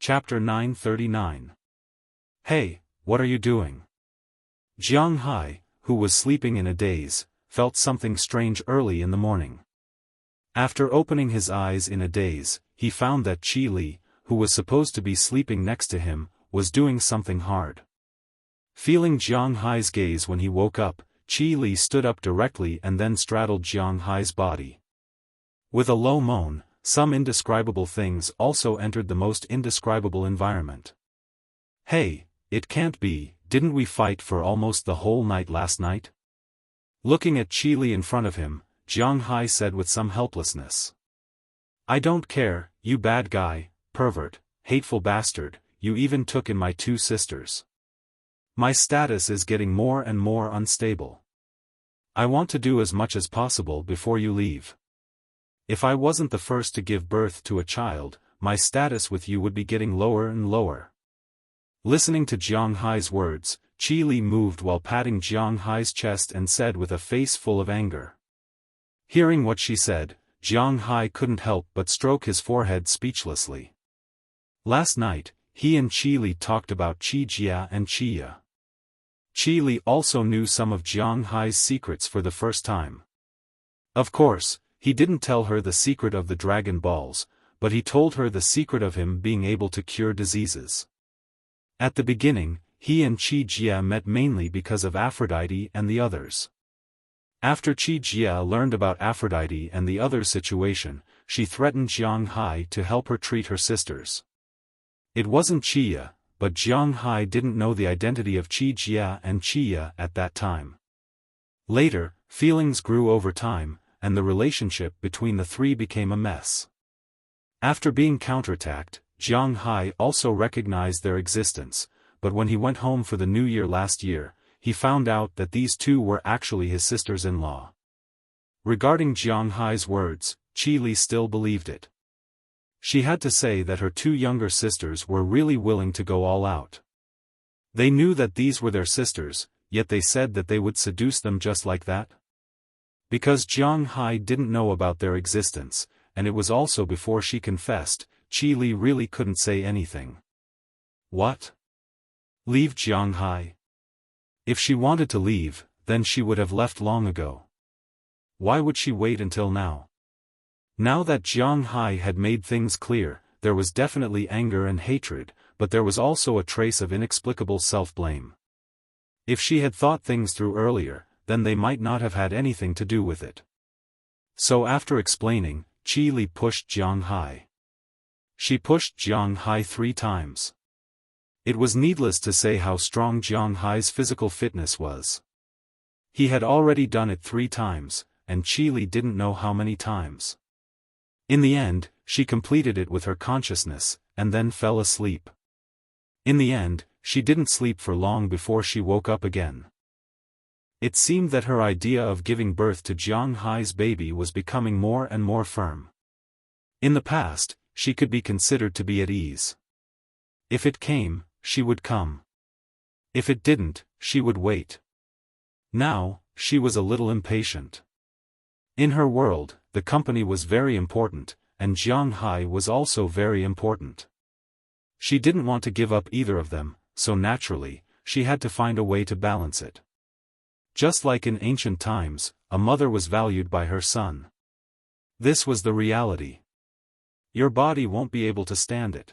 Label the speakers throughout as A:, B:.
A: Chapter 939. Hey, what are you doing? Jiang Hai, who was sleeping in a daze, felt something strange early in the morning. After opening his eyes in a daze, he found that Qi Li, who was supposed to be sleeping next to him, was doing something hard. Feeling Jiang Hai's gaze when he woke up, Qi Li stood up directly and then straddled Jiang Hai's body. With a low moan, some indescribable things also entered the most indescribable environment. Hey, it can't be, didn't we fight for almost the whole night last night? Looking at Qi Li in front of him, Jiang Hai said with some helplessness. I don't care, you bad guy, pervert, hateful bastard, you even took in my two sisters. My status is getting more and more unstable. I want to do as much as possible before you leave. If I wasn't the first to give birth to a child, my status with you would be getting lower and lower. Listening to Jiang Hai's words, Qi Li moved while patting Jiang Hai's chest and said with a face full of anger. Hearing what she said, Jiang Hai couldn't help but stroke his forehead speechlessly. Last night, he and Qi Li talked about Qi Jia and Qi Ya. Qi Li also knew some of Jiang Hai's secrets for the first time. Of course, he didn't tell her the secret of the Dragon Balls, but he told her the secret of him being able to cure diseases. At the beginning, he and Qi Jia met mainly because of Aphrodite and the others. After Qi Jia learned about Aphrodite and the other situation, she threatened Jiang Hai to help her treat her sisters. It wasn't Qi Ya, but Jiang Hai didn't know the identity of Qi Jia and Qi Ya at that time. Later, feelings grew over time, and the relationship between the three became a mess. After being counterattacked, Jiang Hai also recognized their existence, but when he went home for the New Year last year, he found out that these two were actually his sisters-in-law. Regarding Jiang Hai's words, Qi Li still believed it. She had to say that her two younger sisters were really willing to go all out. They knew that these were their sisters, yet they said that they would seduce them just like that? Because Jiang Hai didn't know about their existence, and it was also before she confessed, Qi Li really couldn't say anything. What? Leave Jiang Hai? If she wanted to leave, then she would have left long ago. Why would she wait until now? Now that Jiang Hai had made things clear, there was definitely anger and hatred, but there was also a trace of inexplicable self-blame. If she had thought things through earlier, then they might not have had anything to do with it. So after explaining, Qi Li pushed Jiang Hai. She pushed Jiang Hai 3 times. It was needless to say how strong Jiang Hai's physical fitness was. He had already done it 3 times, and Qi Li didn't know how many times. In the end, she completed it with her consciousness, and then fell asleep. In the end, she didn't sleep for long before she woke up again. It seemed that her idea of giving birth to Jiang Hai's baby was becoming more and more firm. In the past, she could be considered to be at ease. If it came, she would come. If it didn't, she would wait. Now, she was a little impatient. In her world, the company was very important, and Jiang Hai was also very important. She didn't want to give up either of them, so naturally, she had to find a way to balance it. Just like in ancient times, a mother was valued by her son. This was the reality. Your body won't be able to stand it.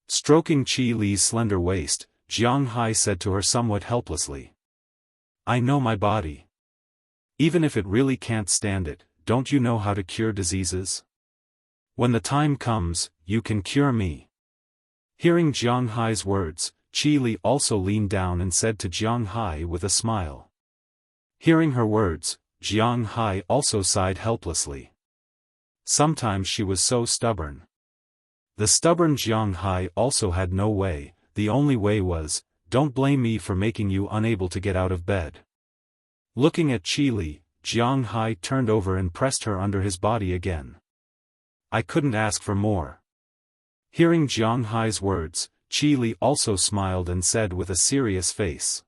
A: Stroking Qi Li's slender waist, Jiang Hai said to her somewhat helplessly. I know my body. Even if it really can't stand it, don't you know how to cure diseases? When the time comes, you can cure me. Hearing Jiang Hai's words, Qi Li also leaned down and said to Jiang Hai with a smile. Hearing her words, Jiang Hai also sighed helplessly. Sometimes she was so stubborn. The stubborn Jiang Hai also had no way, the only way was, don't blame me for making you unable to get out of bed. Looking at Qi Li, Jiang Hai turned over and pressed her under his body again. I couldn't ask for more. Hearing Jiang Hai's words, Qi Li also smiled and said with a serious face.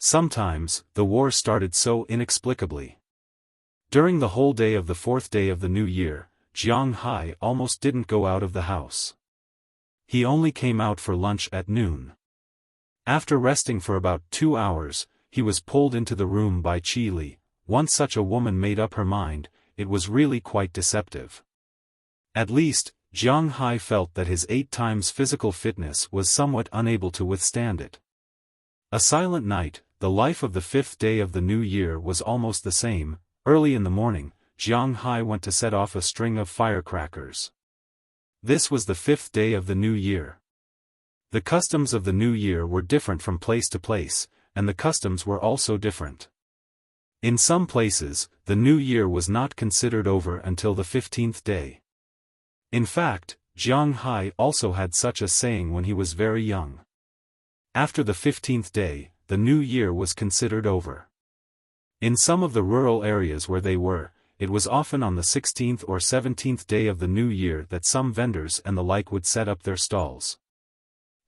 A: Sometimes, the war started so inexplicably. During the whole day of the 4th day of the new year, Jiang Hai almost didn't go out of the house. He only came out for lunch at noon. After resting for about 2 hours, he was pulled into the room by Qi Li. Once such a woman made up her mind, it was really quite deceptive. At least, Jiang Hai felt that his 8 times physical fitness was somewhat unable to withstand it. A silent night, the life of the 5th day of the new year was almost the same. Early in the morning, Jiang Hai went to set off a string of firecrackers. This was the 5th day of the new year. The customs of the new year were different from place to place, and the customs were also different. In some places, the new year was not considered over until the 15th day. In fact, Jiang Hai also had such a saying when he was very young. After the 15th day, the new year was considered over. In some of the rural areas where they were, it was often on the 16th or 17th day of the new year that some vendors and the like would set up their stalls.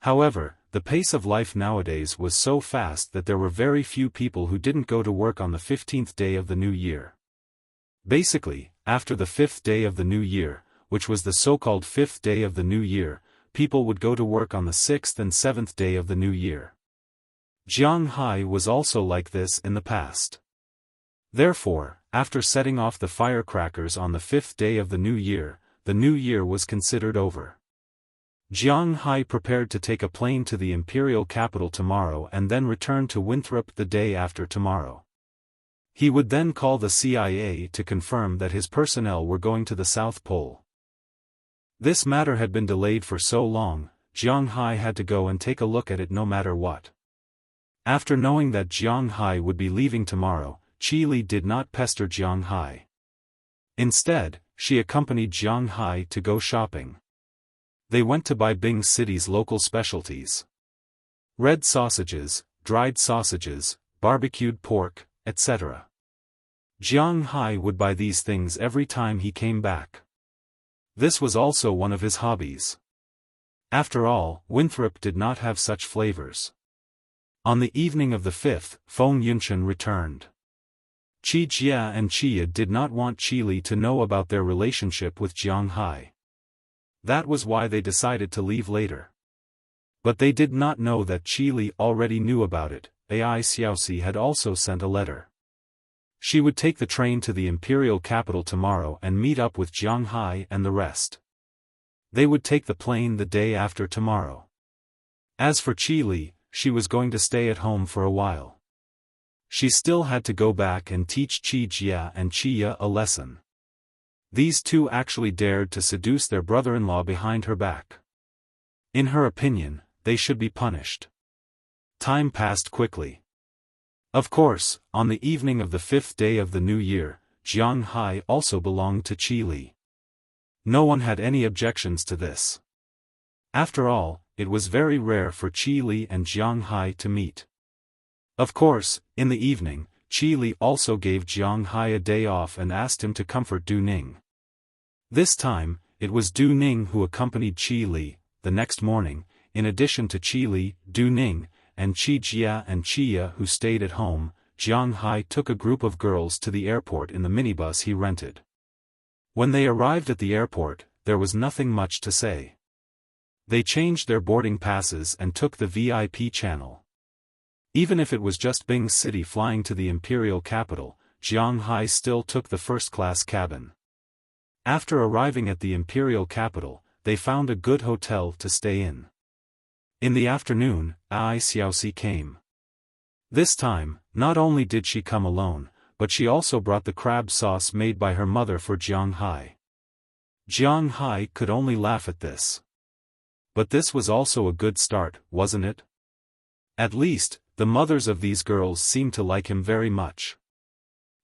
A: However, the pace of life nowadays was so fast that there were very few people who didn't go to work on the 15th day of the new year. Basically, after the 5th day of the new year, which was the so-called 5th day of the new year, people would go to work on the 6th and 7th day of the new year. Jiang Hai was also like this in the past. Therefore, after setting off the firecrackers on the 5th day of the new year was considered over. Jiang Hai prepared to take a plane to the imperial capital tomorrow and then return to Winthrop the day after tomorrow. He would then call the CIA to confirm that his personnel were going to the South Pole. This matter had been delayed for so long, Jiang Hai had to go and take a look at it no matter what. After knowing that Jiang Hai would be leaving tomorrow, Qi Li did not pester Jiang Hai. Instead, she accompanied Jiang Hai to go shopping. They went to buy Bing City's local specialties. Red sausages, dried sausages, barbecued pork, etc. Jiang Hai would buy these things every time he came back. This was also one of his hobbies. After all, Winthrop did not have such flavors. On the evening of the 5th, Feng Yunchen returned. Qi Jia and Qia did not want Qi Li to know about their relationship with Jiang Hai. That was why they decided to leave later. But they did not know that Qi Li already knew about it. Ai Xiaosi had also sent a letter. She would take the train to the imperial capital tomorrow and meet up with Jiang Hai and the rest. They would take the plane the day after tomorrow. As for Qi Li, she was going to stay at home for a while. She still had to go back and teach Qi Jia and Qia a lesson. These two actually dared to seduce their brother-in-law behind her back. In her opinion, they should be punished. Time passed quickly. Of course, on the evening of the 5th day of the new year, Jiang Hai also belonged to Qi Li. No one had any objections to this. After all, it was very rare for Qi Li and Jiang Hai to meet. Of course, in the evening, Qi Li also gave Jiang Hai a day off and asked him to comfort Du Ning. This time, it was Du Ning who accompanied Qi Li. The next morning, in addition to Qi Li, Du Ning, and Qi Jia and Qia who stayed at home, Jiang Hai took a group of girls to the airport in the minibus he rented. When they arrived at the airport, there was nothing much to say. They changed their boarding passes and took the VIP channel. Even if it was just Bing City flying to the imperial capital, Jiang Hai still took the first-class cabin. After arriving at the imperial capital, they found a good hotel to stay in. In the afternoon, Ai Xiaosi came. This time, not only did she come alone, but she also brought the crab sauce made by her mother for Jiang Hai. Jiang Hai could only laugh at this. But this was also a good start, wasn't it? At least, the mothers of these girls seemed to like him very much.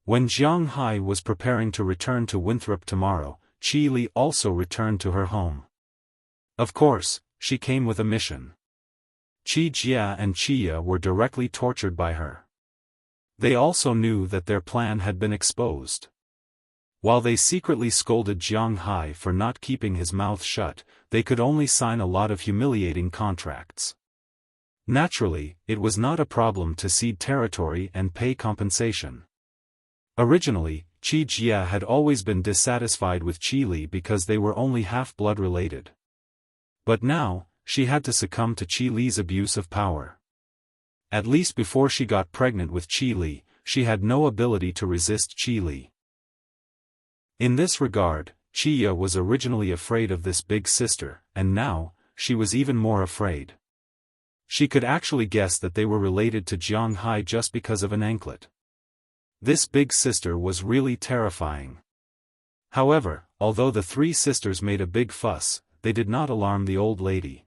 A: When Jiang Hai was preparing to return to Winthrop tomorrow, Qi Li also returned to her home. Of course, she came with a mission. Qi Jia and Qia were directly tortured by her. They also knew that their plan had been exposed. While they secretly scolded Jiang Hai for not keeping his mouth shut, they could only sign a lot of humiliating contracts. Naturally, it was not a problem to cede territory and pay compensation. Originally, Qi Jia had always been dissatisfied with Qi Li because they were only half-blood related. But now, she had to succumb to Qi Li's abuse of power. At least before she got pregnant with Qi Li, she had no ability to resist Qi Li. In this regard, Qiya was originally afraid of this big sister, and now, she was even more afraid. She could actually guess that they were related to Jiang Hai just because of an anklet. This big sister was really terrifying. However, although the three sisters made a big fuss, they did not alarm the old lady.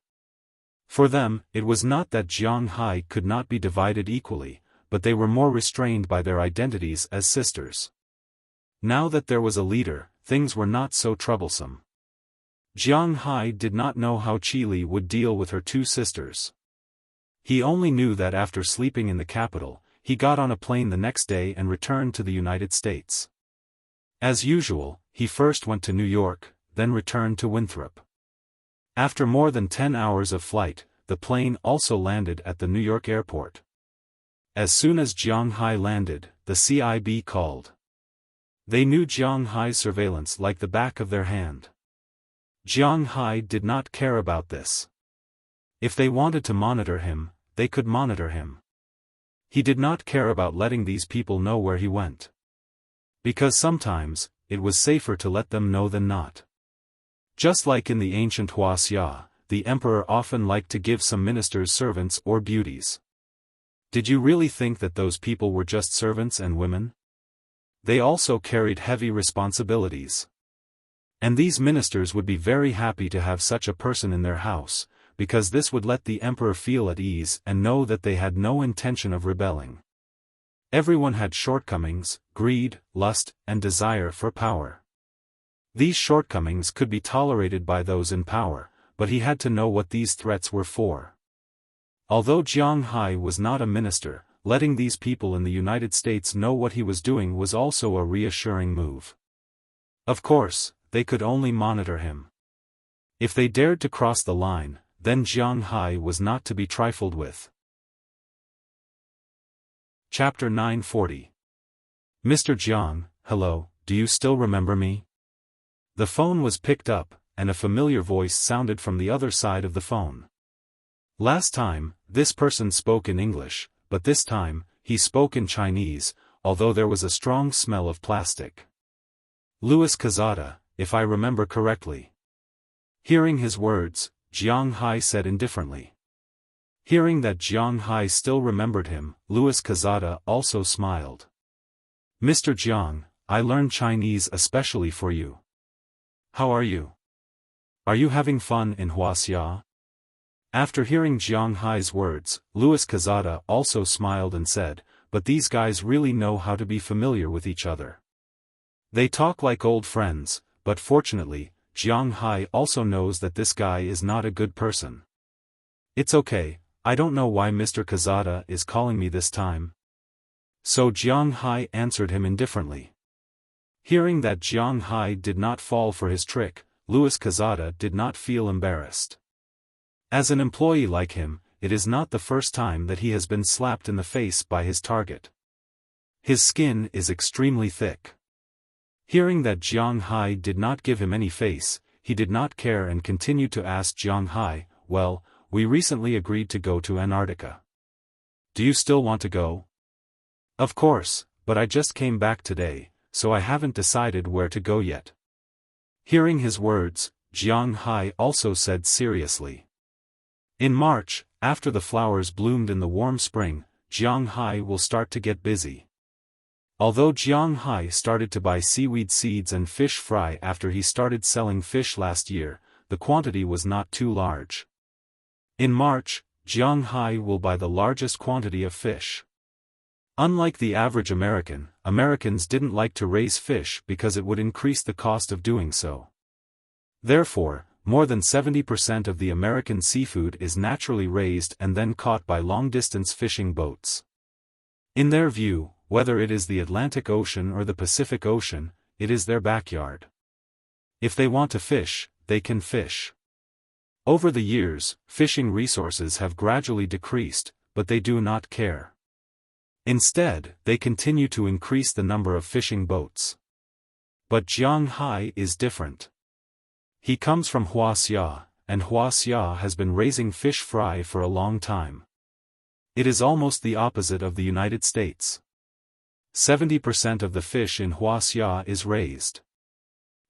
A: For them, it was not that Jiang Hai could not be divided equally, but they were more restrained by their identities as sisters. Now that there was a leader, things were not so troublesome. Jiang Hai did not know how Qi Li would deal with her two sisters. He only knew that after sleeping in the capital, he got on a plane the next day and returned to the United States. As usual, he first went to New York, then returned to Winthrop. After more than 10 hours of flight, the plane also landed at the New York airport. As soon as Jiang Hai landed, the CIB called. They knew Jiang Hai's surveillance like the back of their hand. Jiang Hai did not care about this. If they wanted to monitor him, they could monitor him. He did not care about letting these people know where he went. Because sometimes, it was safer to let them know than not. Just like in the ancient Wuxia, the emperor often liked to give some ministers servants or beauties. Did you really think that those people were just servants and women? They also carried heavy responsibilities. And these ministers would be very happy to have such a person in their house, because this would let the emperor feel at ease and know that they had no intention of rebelling. Everyone had shortcomings, greed, lust, and desire for power. These shortcomings could be tolerated by those in power, but he had to know what these threats were for. Although Jiang Hai was not a minister, letting these people in the United States know what he was doing was also a reassuring move. Of course, they could only monitor him. If they dared to cross the line, then Jiang Hai was not to be trifled with. Chapter 940. Mr. Jiang, hello, do you still remember me? The phone was picked up, and a familiar voice sounded from the other side of the phone. Last time, this person spoke in English, but this time, he spoke in Chinese, although there was a strong smell of plastic. Louis Cazada, if I remember correctly. Hearing his words, Jiang Hai said indifferently. Hearing that Jiang Hai still remembered him, Louis Cazada also smiled. Mr. Jiang, I learned Chinese especially for you. How are you? Are you having fun in Wuxia? After hearing Jiang Hai's words, Louis Cazada also smiled and said, but these guys really know how to be familiar with each other. They talk like old friends, but fortunately, Jiang Hai also knows that this guy is not a good person. It's okay, I don't know why Mr. Cazada is calling me this time. So Jiang Hai answered him indifferently. Hearing that Jiang Hai did not fall for his trick, Louis Cazada did not feel embarrassed. As an employee like him, it is not the first time that he has been slapped in the face by his target. His skin is extremely thick. Hearing that Jiang Hai did not give him any face, he did not care and continued to ask Jiang Hai, well, we recently agreed to go to Antarctica. Do you still want to go? Of course, but I just came back today, so I haven't decided where to go yet. Hearing his words, Jiang Hai also said seriously. In March, after the flowers bloomed in the warm spring, Jiang Hai will start to get busy. Although Jiang Hai started to buy seaweed seeds and fish fry after he started selling fish last year, the quantity was not too large. In March, Jiang Hai will buy the largest quantity of fish. Unlike the average American, Americans didn't like to raise fish because it would increase the cost of doing so. Therefore, more than 70% of the American seafood is naturally raised and then caught by long-distance fishing boats. In their view, whether it is the Atlantic Ocean or the Pacific Ocean, it is their backyard. If they want to fish, they can fish. Over the years, fishing resources have gradually decreased, but they do not care. Instead, they continue to increase the number of fishing boats. But Jiang Hai is different. He comes from Wuxia, and Wuxia has been raising fish fry for a long time. It is almost the opposite of the United States. 70% of the fish in Wuxia is raised.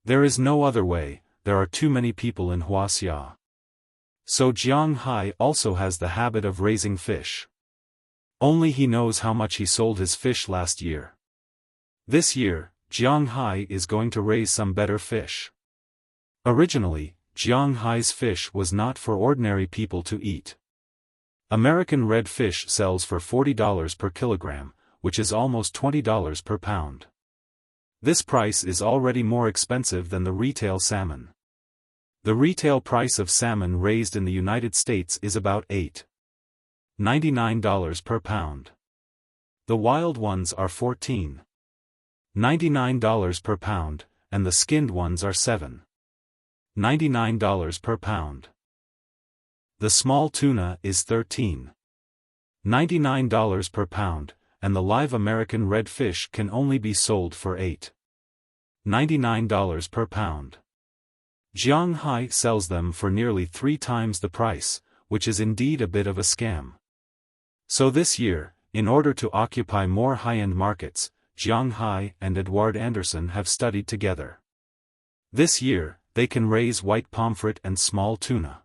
A: There is no other way, there are too many people in Wuxia. So Jiang Hai also has the habit of raising fish. Only he knows how much he sold his fish last year. This year, Jiang Hai is going to raise some better fish. Originally, Jiang Hai's fish was not for ordinary people to eat. American red fish sells for $40 per kilogram, which is almost $20 per pound. This price is already more expensive than the retail salmon. The retail price of salmon raised in the United States is about $8.99 per pound. The wild ones are $14.99 per pound, and the skinned ones are $7.99 per pound. The small tuna is $13.99 per pound, and the live American red fish can only be sold for $8.99 per pound. Jiang Hai sells them for nearly 3 times the price, which is indeed a bit of a scam. So this year, in order to occupy more high-end markets, Jiang Hai and Edward Anderson have studied together. This year, they can raise white pomfret and small tuna.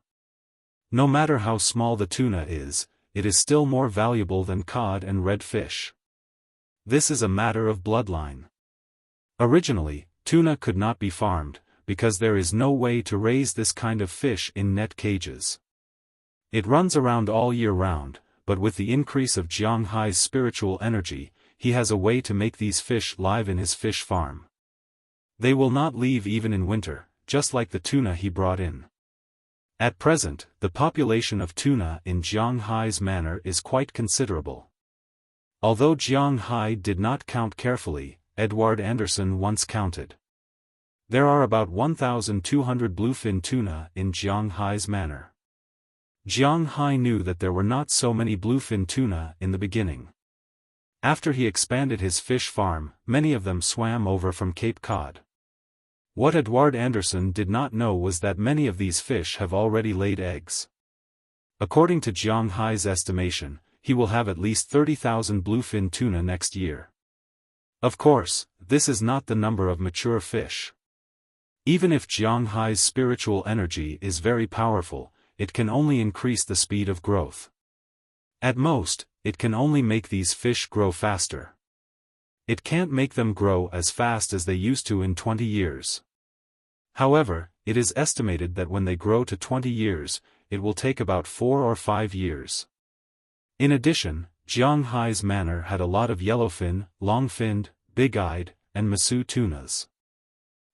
A: No matter how small the tuna is, it is still more valuable than cod and red fish. This is a matter of bloodline. Originally, tuna could not be farmed, because there is no way to raise this kind of fish in net cages. It runs around all year round, but with the increase of Jiang Hai's spiritual energy, he has a way to make these fish live in his fish farm. They will not leave even in winter, just like the tuna he brought in. At present, the population of tuna in Jiang Hai's manor is quite considerable. Although Jiang Hai did not count carefully, Edward Anderson once counted. There are about 1,200 bluefin tuna in Jiang Hai's manor. Jiang Hai knew that there were not so many bluefin tuna in the beginning. After he expanded his fish farm, many of them swam over from Cape Cod. What Edward Anderson did not know was that many of these fish have already laid eggs. According to Jiang Hai's estimation, he will have at least 30,000 bluefin tuna next year. Of course, this is not the number of mature fish. Even if Jiang Hai's spiritual energy is very powerful, it can only increase the speed of growth. At most, it can only make these fish grow faster. It can't make them grow as fast as they used to in 20 years. However, it is estimated that when they grow to 20 years, it will take about 4 or 5 years. In addition, Jiang Hai's manor had a lot of yellowfin, long-finned, big-eyed, and masu tunas.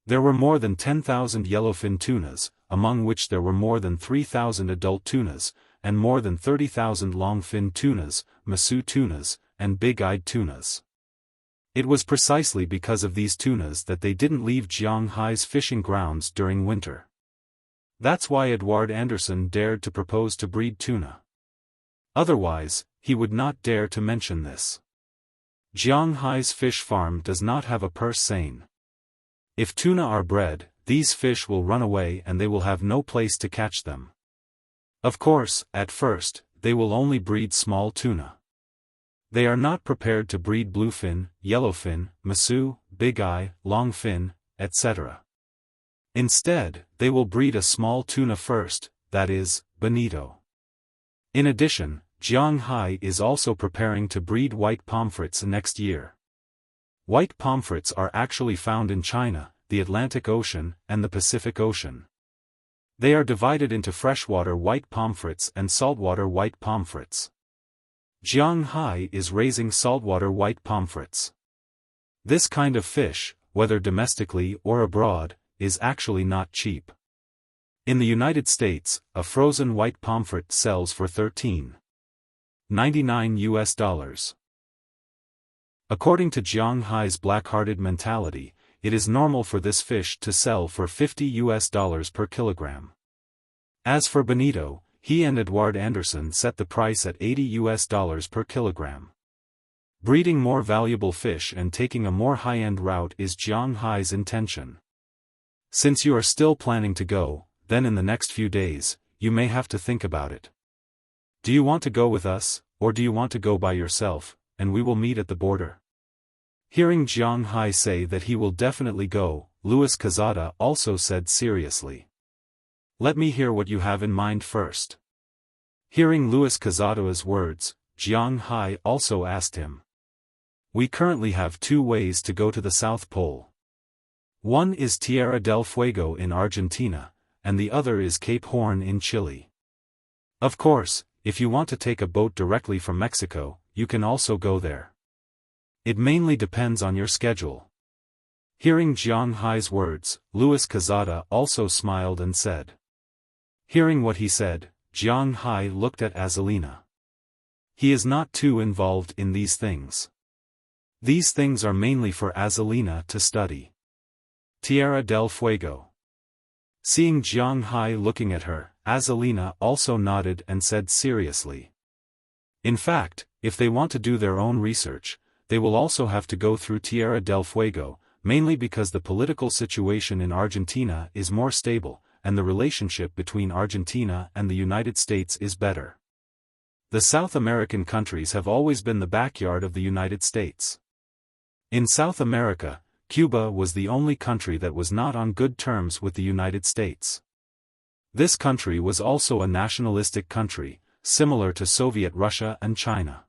A: There were more than 10,000 yellowfin tunas, among which there were more than 3,000 adult tunas, and more than 30,000 long-fin tunas, masu tunas, and big-eyed tunas. It was precisely because of these tunas that they didn't leave Jiang Hai's fishing grounds during winter. That's why Edward Anderson dared to propose to breed tuna. Otherwise, he would not dare to mention this. Jiang Hai's fish farm does not have a purse seine. If tuna are bred, these fish will run away and they will have no place to catch them. Of course, at first, they will only breed small tuna. They are not prepared to breed bluefin, yellowfin, masu, big-eye, longfin, etc. Instead, they will breed a small tuna first, that is, bonito. In addition, Jiang Hai is also preparing to breed white pomfrets next year. White pomfrets are actually found in China, the Atlantic Ocean, and the Pacific Ocean. They are divided into freshwater white pomfrets and saltwater white pomfrets. Jiang Hai is raising saltwater white pomfrets. This kind of fish, whether domestically or abroad, is actually not cheap. In the United States, a frozen white pomfret sells for $13.99. According to Jiang Hai's black-hearted mentality, it is normal for this fish to sell for $50 per kilogram. As for bonito, he and Edward Anderson set the price at $80 per kilogram. Breeding more valuable fish and taking a more high-end route is Jiang Hai's intention. Since you are still planning to go, then in the next few days, you may have to think about it. Do you want to go with us, or do you want to go by yourself, and we will meet at the border? Hearing Jiang Hai say that he will definitely go, Louis Quezada also said seriously. Let me hear what you have in mind first. Hearing Louis Quezada's words, Jiang Hai also asked him. We currently have two ways to go to the South Pole. One is Tierra del Fuego in Argentina, and the other is Cape Horn in Chile. Of course, if you want to take a boat directly from Mexico, you can also go there. It mainly depends on your schedule. Hearing Jiang Hai's words, Louis Quezada also smiled and said. Hearing what he said, Jiang Hai looked at Azalina. He is not too involved in these things. These things are mainly for Azalina to study. Tierra del Fuego. Seeing Jiang Hai looking at her, Azalina also nodded and said seriously. In fact, if they want to do their own research, they will also have to go through Tierra del Fuego, mainly because the political situation in Argentina is more stable, and the relationship between Argentina and the United States is better. The South American countries have always been the backyard of the United States. In South America, Cuba was the only country that was not on good terms with the United States. This country was also a nationalistic country, similar to Soviet Russia and China.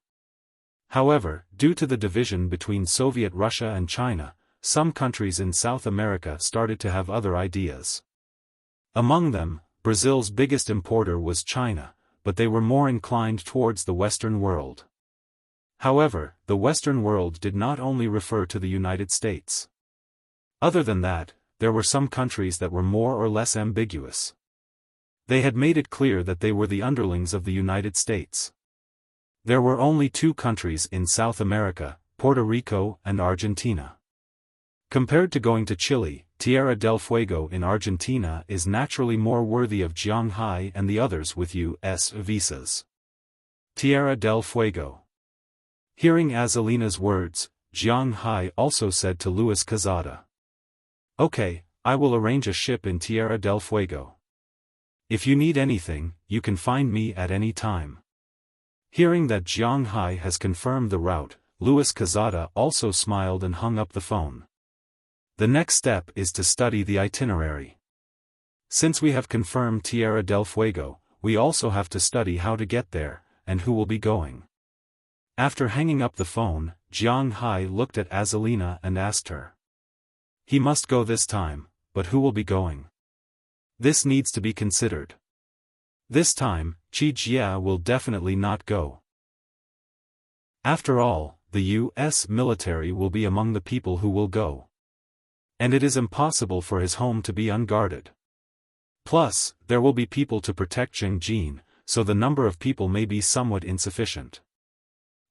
A: However, due to the division between Soviet Russia and China, some countries in South America started to have other ideas. Among them, Brazil's biggest importer was China, but they were more inclined towards the Western world. However, the Western world did not only refer to the United States. Other than that, there were some countries that were more or less ambiguous. They had made it clear that they were the underlings of the United States. There were only two countries in South America, Puerto Rico and Argentina. Compared to going to Chile, Tierra del Fuego in Argentina is naturally more worthy of Jiang Hai and the others with U.S. visas. Tierra del Fuego. Hearing Azalina's words, Jiang Hai also said to Louis Quezada. Okay, I will arrange a ship in Tierra del Fuego. If you need anything, you can find me at any time. Hearing that Jiang Hai has confirmed the route, Louis Quezada also smiled and hung up the phone. The next step is to study the itinerary. Since we have confirmed Tierra del Fuego, we also have to study how to get there, and who will be going. After hanging up the phone, Jiang Hai looked at Azalina and asked her. He must go this time, but who will be going? This needs to be considered. This time, Qi Jia will definitely not go. After all, the U.S. military will be among the people who will go. And it is impossible for his home to be unguarded. Plus, there will be people to protect Zhengjin, so the number of people may be somewhat insufficient.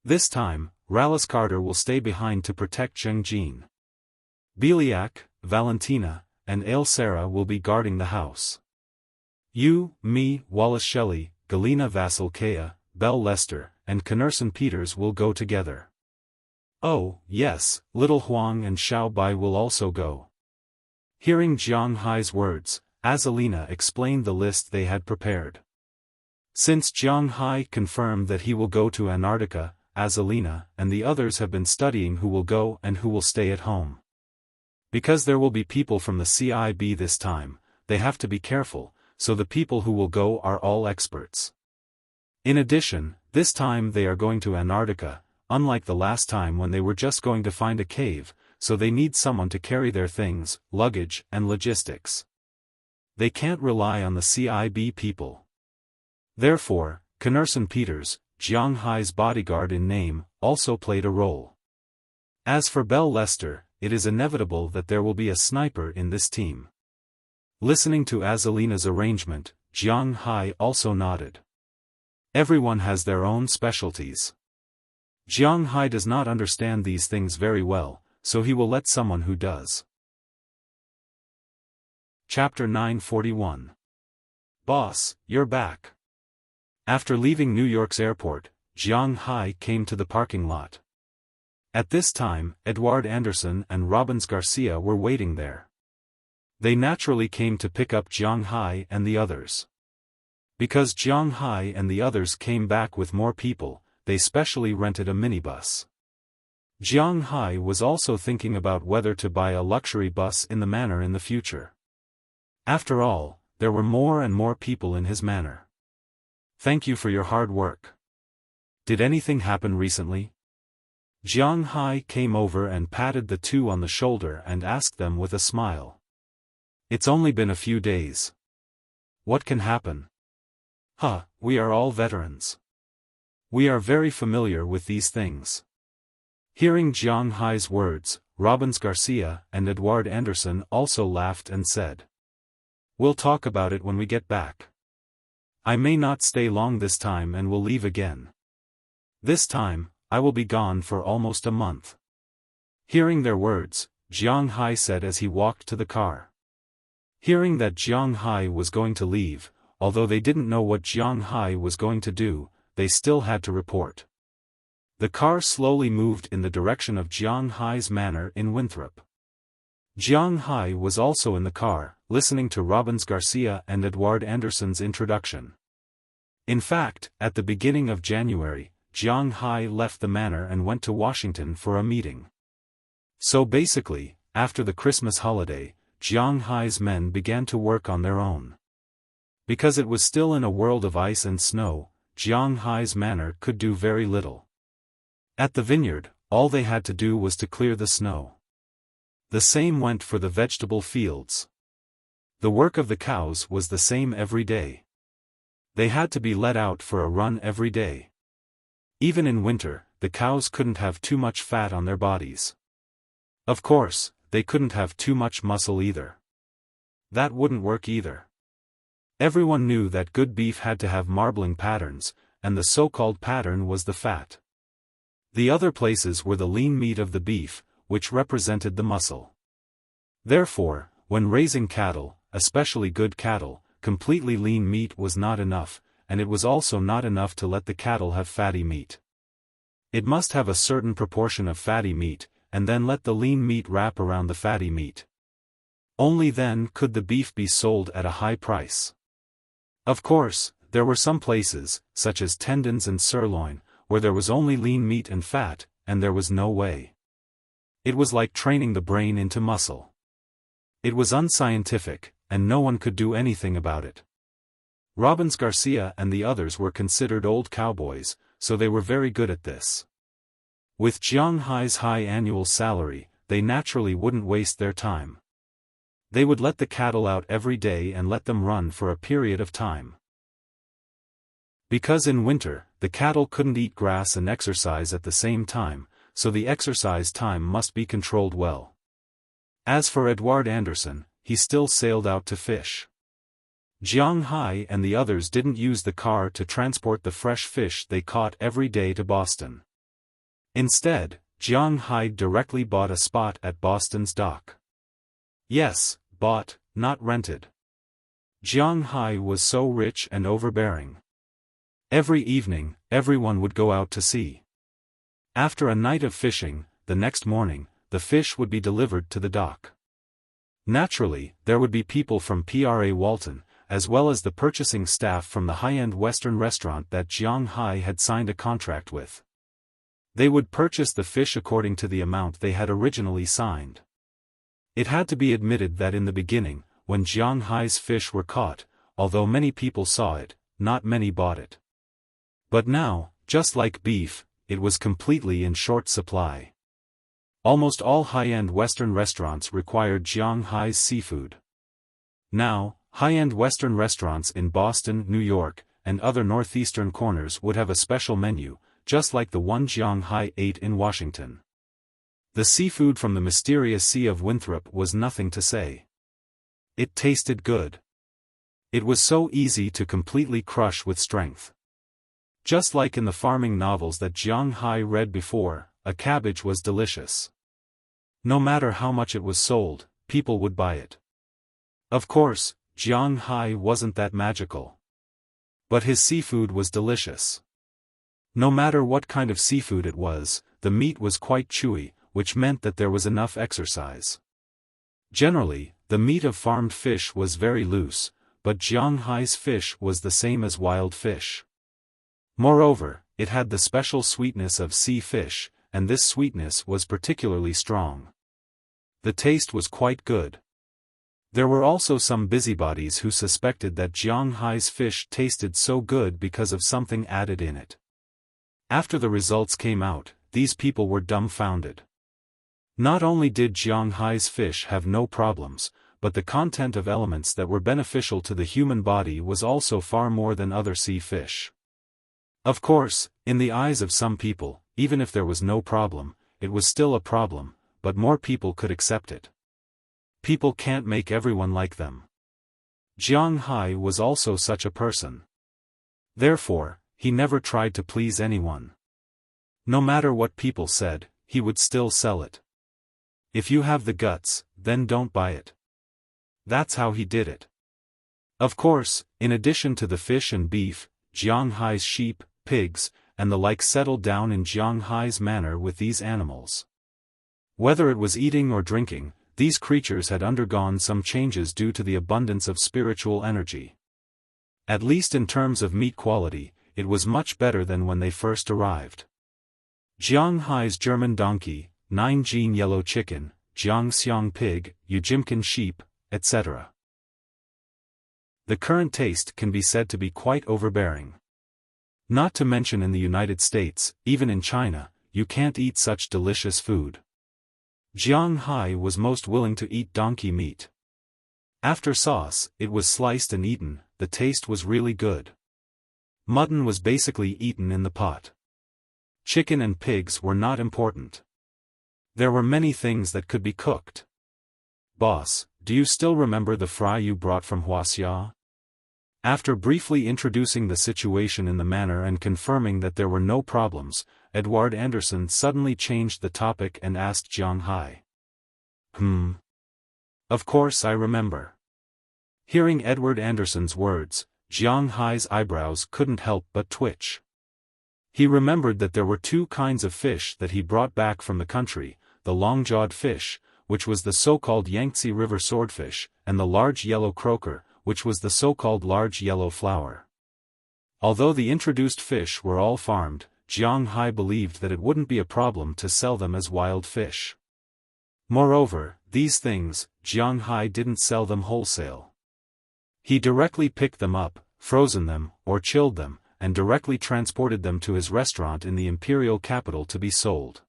A: This time, Rallis Carter will stay behind to protect Zhengjin. Beliak, Valentina, and Ale Sarah will be guarding the house. You, me, Wallace Shelley, Galina Vasilkaya, Belle Lester, and Knerson Peters will go together. Oh, yes, Little Huang and Xiao Bai will also go. Hearing Jiang Hai's words, Azalina explained the list they had prepared. Since Jiang Hai confirmed that he will go to Antarctica, Azalina and the others have been studying who will go and who will stay at home. Because there will be people from the CIB this time, they have to be careful, so the people who will go are all experts. In addition, this time they are going to Antarctica, unlike the last time when they were just going to find a cave, so they need someone to carry their things, luggage, and logistics. They can't rely on the CIB people. Therefore, Knerson Peters, Jiang Hai's bodyguard in name, also played a role. As for Belle Lester, it is inevitable that there will be a sniper in this team. Listening to Azalina's arrangement, Jiang Hai also nodded. Everyone has their own specialties. Jiang Hai does not understand these things very well, so he will let someone who does. Chapter 941. Boss, you're back. After leaving New York's airport, Jiang Hai came to the parking lot. At this time, Edward Anderson and Robbins Garcia were waiting there. They naturally came to pick up Jiang Hai and the others. Because Jiang Hai and the others came back with more people, they specially rented a minibus. Jiang Hai was also thinking about whether to buy a luxury bus in the manor in the future. After all, there were more and more people in his manor. Thank you for your hard work. Did anything happen recently? Jiang Hai came over and patted the two on the shoulder and asked them with a smile. It's only been a few days. What can happen? We are all veterans. We are very familiar with these things. Hearing Jiang Hai's words, Robbins Garcia and Edouard Anderson also laughed and said, We'll talk about it when we get back. I may not stay long this time and will leave again. This time, I will be gone for almost a month. Hearing their words, Jiang Hai said as he walked to the car. Hearing that Jiang Hai was going to leave, although they didn't know what Jiang Hai was going to do, they still had to report. The car slowly moved in the direction of Jiang Hai's manor in Winthrop. Jiang Hai was also in the car, listening to Robbins Garcia and Edouard Anderson's introduction. In fact, at the beginning of January, Jiang Hai left the manor and went to Washington for a meeting. So basically, after the Christmas holiday, Jiang Hai's men began to work on their own. Because it was still in a world of ice and snow, Jiang Hai's manor could do very little. At the vineyard, all they had to do was to clear the snow. The same went for the vegetable fields. The work of the cows was the same every day. They had to be let out for a run every day. Even in winter, the cows couldn't have too much fat on their bodies. Of course, they couldn't have too much muscle either. That wouldn't work either. Everyone knew that good beef had to have marbling patterns, and the so-called pattern was the fat. The other places were the lean meat of the beef, which represented the muscle. Therefore, when raising cattle, especially good cattle, completely lean meat was not enough, and it was also not enough to let the cattle have fatty meat. It must have a certain proportion of fatty meat, and then let the lean meat wrap around the fatty meat. Only then could the beef be sold at a high price. Of course, there were some places, such as tendons and sirloin, where there was only lean meat and fat, and there was no way. It was like training the brain into muscle. It was unscientific, and no one could do anything about it. Robbins Garcia and the others were considered old cowboys, so they were very good at this. With Jiang Hai's high annual salary, they naturally wouldn't waste their time. They would let the cattle out every day and let them run for a period of time. Because in winter, the cattle couldn't eat grass and exercise at the same time, so the exercise time must be controlled well. As for Edouard Anderson, he still sailed out to fish. Jiang Hai and the others didn't use the car to transport the fresh fish they caught every day to Boston. Instead, Jiang Hai directly bought a spot at Boston's dock. Yes, bought, not rented. Jiang Hai was so rich and overbearing. Every evening, everyone would go out to sea. After a night of fishing, the next morning, the fish would be delivered to the dock. Naturally, there would be people from PRA Walton, as well as the purchasing staff from the high-end Western restaurant that Jiang Hai had signed a contract with. They would purchase the fish according to the amount they had originally signed. It had to be admitted that in the beginning, when Jiang Hai's fish were caught, although many people saw it, not many bought it. But now, just like beef, it was completely in short supply. Almost all high-end Western restaurants required Jiang Hai's seafood. Now, high-end Western restaurants in Boston, New York, and other northeastern corners would have a special menu, just like the one Jiang Hai ate in Washington. The seafood from the mysterious Sea of Winthrop was nothing to say. It tasted good. It was so easy to completely crush with strength. Just like in the farming novels that Jiang Hai read before, a cabbage was delicious. No matter how much it was sold, people would buy it. Of course, Jiang Hai wasn't that magical. But his seafood was delicious. No matter what kind of seafood it was, the meat was quite chewy, which meant that there was enough exercise. Generally, the meat of farmed fish was very loose, but Jiang Hai's fish was the same as wild fish. Moreover, it had the special sweetness of sea fish, and this sweetness was particularly strong. The taste was quite good. There were also some busybodies who suspected that Jiang Hai's fish tasted so good because of something added in it. After the results came out, these people were dumbfounded. Not only did Jiang Hai's fish have no problems, but the content of elements that were beneficial to the human body was also far more than other sea fish. Of course, in the eyes of some people, even if there was no problem, it was still a problem, but more people could accept it. People can't make everyone like them. Jiang Hai was also such a person. Therefore, he never tried to please anyone. No matter what people said, he would still sell it. If you have the guts, then don't buy it. That's how he did it. Of course, in addition to the fish and beef, Jiang Hai's sheep, pigs, and the like settled down in Jiang Hai's manner with these animals. Whether it was eating or drinking, these creatures had undergone some changes due to the abundance of spiritual energy. At least in terms of meat quality, it was much better than when they first arrived. Jiang Hai's German donkey, Nanjing yellow chicken, Jiangxiang pig, Ujimkin sheep, etc. The current taste can be said to be quite overbearing. Not to mention in the United States, even in China, you can't eat such delicious food. Jiang Hai was most willing to eat donkey meat. After sauce, it was sliced and eaten, the taste was really good. Mutton was basically eaten in the pot. Chicken and pigs were not important. There were many things that could be cooked. Boss, do you still remember the fry you brought from Wuxia? After briefly introducing the situation in the manner and confirming that there were no problems, Edward Anderson suddenly changed the topic and asked Jiang Hai. Of course I remember. Hearing Edward Anderson's words, Jiang Hai's eyebrows couldn't help but twitch. He remembered that there were two kinds of fish that he brought back from the country, the long-jawed fish, which was the so-called Yangtze River swordfish, and the large yellow croaker, which was the so-called large yellow flower. Although the introduced fish were all farmed, Jiang Hai believed that it wouldn't be a problem to sell them as wild fish. Moreover, these things, Jiang Hai didn't sell them wholesale. He directly picked them up, frozen them, or chilled them, and directly transported them to his restaurant in the imperial capital to be sold.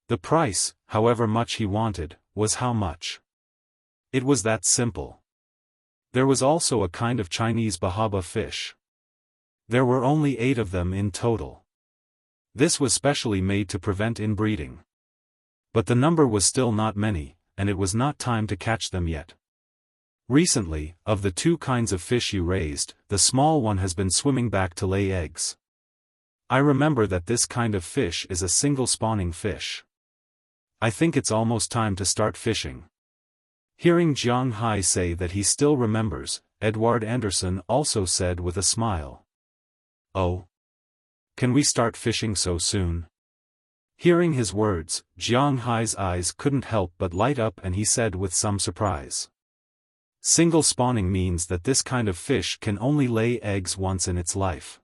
A: The price, however much he wanted, was how much. It was that simple. There was also a kind of Chinese bahaba fish. There were only 8 of them in total. This was specially made to prevent inbreeding. But the number was still not many, and it was not time to catch them yet. Recently, of the 2 kinds of fish you raised, the small one has been swimming back to lay eggs. I remember that this kind of fish is a single spawning fish. I think it's almost time to start fishing. Hearing Jiang Hai say that he still remembers, Edward Anderson also said with a smile. Oh. Can we start fishing so soon? Hearing his words, Jiang Hai's eyes couldn't help but light up and he said with some surprise. Single spawning means that this kind of fish can only lay eggs once in its life.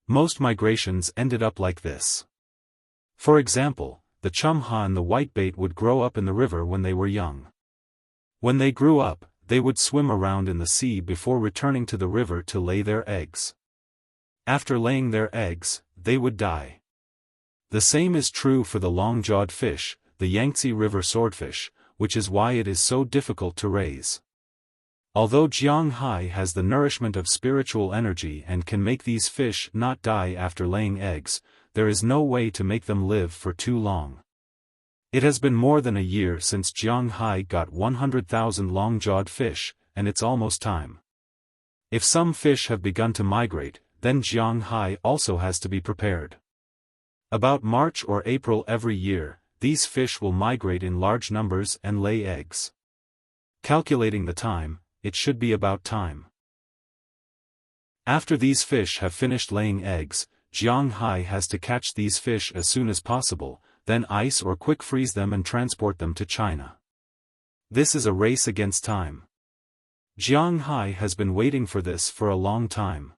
A: Most migrations ended up like this. For example, the chumha and the whitebait would grow up in the river when they were young. When they grew up, they would swim around in the sea before returning to the river to lay their eggs. After laying their eggs, they would die. The same is true for the long-jawed fish, the Yangtze River swordfish, which is why it is so difficult to raise. Although Jiang Hai has the nourishment of spiritual energy and can make these fish not die after laying eggs, there is no way to make them live for too long. It has been more than a year since Jiang Hai got 100,000 long-jawed fish, and it's almost time. If some fish have begun to migrate, then Jiang Hai also has to be prepared. About March or April every year, these fish will migrate in large numbers and lay eggs. Calculating the time, it should be about time. After these fish have finished laying eggs, Jiang Hai has to catch these fish as soon as possible, then ice or quick freeze them and transport them to China. This is a race against time. Jiang Hai has been waiting for this for a long time.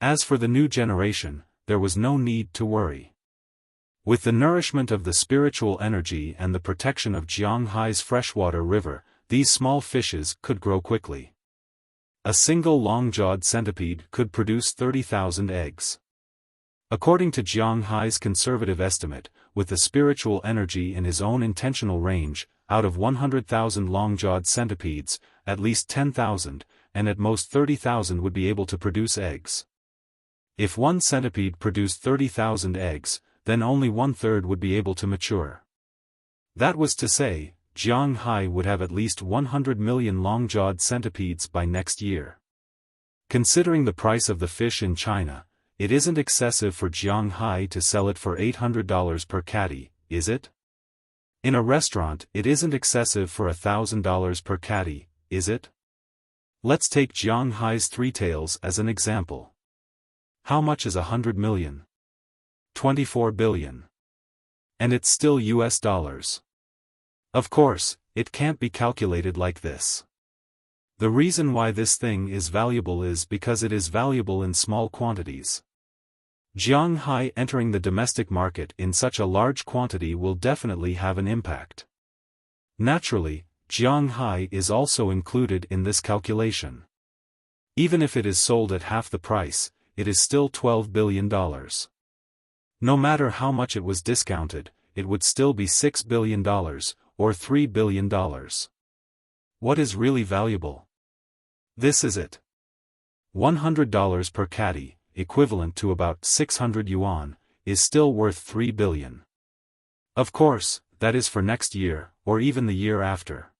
A: As for the new generation, there was no need to worry. With the nourishment of the spiritual energy and the protection of Jiang Hai's freshwater river, these small fishes could grow quickly. A single long-jawed centipede could produce 30,000 eggs. According to Jiang Hai's conservative estimate, with the spiritual energy in his own intentional range, out of 100,000 long-jawed centipedes, at least 10,000, and at most 30,000 would be able to produce eggs. If one centipede produced 30,000 eggs, then only 1/3 would be able to mature. That was to say, Jiang Hai would have at least 100 million long-jawed centipedes by next year. Considering the price of the fish in China, it isn't excessive for Jiang Hai to sell it for $800 per catty, is it? In a restaurant, it isn't excessive for $1,000 per catty, is it? Let's take Jiang Hai's three tails as an example. How much is 100 million? 24 billion. And it's still US dollars. Of course, it can't be calculated like this. The reason why this thing is valuable is because it is valuable in small quantities. Jiang Hai entering the domestic market in such a large quantity will definitely have an impact. Naturally, Jiang Hai is also included in this calculation. Even if it is sold at half the price, it is still $12 billion. No matter how much it was discounted, it would still be $6 billion, or $3 billion. What is really valuable? This is it. $100 per catty, equivalent to about 600 yuan, is still worth 3 billion. Of course, that is for next year, or even the year after.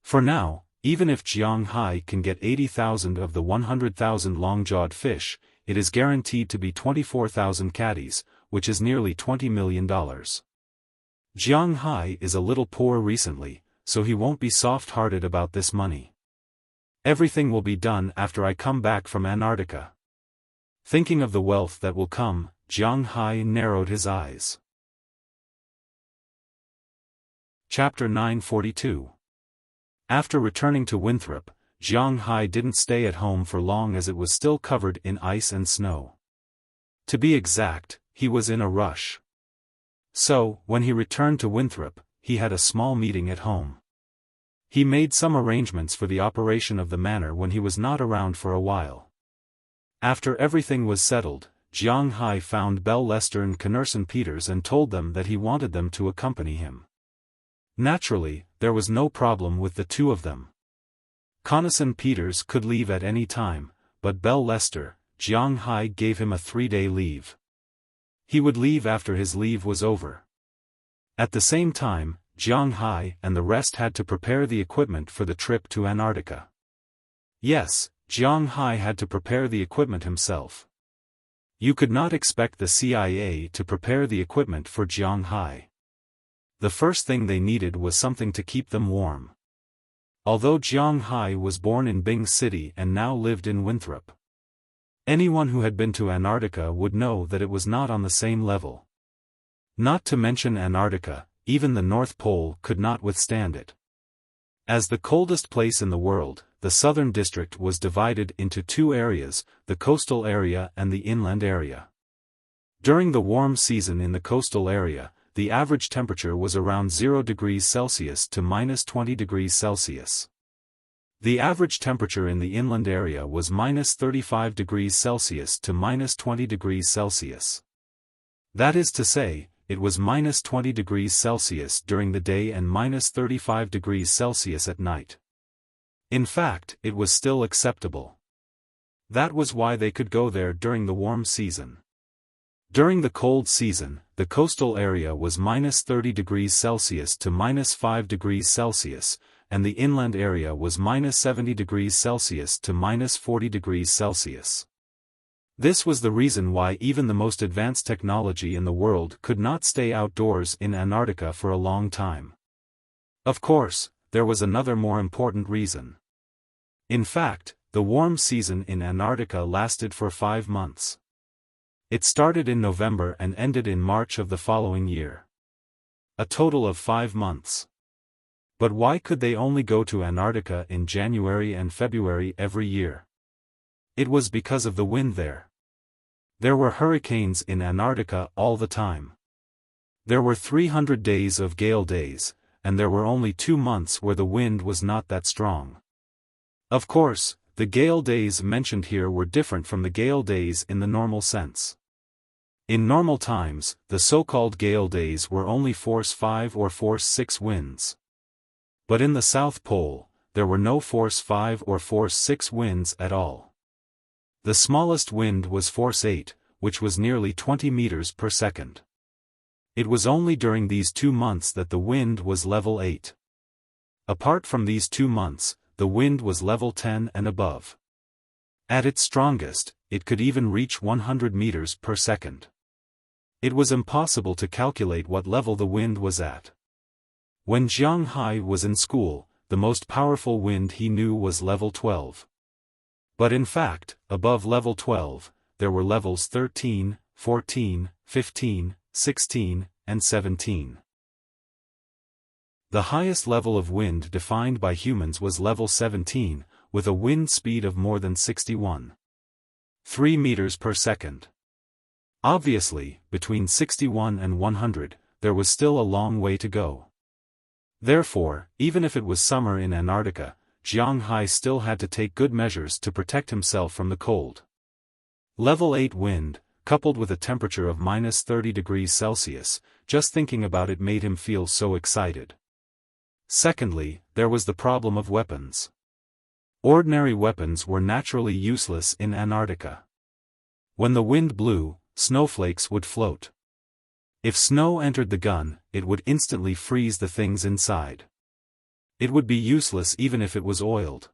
A: For now, even if Jiang Hai can get 80,000 of the 100,000 long-jawed fish, it is guaranteed to be 24,000 catties, which is nearly $20 million. Jiang Hai is a little poor recently, so he won't be soft-hearted about this money. Everything will be done after I come back from Antarctica. Thinking of the wealth that will come, Jiang Hai narrowed his eyes. Chapter 942. After returning to Winthrop, Jiang Hai didn't stay at home for long as it was still covered in ice and snow. To be exact, he was in a rush. So, when he returned to Winthrop, he had a small meeting at home. He made some arrangements for the operation of the manor when he was not around for a while. After everything was settled, Jiang Hai found Belle Lester and Connerson Peters and told them that he wanted them to accompany him. Naturally, there was no problem with the two of them. Connerson Peters could leave at any time, but Belle Lester, Jiang Hai gave him a 3-day leave. He would leave after his leave was over. At the same time, Jiang Hai and the rest had to prepare the equipment for the trip to Antarctica. Yes, Jiang Hai had to prepare the equipment himself. You could not expect the CIA to prepare the equipment for Jiang Hai. The first thing they needed was something to keep them warm. Although Jiang Hai was born in Bing City and now lived in Winthrop, anyone who had been to Antarctica would know that it was not on the same level. Not to mention Antarctica, even the North Pole could not withstand it. As the coldest place in the world, the southern district was divided into two areas, the coastal area and the inland area. During the warm season in the coastal area, the average temperature was around 0 degrees Celsius to -20 degrees Celsius. The average temperature in the inland area was -35 degrees Celsius to -20 degrees Celsius. That is to say, it was -20 degrees Celsius during the day and -35 degrees Celsius at night. In fact, it was still acceptable. That was why they could go there during the warm season. During the cold season, the coastal area was -30 degrees Celsius to -5 degrees Celsius, and the inland area was -70 degrees Celsius to -40 degrees Celsius. This was the reason why even the most advanced technology in the world could not stay outdoors in Antarctica for a long time. Of course, there was another more important reason. In fact, the warm season in Antarctica lasted for 5 months. It started in November and ended in March of the following year. A total of 5 months. But why could they only go to Antarctica in January and February every year? It was because of the wind there. There were hurricanes in Antarctica all the time. There were 300 days of gale days, and there were only 2 months where the wind was not that strong. Of course, the gale days mentioned here were different from the gale days in the normal sense. In normal times, the so-called gale days were only force 5 or force 6 winds. But in the South Pole, there were no force 5 or force 6 winds at all. The smallest wind was force 8, which was nearly 20 meters per second. It was only during these 2 months that the wind was level 8. Apart from these 2 months, the wind was level 10 and above. At its strongest, it could even reach 100 meters per second. It was impossible to calculate what level the wind was at. When Jiang Hai was in school, the most powerful wind he knew was level 12. But in fact, above level 12, there were levels 13, 14, 15, 16, and 17. The highest level of wind defined by humans was level 17, with a wind speed of more than 61.3 meters per second. Obviously, between 61 and 100, there was still a long way to go. Therefore, even if it was summer in Antarctica, Jiang Hai still had to take good measures to protect himself from the cold. Level 8 wind, coupled with a temperature of minus 30 degrees Celsius, just thinking about it made him feel so excited. Secondly, there was the problem of weapons. Ordinary weapons were naturally useless in Antarctica. When the wind blew, snowflakes would float. If snow entered the gun, it would instantly freeze the things inside. It would be useless even if it was oiled.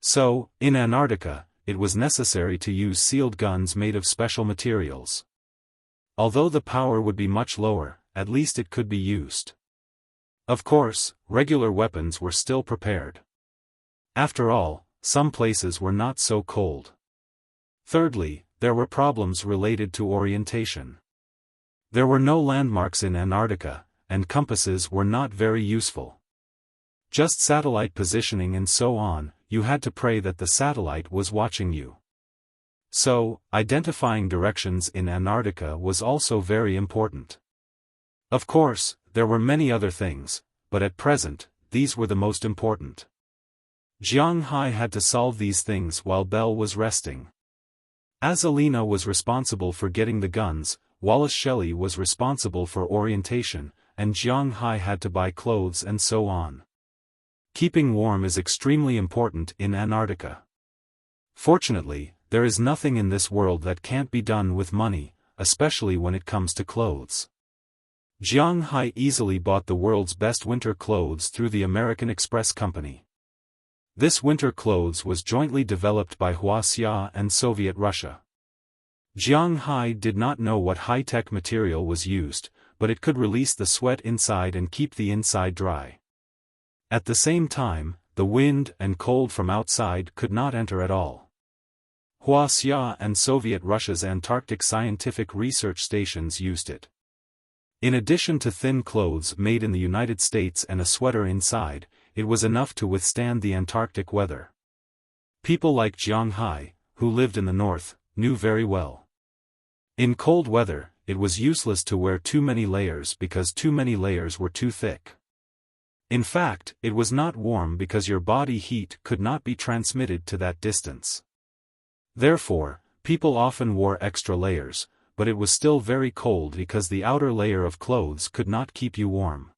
A: So, in Antarctica, it was necessary to use sealed guns made of special materials. Although the power would be much lower, at least it could be used. Of course, regular weapons were still prepared. After all, some places were not so cold. Thirdly, there were problems related to orientation. There were no landmarks in Antarctica, and compasses were not very useful. Just satellite positioning and so on, you had to pray that the satellite was watching you. So, identifying directions in Antarctica was also very important. Of course, there were many other things, but at present, these were the most important. Jiang Hai had to solve these things while Belle was resting. Azalina was responsible for getting the guns, Wallace Shelley was responsible for orientation, and Jiang Hai had to buy clothes and so on. Keeping warm is extremely important in Antarctica. Fortunately, there is nothing in this world that can't be done with money, especially when it comes to clothes. Jiang Hai easily bought the world's best winter clothes through the American Express Company. This winter clothes was jointly developed by Wuxia and Soviet Russia. Jiang Hai did not know what high-tech material was used, but it could release the sweat inside and keep the inside dry. At the same time, the wind and cold from outside could not enter at all. Wuxia and Soviet Russia's Antarctic scientific research stations used it. In addition to thin clothes made in the United States and a sweater inside, it was enough to withstand the Antarctic weather. People like Jiang Hai, who lived in the north, knew very well. In cold weather, it was useless to wear too many layers because too many layers were too thick. In fact, it was not warm because your body heat could not be transmitted to that distance. Therefore, people often wore extra layers, but it was still very cold because the outer layer of clothes could not keep you warm.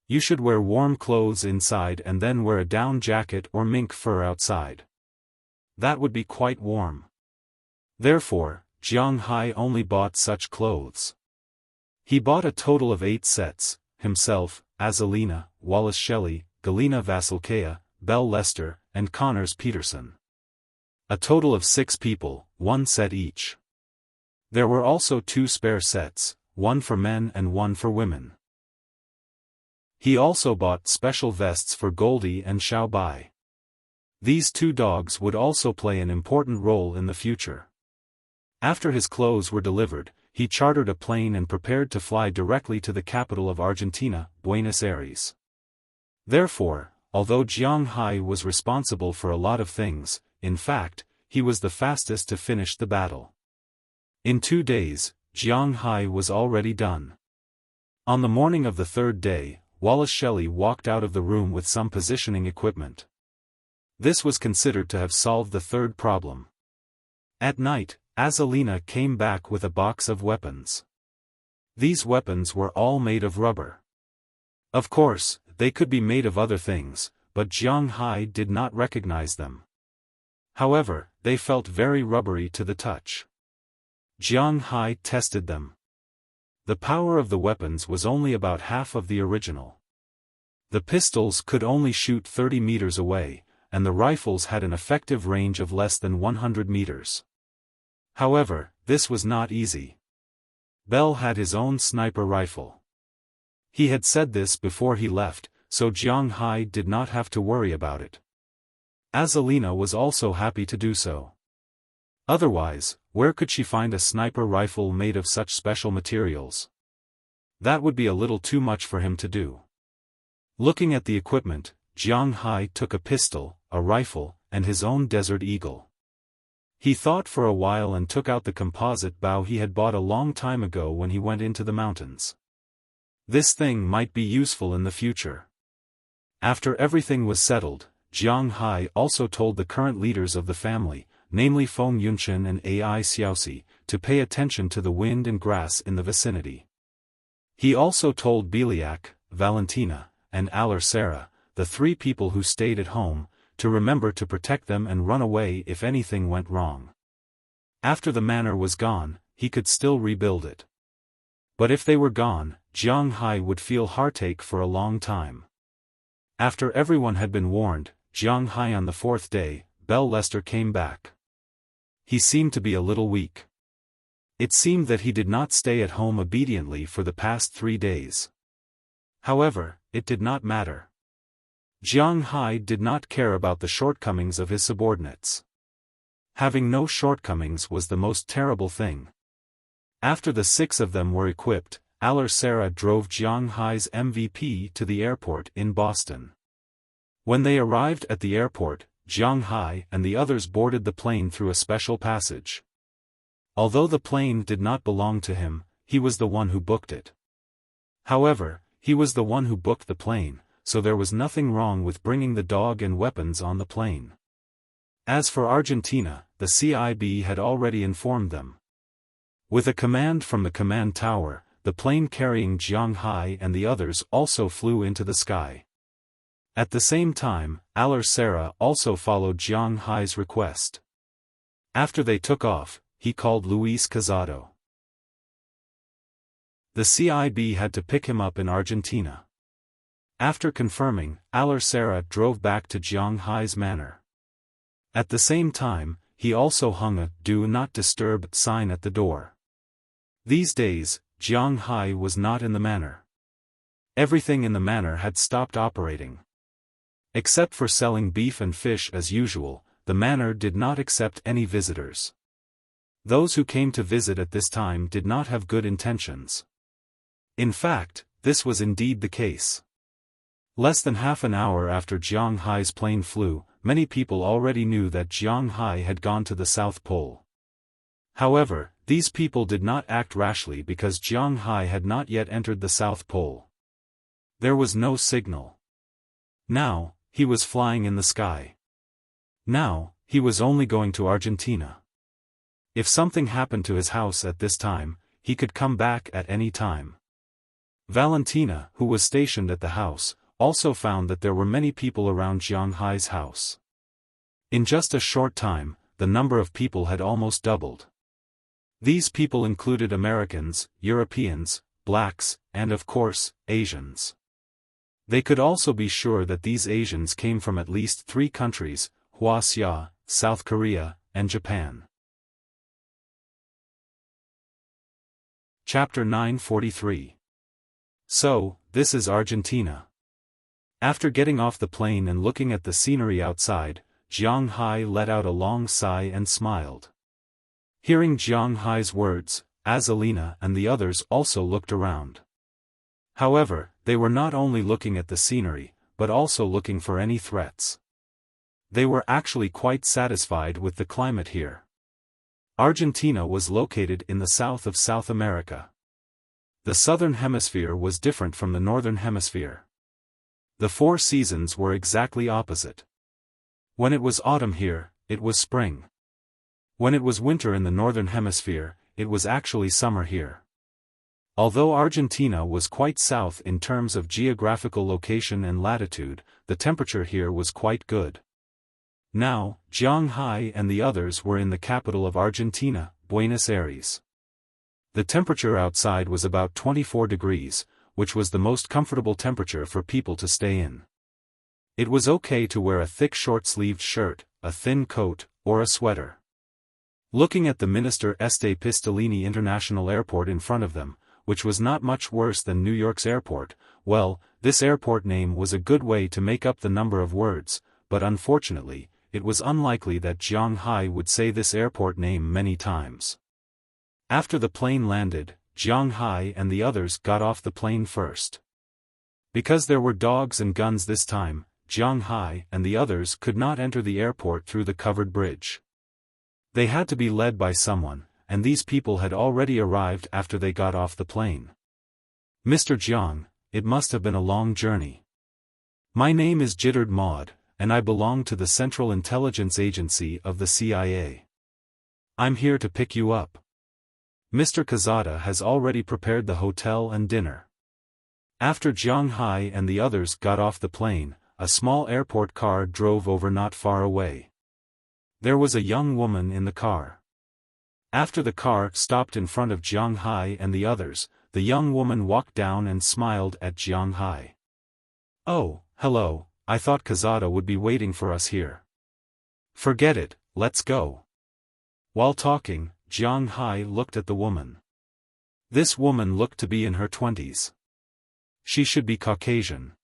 A: You should wear warm clothes inside and then wear a down jacket or mink fur outside. That would be quite warm. Therefore, Jiang Hai only bought such clothes. He bought a total of 8 sets, himself, Azalina, Wallace Shelley, Galina Vasilkaya, Belle Lester, and Connors Peterson. A total of 6 people, 1 set each. There were also 2 spare sets, one for men and one for women. He also bought special vests for Goldie and Xiao Bai. These 2 dogs would also play an important role in the future. After his clothes were delivered, he chartered a plane and prepared to fly directly to the capital of Argentina, Buenos Aires. Therefore, although Jiang Hai was responsible for a lot of things, in fact, he was the fastest to finish the battle. In 2 days, Jiang Hai was already done. On the morning of the third day, Wallace Shelley walked out of the room with some positioning equipment. This was considered to have solved the third problem. At night, Azalina came back with a box of weapons. These weapons were all made of rubber. Of course, they could be made of other things, but Jiang Hai did not recognize them. However, they felt very rubbery to the touch. Jiang Hai tested them. The power of the weapons was only about half of the original. The pistols could only shoot 30 meters away, and the rifles had an effective range of less than 100 meters. However, this was not easy. Bell had his own sniper rifle. He had said this before he left, so Jiang Hai did not have to worry about it. Azalina was also happy to do so. Otherwise, where could she find a sniper rifle made of such special materials? That would be a little too much for him to do. Looking at the equipment, Jiang Hai took a pistol, a rifle, and his own Desert Eagle. He thought for a while and took out the composite bow he had bought a long time ago when he went into the mountains. This thing might be useful in the future. After everything was settled, Jiang Hai also told the current leaders of the family, namely Feng Yunchen and Ai Xiaosi, to pay attention to the wind and grass in the vicinity. He also told Biliak, Valentina, and Aller Sarah, the 3 people who stayed at home, to remember to protect them and run away if anything went wrong. After the manor was gone, he could still rebuild it. But if they were gone, Jiang Hai would feel heartache for a long time. After everyone had been warned, Jiang Hai on the 4th day, Bell Lester came back. He seemed to be a little weak. It seemed that he did not stay at home obediently for the past 3 days. However, it did not matter. Jiang Hai did not care about the shortcomings of his subordinates. Having no shortcomings was the most terrible thing. After the 6 of them were equipped, Aller Sarah drove Jiang Hai's MVP to the airport in Boston. When they arrived at the airport, Jiang Hai and the others boarded the plane through a special passage. Although the plane did not belong to him, he was the one who booked it. However, he was the one who booked the plane, so there was nothing wrong with bringing the dog and weapons on the plane. As for Argentina, the CIB had already informed them. With a command from the command tower, the plane carrying Jiang Hai and the others also flew into the sky. At the same time, Aller Sarah also followed Jiang Hai's request. After they took off, he called Luis Casado. The CIB had to pick him up in Argentina. After confirming, Aller Sarah drove back to Jiang Hai's manor. At the same time, he also hung a "Do Not Disturb" sign at the door. These days, Jiang Hai was not in the manor. Everything in the manor had stopped operating. Except for selling beef and fish as usual, the manor did not accept any visitors. Those who came to visit at this time did not have good intentions. In fact, this was indeed the case. Less than half an hour after Jiang Hai's plane flew, many people already knew that Jiang Hai had gone to the South Pole. However, these people did not act rashly because Jiang Hai had not yet entered the South Pole. There was no signal. Now, he was flying in the sky. Now, he was only going to Argentina. If something happened to his house at this time, he could come back at any time. Valentina, who was stationed at the house, also found that there were many people around Jiang Hai's house. In just a short time, the number of people had almost doubled. These people included Americans, Europeans, blacks, and of course, Asians. They could also be sure that these Asians came from at least 3 countries, Wuxia, South Korea, and Japan. Chapter 943. So, this is Argentina. After getting off the plane and looking at the scenery outside, Jiang Hai let out a long sigh and smiled. Hearing Jiang Hai's words, Azalina and the others also looked around. However, they were not only looking at the scenery, but also looking for any threats. They were actually quite satisfied with the climate here. Argentina was located in the south of South America. The southern hemisphere was different from the northern hemisphere. The 4 seasons were exactly opposite. When it was autumn here, it was spring. When it was winter in the northern hemisphere, it was actually summer here. Although Argentina was quite south in terms of geographical location and latitude, the temperature here was quite good. Now, Jiang Hai and the others were in the capital of Argentina, Buenos Aires. The temperature outside was about 24 degrees, which was the most comfortable temperature for people to stay in. It was okay to wear a thick short-sleeved shirt, a thin coat, or a sweater. Looking at the Minister Este Pistolini International Airport in front of them, which was not much worse than New York's airport, well, this airport name was a good way to make up the number of words, but unfortunately, it was unlikely that Jiang Hai would say this airport name many times. After the plane landed, Jiang Hai and the others got off the plane first. Because there were dogs and guns this time, Jiang Hai and the others could not enter the airport through the covered bridge. They had to be led by someone, and these people had already arrived after they got off the plane. Mr. Jiang, it must have been a long journey. My name is Jittered Maud, and I belong to the Central Intelligence Agency of the CIA. I'm here to pick you up. Mr. Kazada has already prepared the hotel and dinner. After Jiang Hai and the others got off the plane, a small airport car drove over not far away. There was a young woman in the car. After the car stopped in front of Jiang Hai and the others, the young woman walked down and smiled at Jiang Hai. "Oh, hello, I thought Kazada would be waiting for us here." "Forget it, let's go." While talking, Jiang Hai looked at the woman. This woman looked to be in her 20s. She should be Caucasian.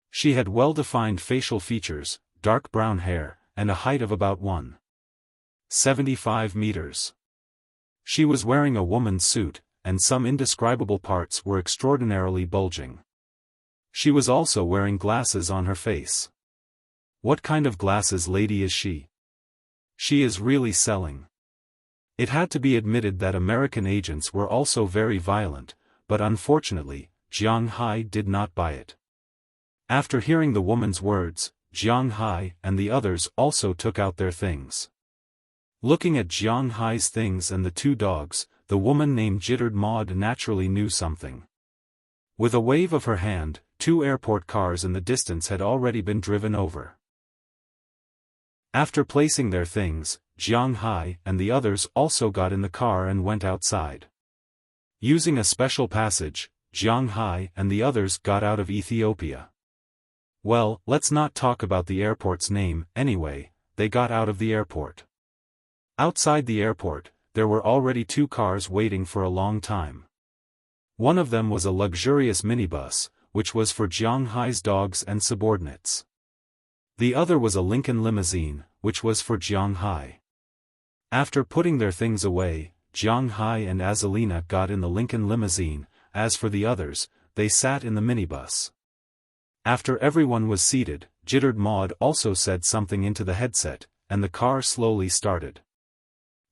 A: She had well-defined facial features, dark brown hair, and a height of about 1.75 meters. She was wearing a woman's suit, and some indescribable parts were extraordinarily bulging. She was also wearing glasses on her face. What kind of glasses lady is she? She is really selling. It had to be admitted that American agents were also very violent, but unfortunately, Jiang Hai did not buy it. After hearing the woman's words, Jiang Hai and the others also took out their things. Looking at Jiang Hai's things and the 2 dogs, the woman named Jittered Maud naturally knew something. With a wave of her hand, 2 airport cars in the distance had already been driven over. After placing their things, Jiang Hai and the others also got in the car and went outside. Using a special passage, Jiang Hai and the others got out of Ethiopia. Well, let's not talk about the airport's name, anyway, they got out of the airport. Outside the airport, there were already 2 cars waiting for a long time. One of them was a luxurious minibus, which was for Jiang Hai's dogs and subordinates. The other was a Lincoln limousine, which was for Jiang Hai. After putting their things away, Jiang Hai and Azalina got in the Lincoln limousine. As for the others, they sat in the minibus. After everyone was seated, Jittered Maud also said something into the headset, and the car slowly started.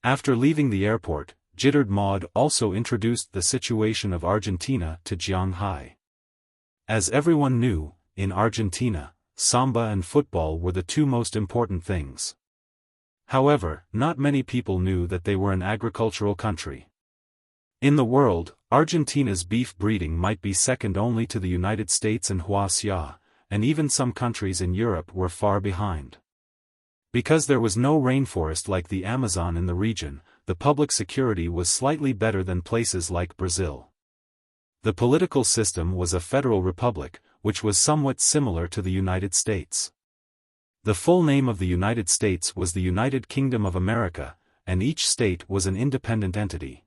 A: After leaving the airport, Jittered Maud also introduced the situation of Argentina to Jiang Hai. As everyone knew, in Argentina, samba and football were the 2 most important things. However, not many people knew that they were an agricultural country. In the world, Argentina's beef breeding might be second only to the United States and Wuxia, and even some countries in Europe were far behind. Because there was no rainforest like the Amazon in the region, the public security was slightly better than places like Brazil. The political system was a federal republic, which was somewhat similar to the United States. The full name of the United States was the United Kingdom of America, and each state was an independent entity.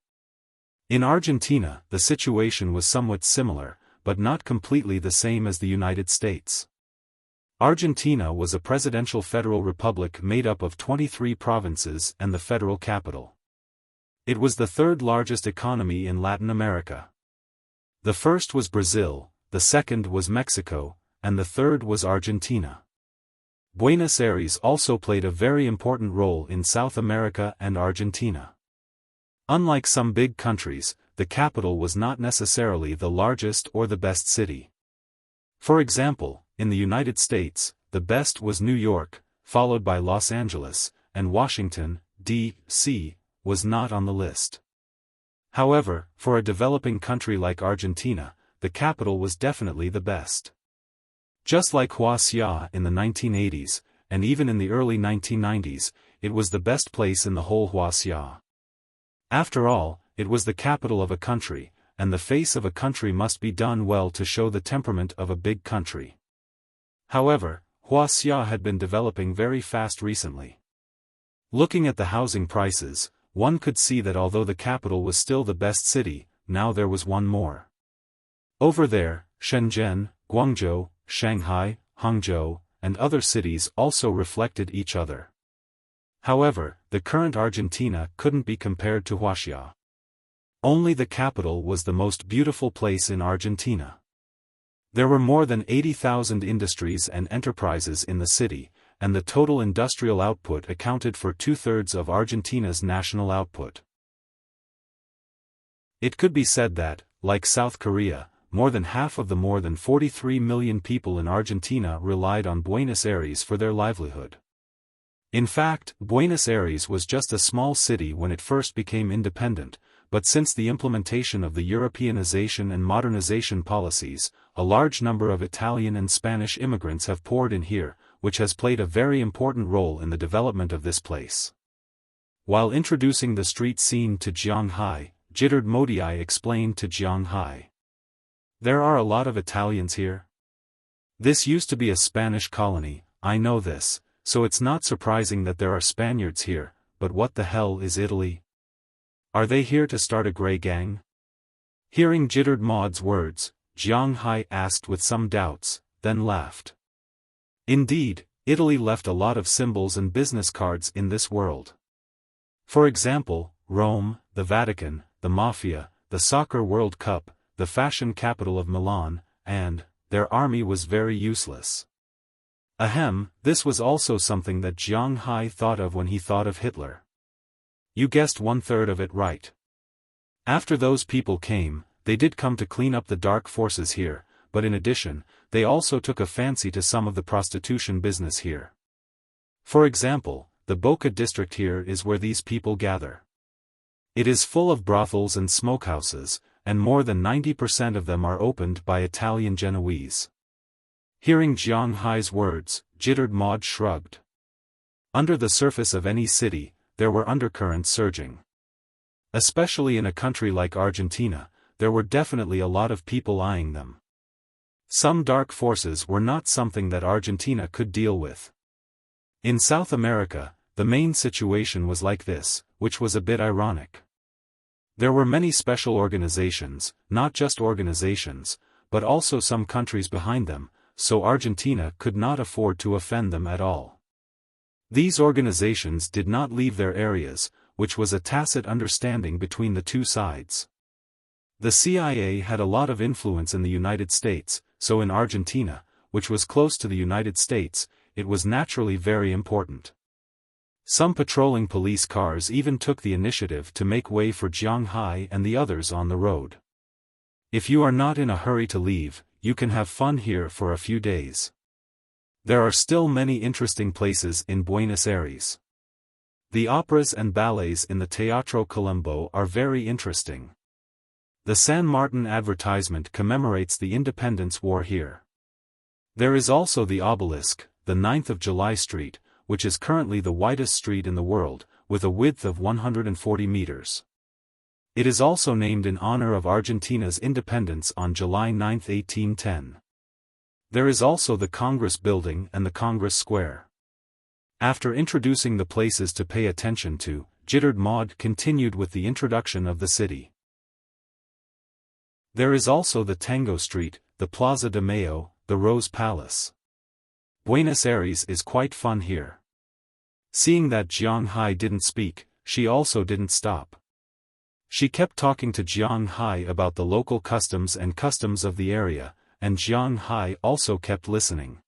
A: In Argentina, the situation was somewhat similar, but not completely the same as the United States. Argentina was a presidential federal republic made up of 23 provinces and the federal capital. It was the 3rd largest economy in Latin America. The first was Brazil, the second was Mexico, and the third was Argentina. Buenos Aires also played a very important role in South America and Argentina. Unlike some big countries, the capital was not necessarily the largest or the best city. For example, in the United States, the best was New York, followed by Los Angeles, and Washington, D.C., was not on the list. However, for a developing country like Argentina, the capital was definitely the best. Just like Wuxia in the 1980s, and even in the early 1990s, it was the best place in the whole Wuxia. After all, it was the capital of a country, and the face of a country must be done well to show the temperament of a big country. However, Wuxia had been developing very fast recently. Looking at the housing prices, one could see that although the capital was still the best city, now there was one more. Over there, Shenzhen, Guangzhou, Shanghai, Hangzhou, and other cities also reflected each other. However, the current Argentina couldn't be compared to Wuxia. Only the capital was the most beautiful place in Argentina. There were more than 80,000 industries and enterprises in the city, and the total industrial output accounted for 2/3 of Argentina's national output. It could be said that, like South Korea, more than half of the more than 43 million people in Argentina relied on Buenos Aires for their livelihood. In fact, Buenos Aires was just a small city when it first became independent, but since the implementation of the Europeanization and modernization policies, a large number of Italian and Spanish immigrants have poured in here, which has played a very important role in the development of this place. While introducing the street scene to Jianghai, Jittered Modi explained to Jianghai, "There are a lot of Italians here. This used to be a Spanish colony, I know this, so it's not surprising that there are Spaniards here, but what the hell is Italy? Are they here to start a grey gang?" Hearing Jittered Maud's words, Jianghai asked with some doubts, then laughed. Indeed, Italy left a lot of symbols and business cards in this world. For example, Rome, the Vatican, the Mafia, the Soccer World Cup, the fashion capital of Milan, and their army was very useless. Ahem, this was also something that Jianghai thought of when he thought of Hitler. You guessed 1/3 of it right. After those people came, they did come to clean up the dark forces here, but in addition, they also took a fancy to some of the prostitution business here. For example, the Boca district here is where these people gather. It is full of brothels and smokehouses, and more than 90% of them are opened by Italian Genoese. Hearing Jianghai's words, Jittered Maud shrugged. Under the surface of any city, there were undercurrents surging. Especially in a country like Argentina, there were definitely a lot of people eyeing them. Some dark forces were not something that Argentina could deal with. In South America, the main situation was like this, which was a bit ironic. There were many special organizations, not just organizations, but also some countries behind them, so Argentina could not afford to offend them at all. These organizations did not leave their areas, which was a tacit understanding between the two sides. The CIA had a lot of influence in the United States, so in Argentina, which was close to the United States, it was naturally very important. Some patrolling police cars even took the initiative to make way for Jianghai and the others on the road. If you are not in a hurry to leave, you can have fun here for a few days. There are still many interesting places in Buenos Aires. The operas and ballets in the Teatro Colombo are very interesting. The San Martin advertisement commemorates the Independence War here. There is also the obelisk, the 9th of July Street, which is currently the widest street in the world, with a width of 140 meters. It is also named in honor of Argentina's independence on July 9, 1810. There is also the Congress Building and the Congress Square. After introducing the places to pay attention to, Jittered Maud continued with the introduction of the city. There is also the Tango Street, the Plaza de Mayo, the Rose Palace. Buenos Aires is quite fun here. Seeing that Jianghai didn't speak, she also didn't stop. She kept talking to Jianghai about the local customs and customs of the area, and Jiang Hai also kept listening.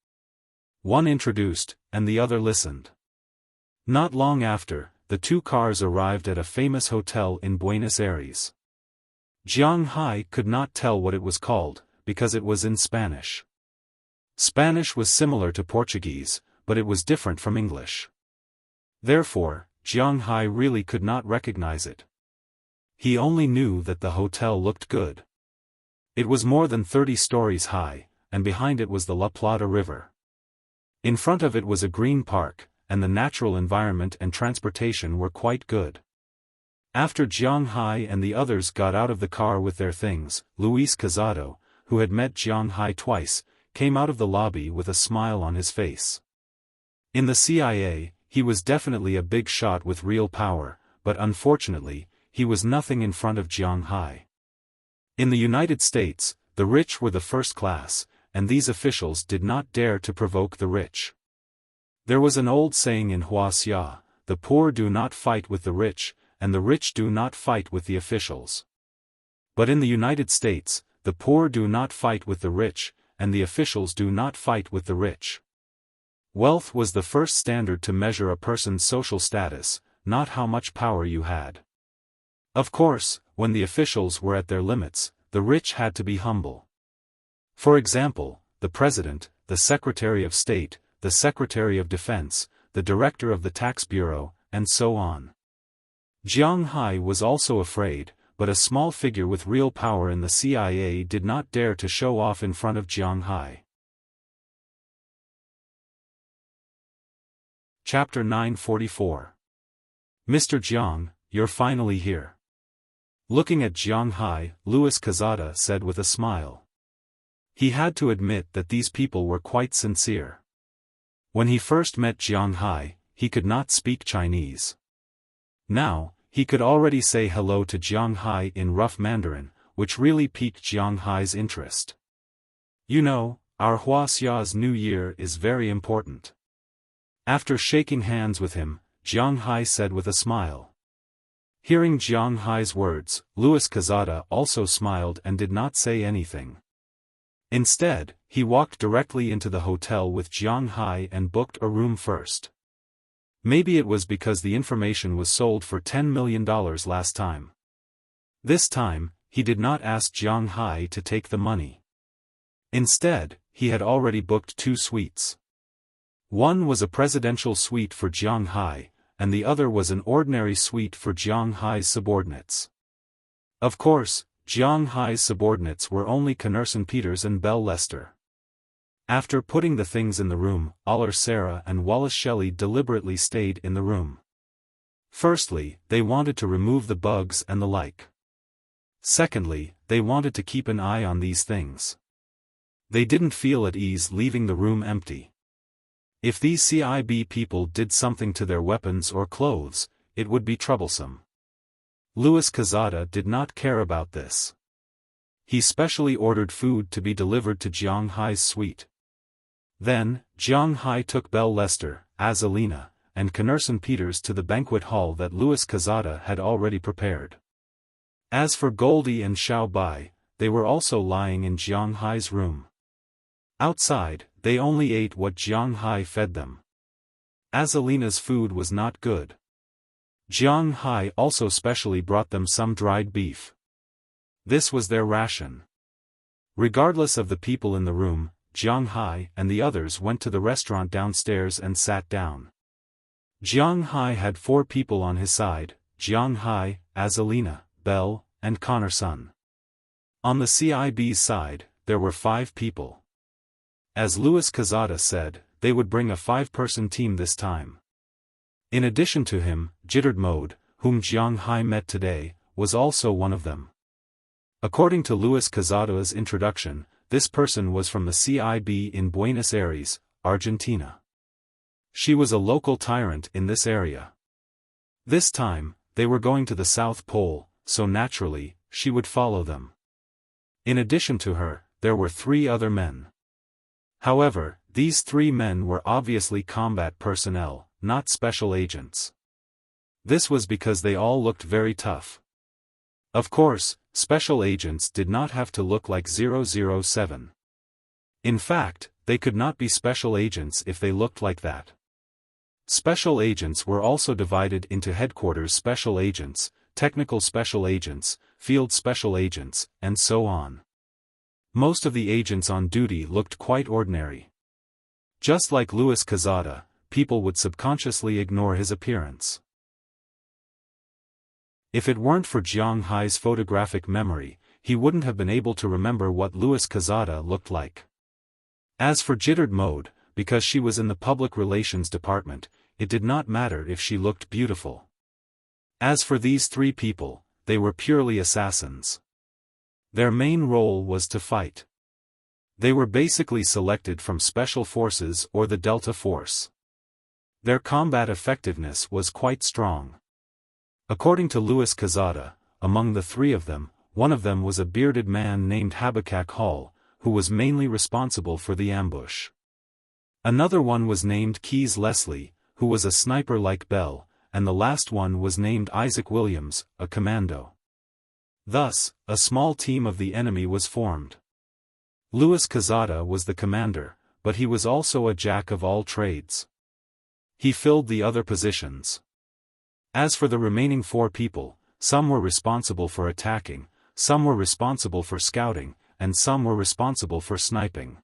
A: One introduced, and the other listened. Not long after, the two cars arrived at a famous hotel in Buenos Aires. Jiang Hai could not tell what it was called, because it was in Spanish. Spanish was similar to Portuguese, but it was different from English. Therefore, Jiang Hai really could not recognize it. He only knew that the hotel looked good. It was more than 30 stories high, and behind it was the La Plata River. In front of it was a green park, and the natural environment and transportation were quite good. After Jiang Hai and the others got out of the car with their things, Luis Casado, who had met Jiang Hai twice, came out of the lobby with a smile on his face. In the CIA, he was definitely a big shot with real power, but unfortunately, he was nothing in front of Jiang Hai. In the United States, the rich were the first class, and these officials did not dare to provoke the rich. There was an old saying in Wuxia, the poor do not fight with the rich, and the rich do not fight with the officials. But in the United States, the poor do not fight with the rich, and the officials do not fight with the rich. Wealth was the first standard to measure a person's social status, not how much power you had. Of course, when the officials were at their limits, the rich had to be humble. For example, the President, the Secretary of State, the Secretary of Defense, the Director of the Tax Bureau, and so on. Jiang Hai was also afraid, but a small figure with real power in the CIA did not dare to show off in front of Jiang Hai. Chapter 944. Mr. Jiang, you're finally here. Looking at Jiang Hai, Luis Casada said with a smile. He had to admit that these people were quite sincere. When he first met Jiang Hai, he could not speak Chinese. Now, he could already say hello to Jiang Hai in rough Mandarin, which really piqued Jiang Hai's interest. You know, our Wuxia's New Year is very important. After shaking hands with him, Jiang Hai said with a smile. Hearing Jiang Hai's words, Luis Casada also smiled and did not say anything. Instead, he walked directly into the hotel with Jiang Hai and booked a room first. Maybe it was because the information was sold for $10 million last time. This time, he did not ask Jiang Hai to take the money. Instead, he had already booked 2 suites. One was a presidential suite for Jiang Hai, and the other was an ordinary suite for Jiang Hai's subordinates. Of course, Jiang Hai's subordinates were only Knurson Peters and Belle Lester. After putting the things in the room, Aller Sarah and Wallace Shelley deliberately stayed in the room. Firstly, they wanted to remove the bugs and the like. Secondly, they wanted to keep an eye on these things. They didn't feel at ease leaving the room empty. If these CIB people did something to their weapons or clothes, it would be troublesome. Luis Casada did not care about this. He specially ordered food to be delivered to Jiang Hai's suite. Then, Jiang Hai took Belle Lester, Azalina, and Knurson Peters to the banquet hall that Luis Casada had already prepared. As for Goldie and Xiao Bai, they were also lying in Jiang Hai's room. Outside, they only ate what Jiang Hai fed them. Azalina's food was not good. Jiang Hai also specially brought them some dried beef. This was their ration. Regardless of the people in the room, Jiang Hai and the others went to the restaurant downstairs and sat down. Jiang Hai had 4 people on his side, Jiang Hai, Azalina, Belle, and Knurson. On the CIB's side, there were 5 people. As Luis Casada said, they would bring a 5-person team this time. In addition to him, Jittered Mode, whom Jiang Hai met today, was also one of them. According to Luis Casada's introduction, this person was from the CIB in Buenos Aires, Argentina. She was a local tyrant in this area. This time, they were going to the South Pole, so naturally, she would follow them. In addition to her, there were 3 other men. However, these 3 men were obviously combat personnel, not special agents. This was because they all looked very tough. Of course, special agents did not have to look like 007. In fact, they could not be special agents if they looked like that. Special agents were also divided into headquarters special agents, technical special agents, field special agents, and so on. Most of the agents on duty looked quite ordinary. Just like Louis Quezada, people would subconsciously ignore his appearance. If it weren't for Jiang Hai's photographic memory, he wouldn't have been able to remember what Louis Quezada looked like. As for jittered mode, because she was in the public relations department, it did not matter if she looked beautiful. As for these three people, they were purely assassins. Their main role was to fight. They were basically selected from Special Forces or the Delta Force. Their combat effectiveness was quite strong. According to Louis Quezada, among the three of them, one of them was a bearded man named Habakkuk Hall, who was mainly responsible for the ambush. Another one was named Keys Leslie, who was a sniper like Bell, and the last one was named Isaac Williams, a commando. Thus, a small team of the enemy was formed. Louis Quezada was the commander, but he was also a jack of all trades. He filled the other positions. As for the remaining four people, some were responsible for attacking, some were responsible for scouting, and some were responsible for sniping.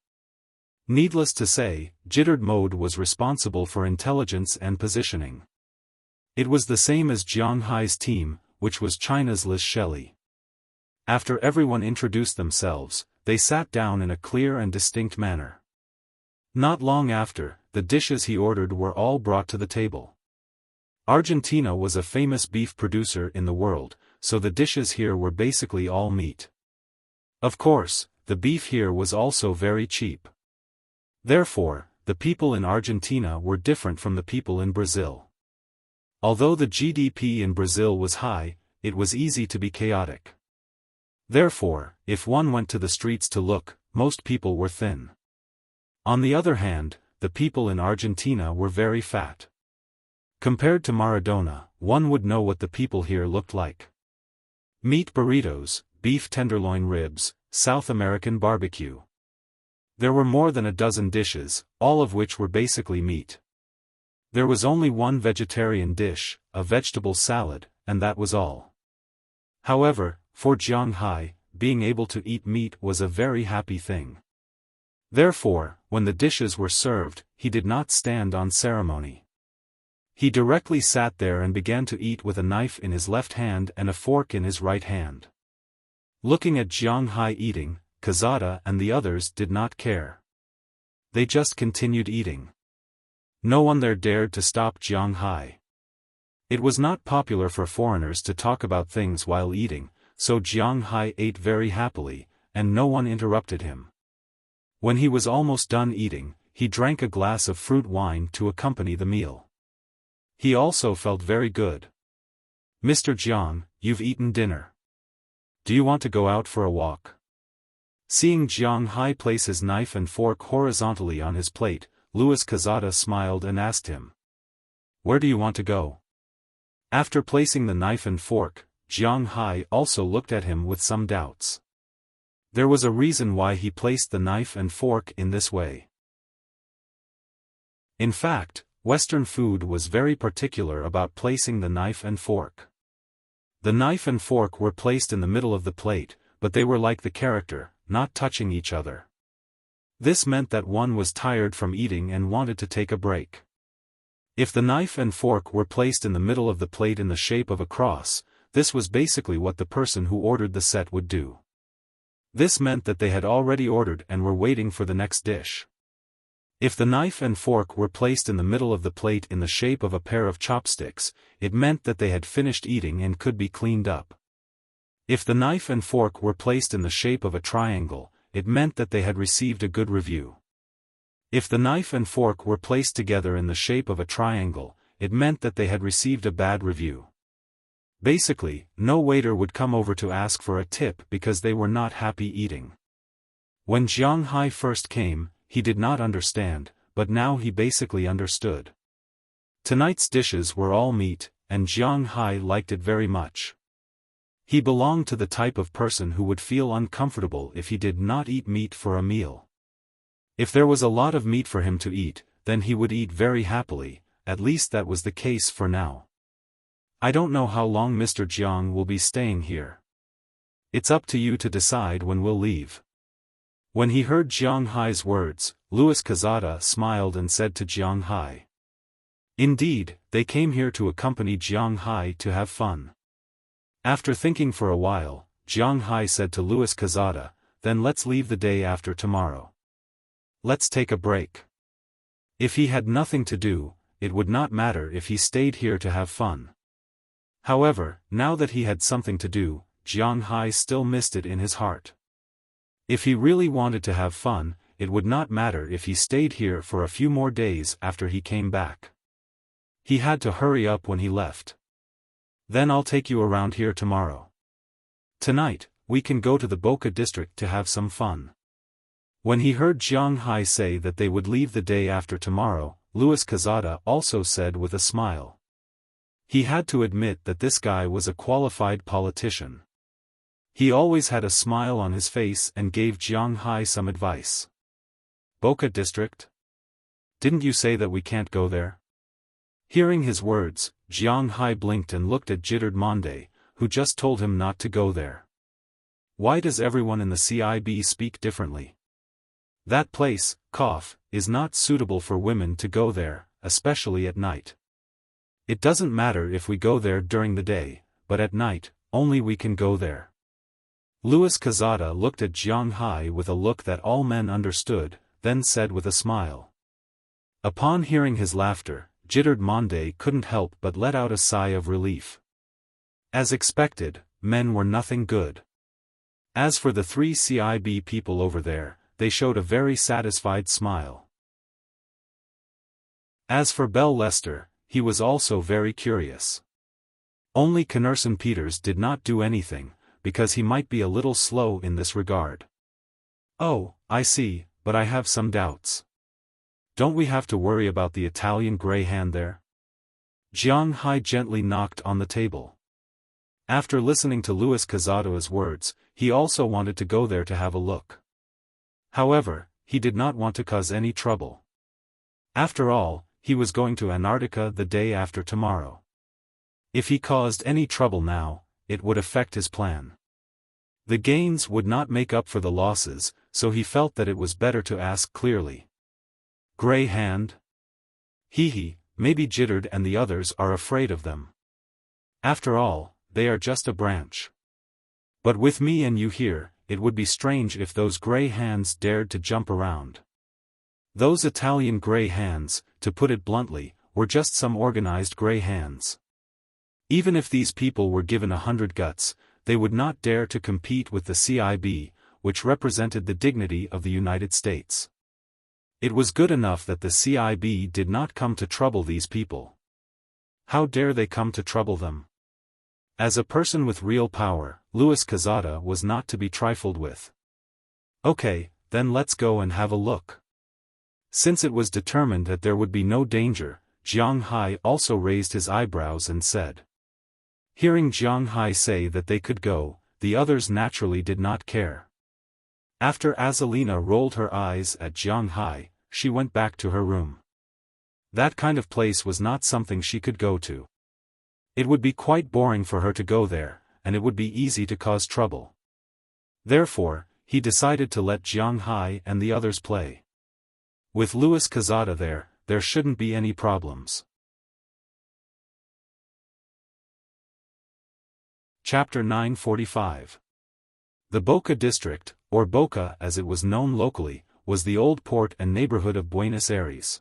A: Needless to say, jittered mode was responsible for intelligence and positioning. It was the same as Jiang Hai's team, which was China's Liz Shelley. After everyone introduced themselves, they sat down in a clear and distinct manner. Not long after, the dishes he ordered were all brought to the table. Argentina was a famous beef producer in the world, so the dishes here were basically all meat. Of course, the beef here was also very cheap. Therefore, the people in Argentina were different from the people in Brazil. Although the GDP in Brazil was high, it was easy to be chaotic. Therefore, if one went to the streets to look, most people were thin. On the other hand, the people in Argentina were very fat. Compared to Maradona, one would know what the people here looked like. Meat burritos, beef tenderloin ribs, South American barbecue. There were more than a dozen dishes, all of which were basically meat. There was only one vegetarian dish, a vegetable salad, and that was all. However, for Jiang Hai, being able to eat meat was a very happy thing. Therefore, when the dishes were served, he did not stand on ceremony. He directly sat there and began to eat with a knife in his left hand and a fork in his right hand. Looking at Jiang Hai eating, Quezada and the others did not care. They just continued eating. No one there dared to stop Jiang Hai. It was not popular for foreigners to talk about things while eating, so Jiang Hai ate very happily, and no one interrupted him. When he was almost done eating, he drank a glass of fruit wine to accompany the meal. He also felt very good. "Mr. Jiang, you've eaten dinner. Do you want to go out for a walk?" Seeing Jiang Hai place his knife and fork horizontally on his plate, Louis Quezada smiled and asked him, "Where do you want to go?" After placing the knife and fork, Jiang Hai also looked at him with some doubts. There was a reason why he placed the knife and fork in this way. In fact, Western food was very particular about placing the knife and fork. The knife and fork were placed in the middle of the plate, but they were like the character, not touching each other. This meant that one was tired from eating and wanted to take a break. If the knife and fork were placed in the middle of the plate in the shape of a cross, this was basically what the person who ordered the set would do. This meant that they had already ordered and were waiting for the next dish. If the knife and fork were placed in the middle of the plate in the shape of a pair of chopsticks, it meant that they had finished eating and could be cleaned up. If the knife and fork were placed in the shape of a triangle, it meant that they had received a good review. If the knife and fork were placed together in the shape of a triangle, it meant that they had received a bad review. Basically, no waiter would come over to ask for a tip because they were not happy eating. When Jiang Hai first came, he did not understand, but now he basically understood. Tonight's dishes were all meat, and Jiang Hai liked it very much. He belonged to the type of person who would feel uncomfortable if he did not eat meat for a meal. If there was a lot of meat for him to eat, then he would eat very happily, at least that was the case for now. I don't know how long Mr. Jiang will be staying here. It's up to you to decide when we'll leave. When he heard Jiang Hai's words, Louis Quezada smiled and said to Jiang Hai. Indeed, they came here to accompany Jiang Hai to have fun. After thinking for a while, Jiang Hai said to Louis Quezada, then let's leave the day after tomorrow. Let's take a break. If he had nothing to do, it would not matter if he stayed here to have fun. However, now that he had something to do, Jiang Hai still missed it in his heart. If he really wanted to have fun, it would not matter if he stayed here for a few more days after he came back. He had to hurry up when he left. Then I'll take you around here tomorrow. Tonight, we can go to the Boca district to have some fun. When he heard Jiang Hai say that they would leave the day after tomorrow, Louis Quezada also said with a smile. He had to admit that this guy was a qualified politician. He always had a smile on his face and gave Jiang Hai some advice. Boca district? Didn't you say that we can't go there? Hearing his words, Jiang Hai blinked and looked at Jittered Monde, who just told him not to go there. Why does everyone in the CIB speak differently? That place, is not suitable for women to go there, especially at night. It doesn't matter if we go there during the day, but at night, only we can go there. Louis Quezada looked at Jiang Hai with a look that all men understood, then said with a smile. Upon hearing his laughter, Jittered Monde couldn't help but let out a sigh of relief. As expected, men were nothing good. As for the three CIB people over there, they showed a very satisfied smile. As for Bell Lester, he was also very curious. Only Knerson Peters did not do anything, because he might be a little slow in this regard. Oh, I see, but I have some doubts. Don't we have to worry about the Italian grey hand there? Jiang Hai gently knocked on the table. After listening to Louis Quezada's words, he also wanted to go there to have a look. However, he did not want to cause any trouble. After all, he was going to Antarctica the day after tomorrow. If he caused any trouble now, it would affect his plan. The gains would not make up for the losses, so he felt that it was better to ask clearly. Grey hand? Maybe Jittered and the others are afraid of them. After all, they are just a branch. But with me and you here, it would be strange if those grey hands dared to jump around. Those Italian grey hands, to put it bluntly, were just some organized grey hands. Even if these people were given 100 guts, they would not dare to compete with the CIB, which represented the dignity of the United States. It was good enough that the CIB did not come to trouble these people. How dare they come to trouble them? As a person with real power, Louis Quezada was not to be trifled with. Okay, then let's go and have a look. Since it was determined that there would be no danger, Jiang Hai also raised his eyebrows and said. Hearing Jiang Hai say that they could go, the others naturally did not care. After Azalina rolled her eyes at Jiang Hai, she went back to her room. That kind of place was not something she could go to. It would be quite boring for her to go there, and it would be easy to cause trouble. Therefore, he decided to let Jiang Hai and the others play. With Louis Quezada there shouldn't be any problems. Chapter 945. The Boca district, or Boca as it was known locally, was the old port and neighborhood of Buenos Aires.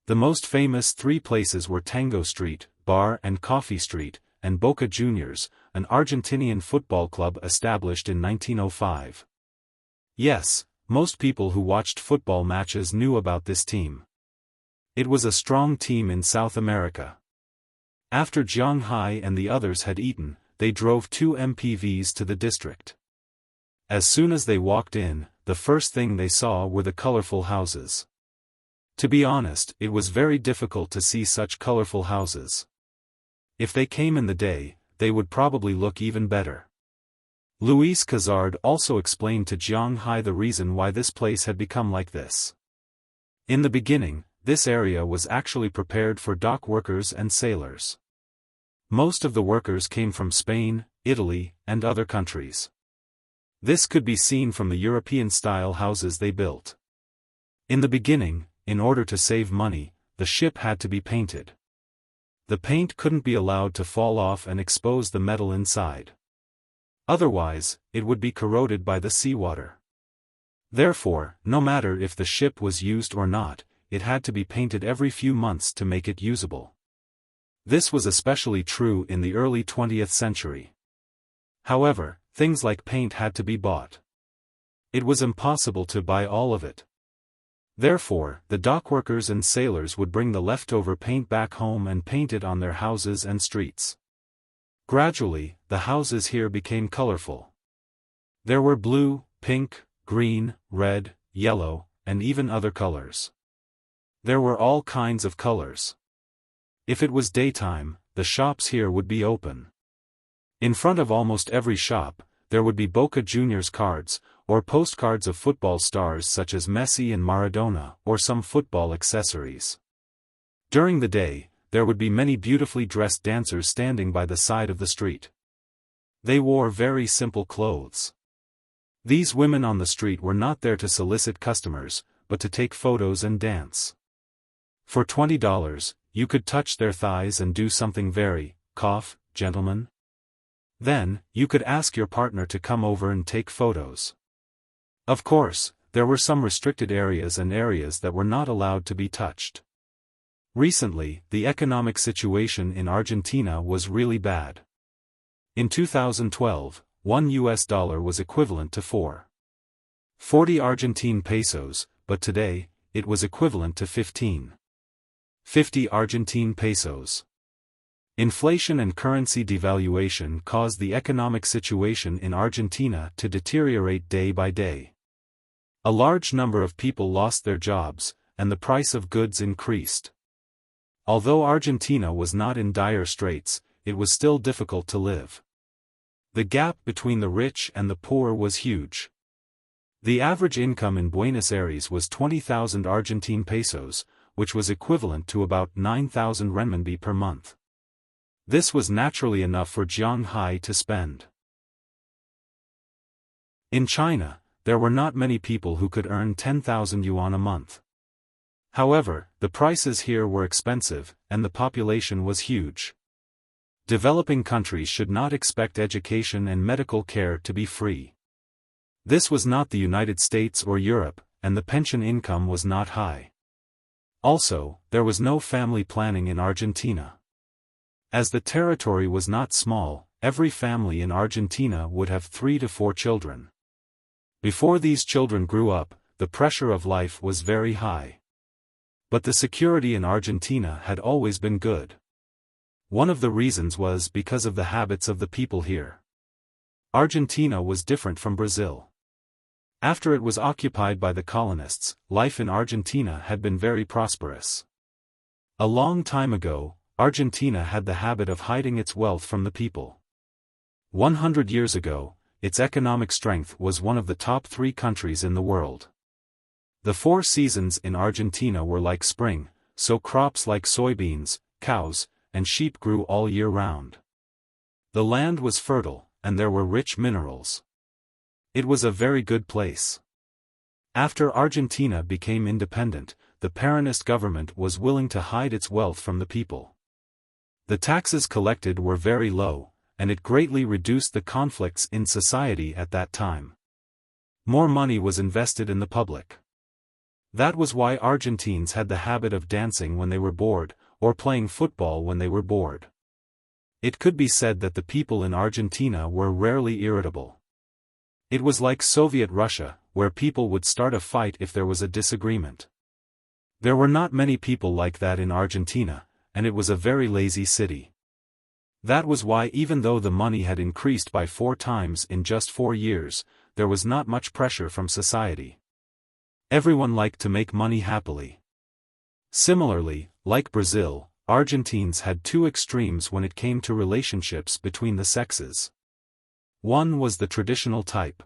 A: The most famous three places were Tango Street, Bar and Coffee Street, and Boca Juniors, an Argentinian football club established in 1905. Yes, most people who watched football matches knew about this team. It was a strong team in South America. After Jiang Hai and the others had eaten, they drove 2 MPVs to the district. As soon as they walked in, the first thing they saw were the colorful houses. To be honest, it was very difficult to see such colorful houses. If they came in the day, they would probably look even better. Louis Cazard also explained to Jiang Hai the reason why this place had become like this. In the beginning, this area was actually prepared for dock workers and sailors. Most of the workers came from Spain, Italy, and other countries. This could be seen from the European-style houses they built. In the beginning, in order to save money, the ship had to be painted. The paint couldn't be allowed to fall off and expose the metal inside. Otherwise, it would be corroded by the seawater. Therefore, no matter if the ship was used or not, it had to be painted every few months to make it usable. This was especially true in the early 20th century. However, things like paint had to be bought. It was impossible to buy all of it. Therefore, the dockworkers and sailors would bring the leftover paint back home and paint it on their houses and streets. Gradually, the houses here became colorful. There were blue, pink, green, red, yellow, and even other colors. There were all kinds of colors. If it was daytime, the shops here would be open. In front of almost every shop, there would be Boca Juniors cards, or postcards of football stars such as Messi and Maradona, or some football accessories. During the day, there would be many beautifully dressed dancers standing by the side of the street. They wore very simple clothes. These women on the street were not there to solicit customers, but to take photos and dance. For $20, you could touch their thighs and do something very, gentleman. Then, you could ask your partner to come over and take photos. Of course, there were some restricted areas and areas that were not allowed to be touched. Recently, the economic situation in Argentina was really bad. In 2012, $1 was equivalent to 4.40 Argentine pesos, but today, it was equivalent to 15.50 Argentine pesos. Inflation and currency devaluation caused the economic situation in Argentina to deteriorate day by day. A large number of people lost their jobs, and the price of goods increased. Although Argentina was not in dire straits, it was still difficult to live. The gap between the rich and the poor was huge. The average income in Buenos Aires was 20,000 Argentine pesos, which was equivalent to about 9,000 renminbi per month. This was naturally enough for Jiang Hai to spend. In China, there were not many people who could earn 10,000 yuan a month. However, the prices here were expensive, and the population was huge. Developing countries should not expect education and medical care to be free. This was not the United States or Europe, and the pension income was not high. Also, there was no family planning in Argentina. As the territory was not small, every family in Argentina would have 3 to 4 children. Before these children grew up, the pressure of life was very high. But the security in Argentina had always been good. One of the reasons was because of the habits of the people here. Argentina was different from Brazil. After it was occupied by the colonists, life in Argentina had been very prosperous. A long time ago, Argentina had the habit of hiding its wealth from the people. 100 years ago, its economic strength was one of the top 3 countries in the world. The 4 seasons in Argentina were like spring, so crops like soybeans, cows, and sheep grew all year round. The land was fertile, and there were rich minerals. It was a very good place. After Argentina became independent, the Peronist government was willing to hide its wealth from the people. The taxes collected were very low, and it greatly reduced the conflicts in society at that time. More money was invested in the public. That was why Argentines had the habit of dancing when they were bored, or playing football when they were bored. It could be said that the people in Argentina were rarely irritable. It was like Soviet Russia, where people would start a fight if there was a disagreement. There were not many people like that in Argentina, and it was a very lazy city. That was why even though the money had increased by 4 times in just 4 years, there was not much pressure from society. Everyone liked to make money happily. Similarly, like Brazil, Argentines had 2 extremes when it came to relationships between the sexes. One was the traditional type.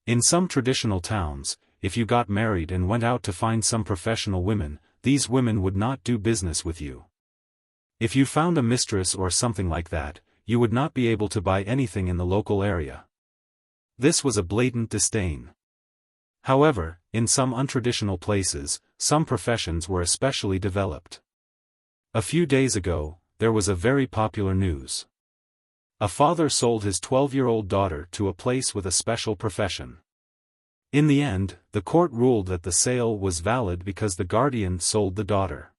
A: In some traditional towns, if you got married and went out to find some professional women, these women would not do business with you. If you found a mistress or something like that, you would not be able to buy anything in the local area. This was a blatant disdain. However, in some untraditional places, some professions were especially developed. A few days ago, there was a very popular news. A father sold his 12-year-old daughter to a place with a special profession. In the end, the court ruled that the sale was valid because the guardian sold the daughter.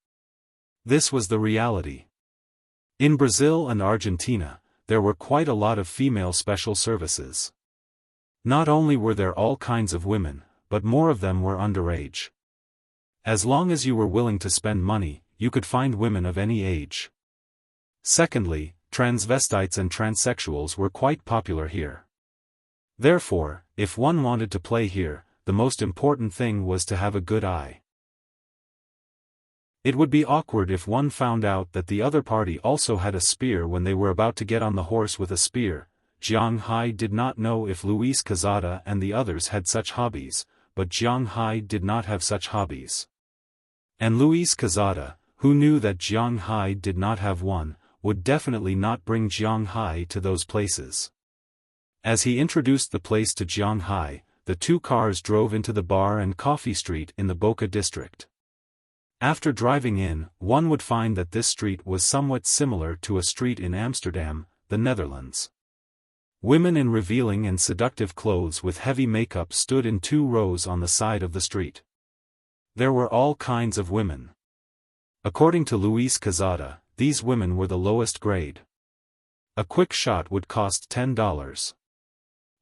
A: This was the reality. In Brazil and Argentina, there were quite a lot of female special services. Not only were there all kinds of women, but more of them were underage. As long as you were willing to spend money, you could find women of any age. Secondly, transvestites and transsexuals were quite popular here. Therefore, if one wanted to play here, the most important thing was to have a good eye. It would be awkward if one found out that the other party also had a spear when they were about to get on the horse with a spear. Jiang Hai did not know if Luis Quezada and the others had such hobbies, but Jiang Hai did not have such hobbies. And Luis Quezada, who knew that Jiang Hai did not have one, would definitely not bring Jiang Hai to those places. As he introduced the place to Jiang Hai, the two cars drove into the bar and coffee street in the Boca district. After driving in, one would find that this street was somewhat similar to a street in Amsterdam, the Netherlands. Women in revealing and seductive clothes with heavy makeup stood in 2 rows on the side of the street. There were all kinds of women. According to Luis Quezada, these women were the lowest grade. A quick shot would cost $10.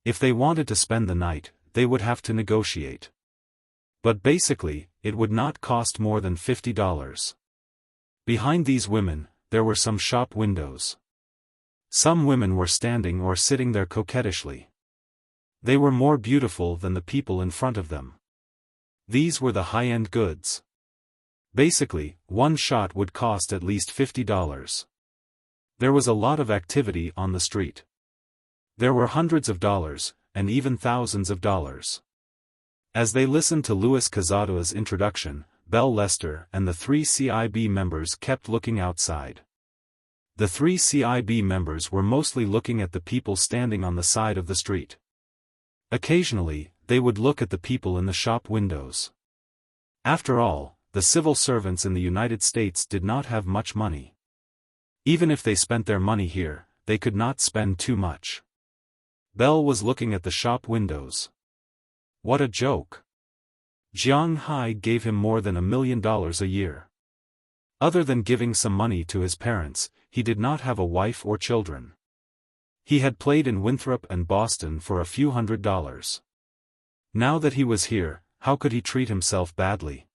A: If they wanted to spend the night, they would have to negotiate. But basically, it would not cost more than $50. Behind these women, there were some shop windows. Some women were standing or sitting there coquettishly. They were more beautiful than the people in front of them. These were the high-end goods. Basically, one shot would cost at least $50. There was a lot of activity on the street. There were hundreds of dollars, and even thousands of dollars. As they listened to Luis Quezada's introduction, Belle Lester and the 3 CIB members kept looking outside. The 3 CIB members were mostly looking at the people standing on the side of the street. Occasionally, they would look at the people in the shop windows. After all, the civil servants in the United States did not have much money. Even if they spent their money here, they could not spend too much. Belle was looking at the shop windows. What a joke! Jiang Hai gave him more than $1 million a year. Other than giving some money to his parents, he did not have a wife or children. He had played in Winthrop and Boston for a few $100s. Now that he was here, how could he treat himself badly?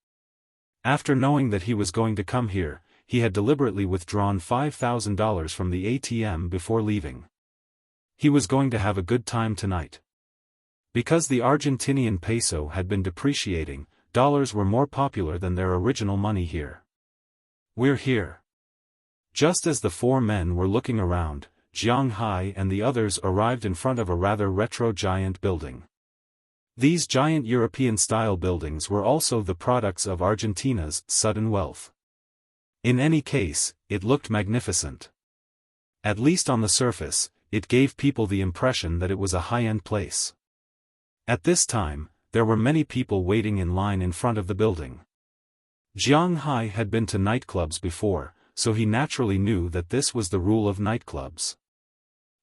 A: After knowing that he was going to come here, he had deliberately withdrawn $5,000 from the ATM before leaving. He was going to have a good time tonight. Because the Argentinian peso had been depreciating, dollars were more popular than their original money here. We're here. Just as the 4 men were looking around, Jiang Hai and the others arrived in front of a rather retro giant building. These giant European-style buildings were also the products of Argentina's sudden wealth. In any case, it looked magnificent. At least on the surface, it gave people the impression that it was a high-end place. At this time, there were many people waiting in line in front of the building. Jiang Hai had been to nightclubs before, so he naturally knew that this was the rule of nightclubs.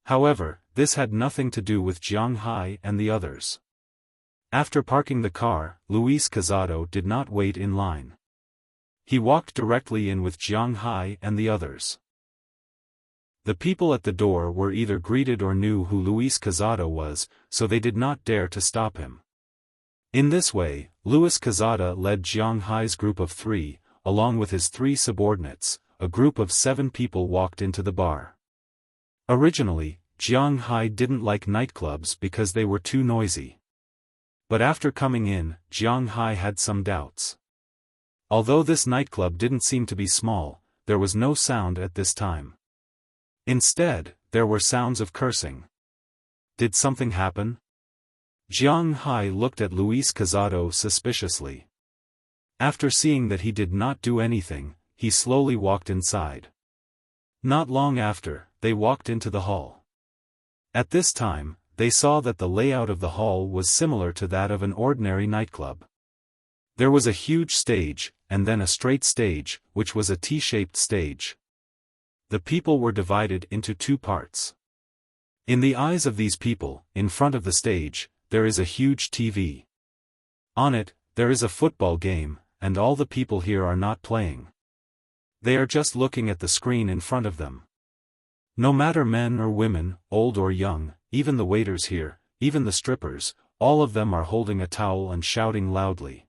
A: However, this had nothing to do with Jiang Hai and the others. After parking the car, Luis Quezada did not wait in line. He walked directly in with Jiang Hai and the others. The people at the door were either greeted or knew who Luis Quezada was, so they did not dare to stop him. In this way, Luis Quezada led Jiang Hai's group of 3, along with his 3 subordinates. A group of 7 people walked into the bar. Originally, Jiang Hai didn't like nightclubs because they were too noisy. But after coming in, Jiang Hai had some doubts. Although this nightclub didn't seem to be small, there was no sound at this time. Instead, there were sounds of cursing. Did something happen? Jiang Hai looked at Luis Casado suspiciously. After seeing that he did not do anything, he slowly walked inside. Not long after, they walked into the hall. At this time, they saw that the layout of the hall was similar to that of an ordinary nightclub. There was a huge stage, and then a straight stage, which was a T-shaped stage. The people were divided into two parts. In the eyes of these people, in front of the stage, there is a huge TV. On it, there is a football game, and all the people here are not playing. They are just looking at the screen in front of them. No matter men or women, old or young, even the waiters here, even the strippers, all of them are holding a towel and shouting loudly.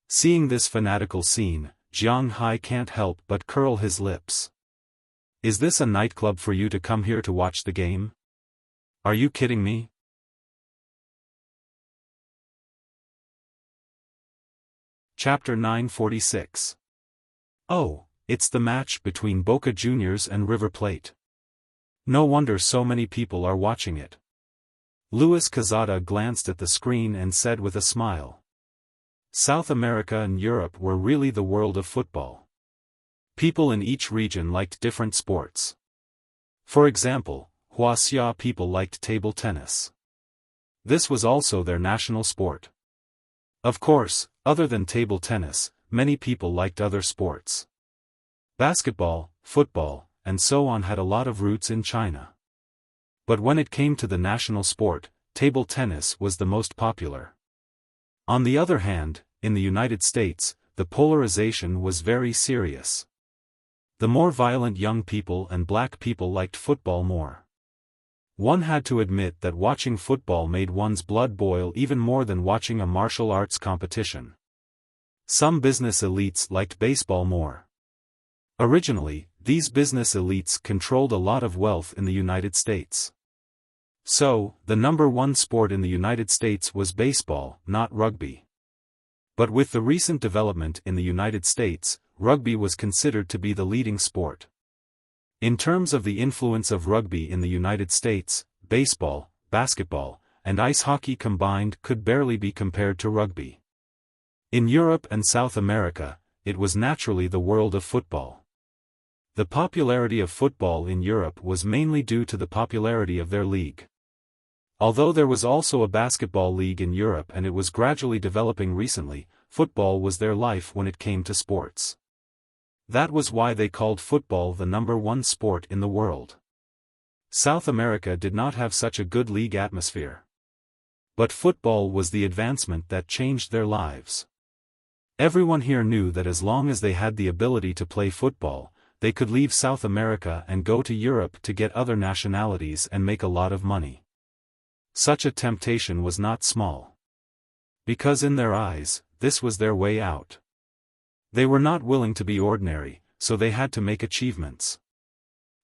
A: Seeing this fanatical scene, Jiang Hai can't help but curl his lips. Is this a nightclub for you to come here to watch the game? Are you kidding me? Chapter 946. Oh, it's the match between Boca Juniors and River Plate. No wonder so many people are watching it. Luis Casada glanced at the screen and said with a smile. South America and Europe were really the world of football. People in each region liked different sports. For example, Wuxia people liked table tennis. This was also their national sport. Of course, other than table tennis, many people liked other sports. Basketball, football, and so on had a lot of roots in China. But when it came to the national sport, table tennis was the most popular. On the other hand, in the United States, the polarization was very serious. The more violent young people and black people liked football more. One had to admit that watching football made one's blood boil even more than watching a martial arts competition. Some business elites liked baseball more. Originally, these business elites controlled a lot of wealth in the United States. So, the number one sport in the United States was baseball, not rugby. But with the recent development in the United States, rugby was considered to be the leading sport. In terms of the influence of rugby in the United States, baseball, basketball, and ice hockey combined could barely be compared to rugby. In Europe and South America, it was naturally the world of football. The popularity of football in Europe was mainly due to the popularity of their league. Although there was also a basketball league in Europe and it was gradually developing recently, football was their life when it came to sports. That was why they called football the number one sport in the world. South America did not have such a good league atmosphere. But football was the advancement that changed their lives. Everyone here knew that as long as they had the ability to play football, they could leave South America and go to Europe to get other nationalities and make a lot of money. Such a temptation was not small. Because in their eyes, this was their way out. They were not willing to be ordinary, so they had to make achievements.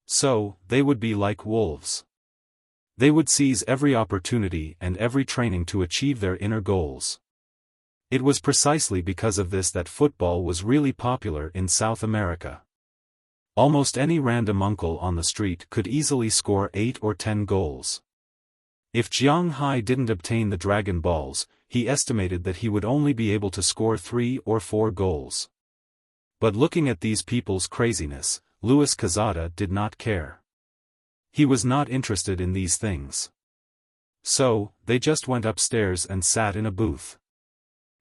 A: So, they would be like wolves. They would seize every opportunity and every training to achieve their inner goals. It was precisely because of this that football was really popular in South America. Almost any random uncle on the street could easily score 8 or 10 goals. If Jiang Hai didn't obtain the Dragon Balls, he estimated that he would only be able to score 3 or 4 goals. But looking at these people's craziness, Luis Casada did not care. He was not interested in these things. So, they just went upstairs and sat in a booth.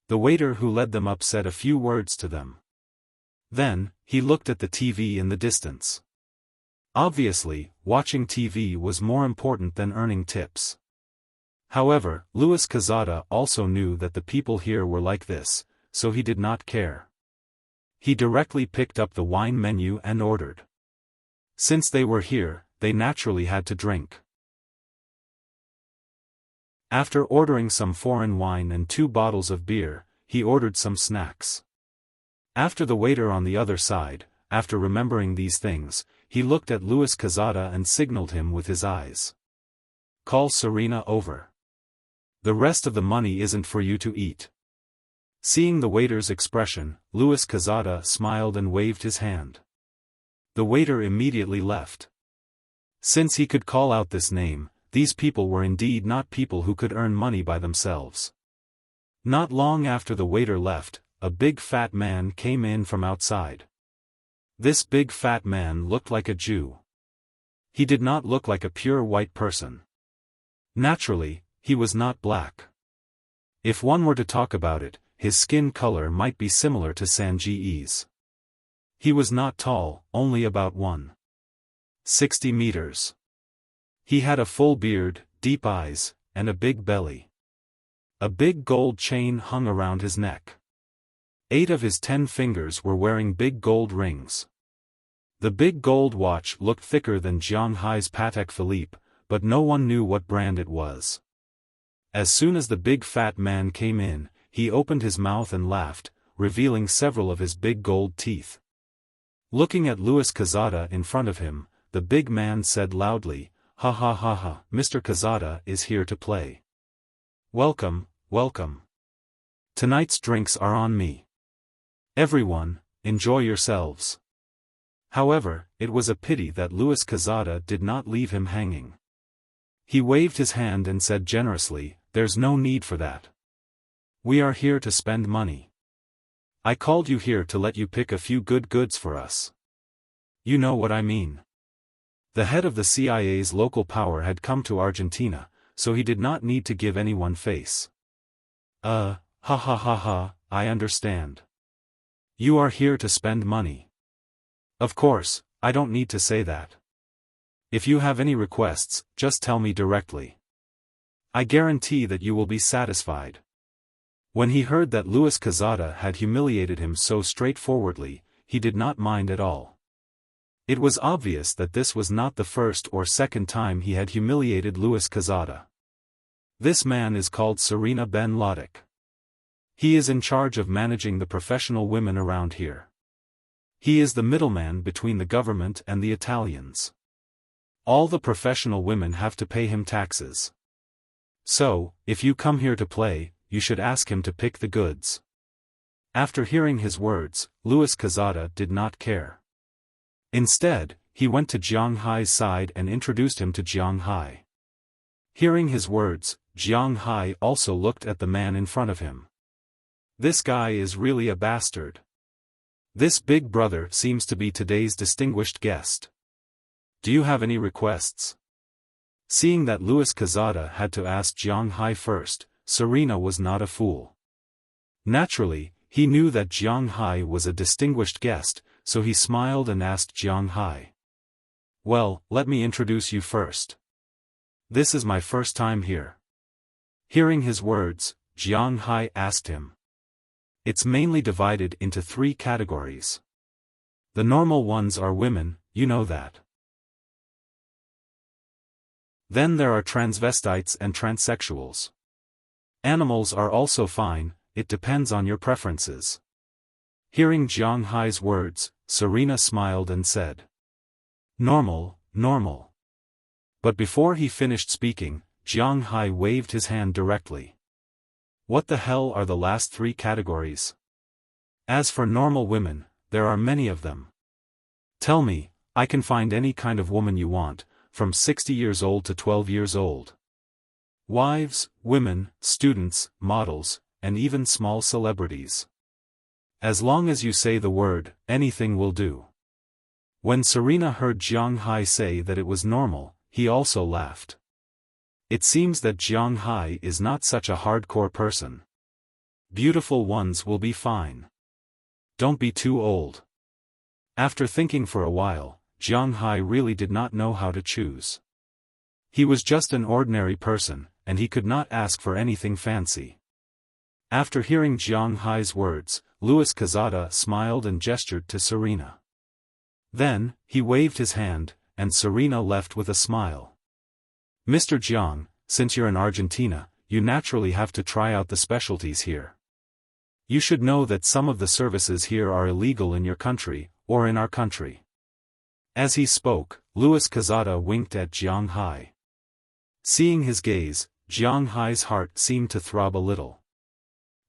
A: The waiter who led them up said a few words to them. Then, he looked at the TV in the distance. Obviously, watching TV was more important than earning tips. However, Luis Casada also knew that the people here were like this, so he did not care. He directly picked up the wine menu and ordered. Since they were here, they naturally had to drink. After ordering some foreign wine and 2 bottles of beer, he ordered some snacks. After the waiter on the other side, after remembering these things, he looked at Luis Casada and signaled him with his eyes. Call Serena over. The rest of the money isn't for you to eat. Seeing the waiter's expression, Luis Casada smiled and waved his hand. The waiter immediately left. Since he could call out this name, these people were indeed not people who could earn money by themselves. Not long after the waiter left, a big fat man came in from outside. This big fat man looked like a Jew. He did not look like a pure white person. Naturally, he was not black. If one were to talk about it, his skin color might be similar to Sanji's. He was not tall, only about 160 meters. He had a full beard, deep eyes, and a big belly. A big gold chain hung around his neck. 8 of his 10 fingers were wearing big gold rings. The big gold watch looked thicker than Jiang Hai's Patek Philippe, but no one knew what brand it was. As soon as the big fat man came in, he opened his mouth and laughed, revealing several of his big gold teeth. Looking at Louis Quezada in front of him, the big man said loudly, "Ha ha ha ha, Mr. Quezada is here to play. Welcome, welcome. Tonight's drinks are on me. Everyone, enjoy yourselves." However, it was a pity that Louis Quezada did not leave him hanging. He waved his hand and said generously, "There's no need for that. We are here to spend money. I called you here to let you pick a few good goods for us. You know what I mean." The head of the CIA's local power had come to Argentina, so he did not need to give anyone face. Ha ha ha ha, I understand. You are here to spend money. Of course, I don't need to say that. If you have any requests, just tell me directly. I guarantee that you will be satisfied. When he heard that Louis Quezada had humiliated him so straightforwardly, he did not mind at all. It was obvious that this was not the first or second time he had humiliated Louis Quezada. This man is called Serena Ben Lodic. He is in charge of managing the professional women around here. He is the middleman between the government and the Italians. All the professional women have to pay him taxes. So, if you come here to play, you should ask him to pick the goods. After hearing his words, Louis Quezada did not care. Instead, he went to Jiang Hai's side and introduced him to Jiang Hai. Hearing his words, Jiang Hai also looked at the man in front of him. This guy is really a bastard. This big brother seems to be today's distinguished guest. Do you have any requests? Seeing that Louis Quezada had to ask Jiang Hai first, Serena was not a fool. Naturally, he knew that Jiang Hai was a distinguished guest, so he smiled and asked Jiang Hai. Well, let me introduce you first. This is my first time here. Hearing his words, Jiang Hai asked him. It's mainly divided into 3 categories. The normal ones are women, you know that. Then there are transvestites and transsexuals. Animals are also fine, it depends on your preferences. Hearing Jiang Hai's words, Serena smiled and said. Normal, normal. But before he finished speaking, Jiang Hai waved his hand directly. What the hell are the last 3 categories? As for normal women, there are many of them. Tell me, I can find any kind of woman you want, from 60 years old to 12 years old. Wives, women, students, models, and even small celebrities. As long as you say the word, anything will do. When Serena heard Jiang Hai say that it was normal, he also laughed. It seems that Jiang Hai is not such a hardcore person. Beautiful ones will be fine. Don't be too old. After thinking for a while, Jiang Hai really did not know how to choose. He was just an ordinary person, and he could not ask for anything fancy. After hearing Jiang Hai's words, Louis Quezada smiled and gestured to Serena. Then, he waved his hand, and Serena left with a smile. Mr. Jiang, since you're in Argentina, you naturally have to try out the specialties here. You should know that some of the services here are illegal in your country, or in our country. As he spoke, Louis Quezada winked at Jiang Hai. Seeing his gaze, Jiang Hai's heart seemed to throb a little.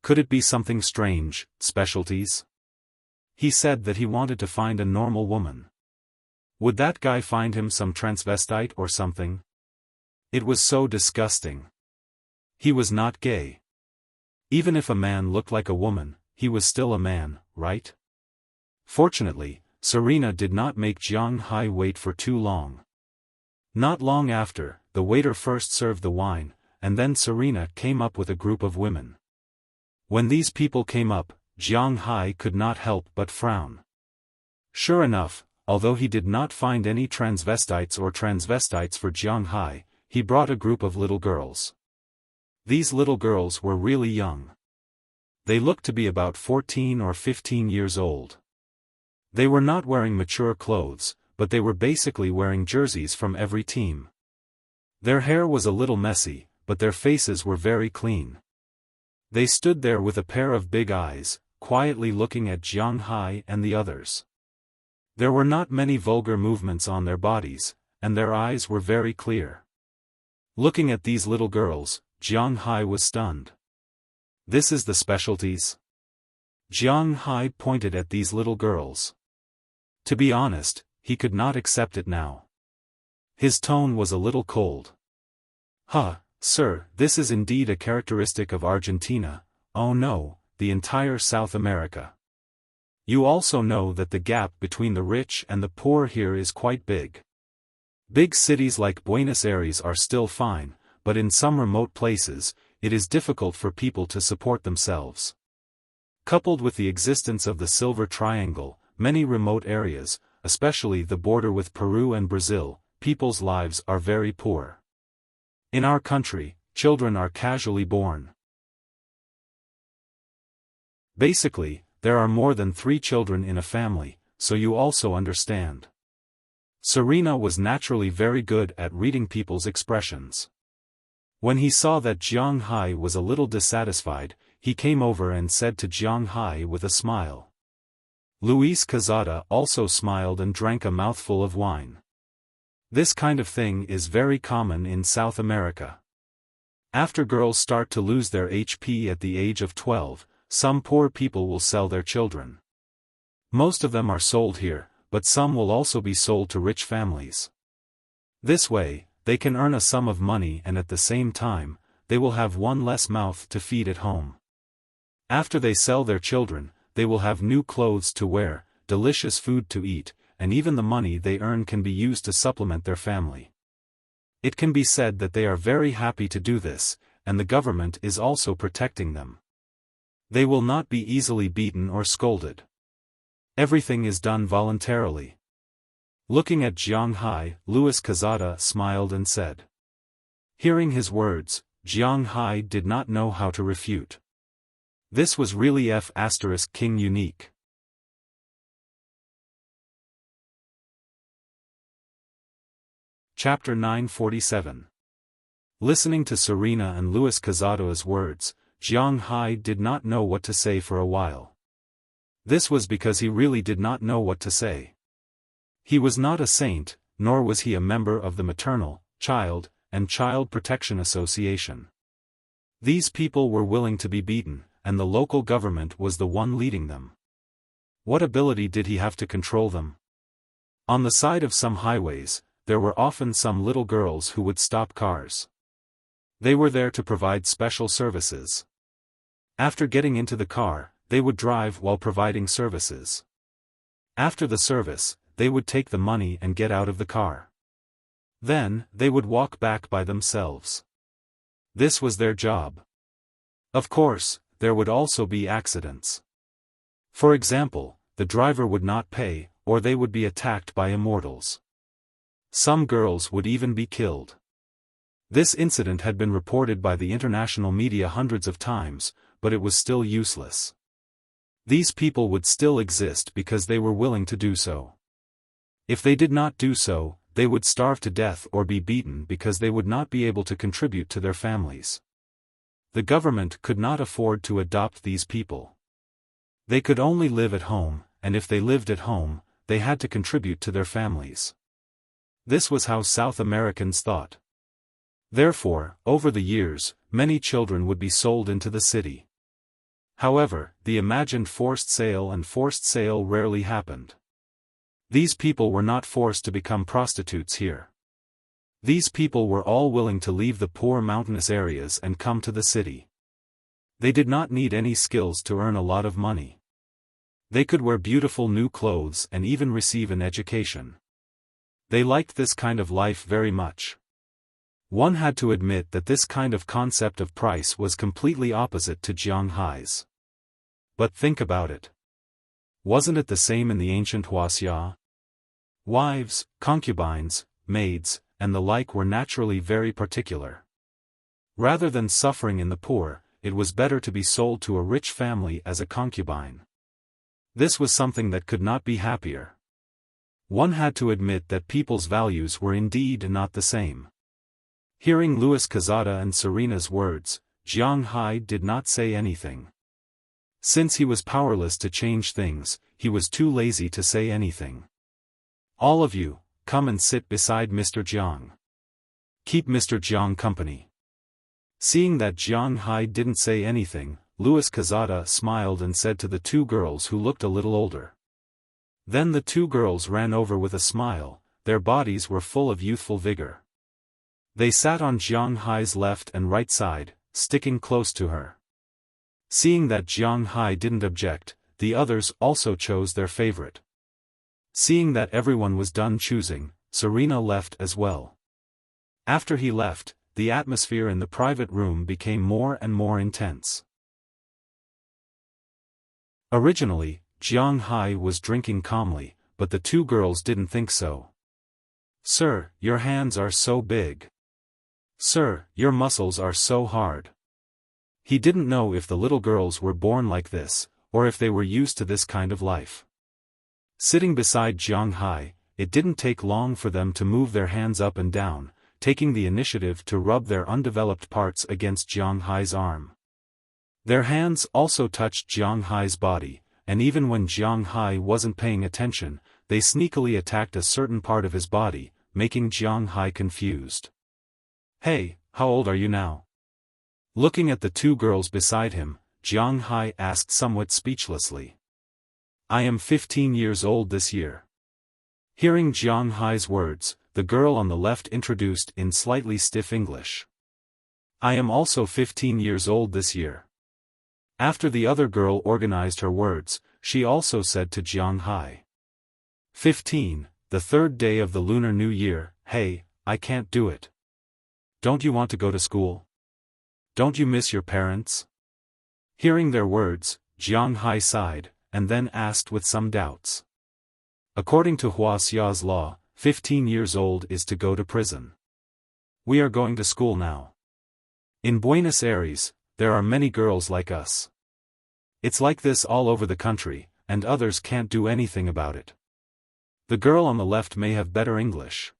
A: Could it be something strange, specialties? He said that he wanted to find a normal woman. Would that guy find him some transvestite or something? It was so disgusting. He was not gay. Even if a man looked like a woman, he was still a man, right? Fortunately, Serena did not make Jiang Hai wait for too long. Not long after, the waiter first served the wine, and then Serena came up with a group of women. When these people came up, Jiang Hai could not help but frown. Sure enough, although he did not find any transvestites for Jiang Hai, he brought a group of little girls. These little girls were really young. They looked to be about 14 or 15 years old. They were not wearing mature clothes, but they were basically wearing jerseys from every team. Their hair was a little messy, but their faces were very clean. They stood there with a pair of big eyes, quietly looking at Jiang Hai and the others. There were not many vulgar movements on their bodies, and their eyes were very clear. Looking at these little girls, Jiang Hai was stunned. This is the specialties? Jiang Hai pointed at these little girls. To be honest, he could not accept it now. His tone was a little cold. Sir, this is indeed a characteristic of Argentina, oh no, the entire South America. You also know that the gap between the rich and the poor here is quite big. Big cities like Buenos Aires are still fine, but in some remote places, it is difficult for people to support themselves. Coupled with the existence of the Silver Triangle, many remote areas, especially the border with Peru and Brazil, people's lives are very poor. In our country, children are casually born. Basically, there are more than 3 children in a family, so you also understand. Serena was naturally very good at reading people's expressions. When he saw that Jiang Hai was a little dissatisfied, he came over and said to Jiang Hai with a smile. Luis Quezada also smiled and drank a mouthful of wine. This kind of thing is very common in South America. After girls start to lose their HP at the age of 12, some poor people will sell their children. Most of them are sold here, but some will also be sold to rich families. This way, they can earn a sum of money and at the same time, they will have one less mouth to feed at home. After they sell their children, they will have new clothes to wear, delicious food to eat, and even the money they earn can be used to supplement their family. It can be said that they are very happy to do this, and the government is also protecting them. They will not be easily beaten or scolded. Everything is done voluntarily. Looking at Jiang Hai, Luis Quezada smiled and said. Hearing his words, Jiang Hai did not know how to refute. This was really King unique. Chapter 947. Listening to Serena and Luis Quezada's words, Jiang Hai did not know what to say for a while. This was because he really did not know what to say. He was not a saint, nor was he a member of the Maternal, Child, and Child Protection Association. These people were willing to be beaten, and the local government was the one leading them. What ability did he have to control them? On the side of some highways, there were often some little girls who would stop cars. They were there to provide special services. After getting into the car, they would drive while providing services. After the service, they would take the money and get out of the car. Then, they would walk back by themselves. This was their job. Of course, there would also be accidents. For example, the driver would not pay, or they would be attacked by immortals. Some girls would even be killed. This incident had been reported by the international media hundreds of times, but it was still useless. These people would still exist because they were willing to do so. If they did not do so, they would starve to death or be beaten because they would not be able to contribute to their families. The government could not afford to adopt these people. They could only live at home, and if they lived at home, they had to contribute to their families. This was how South Americans thought. Therefore, over the years, many children would be sold into the city. However, the imagined forced sale rarely happened. These people were not forced to become prostitutes here. These people were all willing to leave the poor mountainous areas and come to the city. They did not need any skills to earn a lot of money. They could wear beautiful new clothes and even receive an education. They liked this kind of life very much. One had to admit that this kind of concept of price was completely opposite to Jiang Hai's. But think about it. Wasn't it the same in the ancient Wuxia? Wives, concubines, maids, and the like were naturally very particular. Rather than suffering in the poor, it was better to be sold to a rich family as a concubine. This was something that could not be happier. One had to admit that people's values were indeed not the same. Hearing Louis Quezada and Serena's words, Jiang Hai did not say anything. Since he was powerless to change things, he was too lazy to say anything. All of you, come and sit beside Mr. Jiang. Keep Mr. Jiang company. Seeing that Jiang Hai didn't say anything, Louis Quezada smiled and said to the two girls who looked a little older. Then the two girls ran over with a smile, their bodies were full of youthful vigor. They sat on Jiang Hai's left and right side, sticking close to her. Seeing that Jiang Hai didn't object, the others also chose their favorite. Seeing that everyone was done choosing, Serena left as well. After he left, the atmosphere in the private room became more and more intense. Originally, Jiang Hai was drinking calmly, but the two girls didn't think so. "Sir, your hands are so big. Sir, your muscles are so hard." He didn't know if the little girls were born like this, or if they were used to this kind of life. Sitting beside Jiang Hai, it didn't take long for them to move their hands up and down, taking the initiative to rub their undeveloped parts against Jiang Hai's arm. Their hands also touched Jiang Hai's body, and even when Jiang Hai wasn't paying attention, they sneakily attacked a certain part of his body, making Jiang Hai confused. "Hey, how old are you now?" Looking at the two girls beside him, Jiang Hai asked somewhat speechlessly. "I am 15 years old this year." Hearing Jiang Hai's words, the girl on the left introduced in slightly stiff English. "I am also 15 years old this year." After the other girl organized her words, she also said to Jiang Hai. 15, the third day of the Lunar New Year. Hey, I can't do it. Don't you want to go to school? Don't you miss your parents?" Hearing their words, Jiang Hai sighed, and then asked with some doubts. According to Huaxia's law, 15 years old is to go to prison. We are going to school now. In Buenos Aires, there are many girls like us. It's like this all over the country, and others can't do anything about it. The girl on the left may have better English.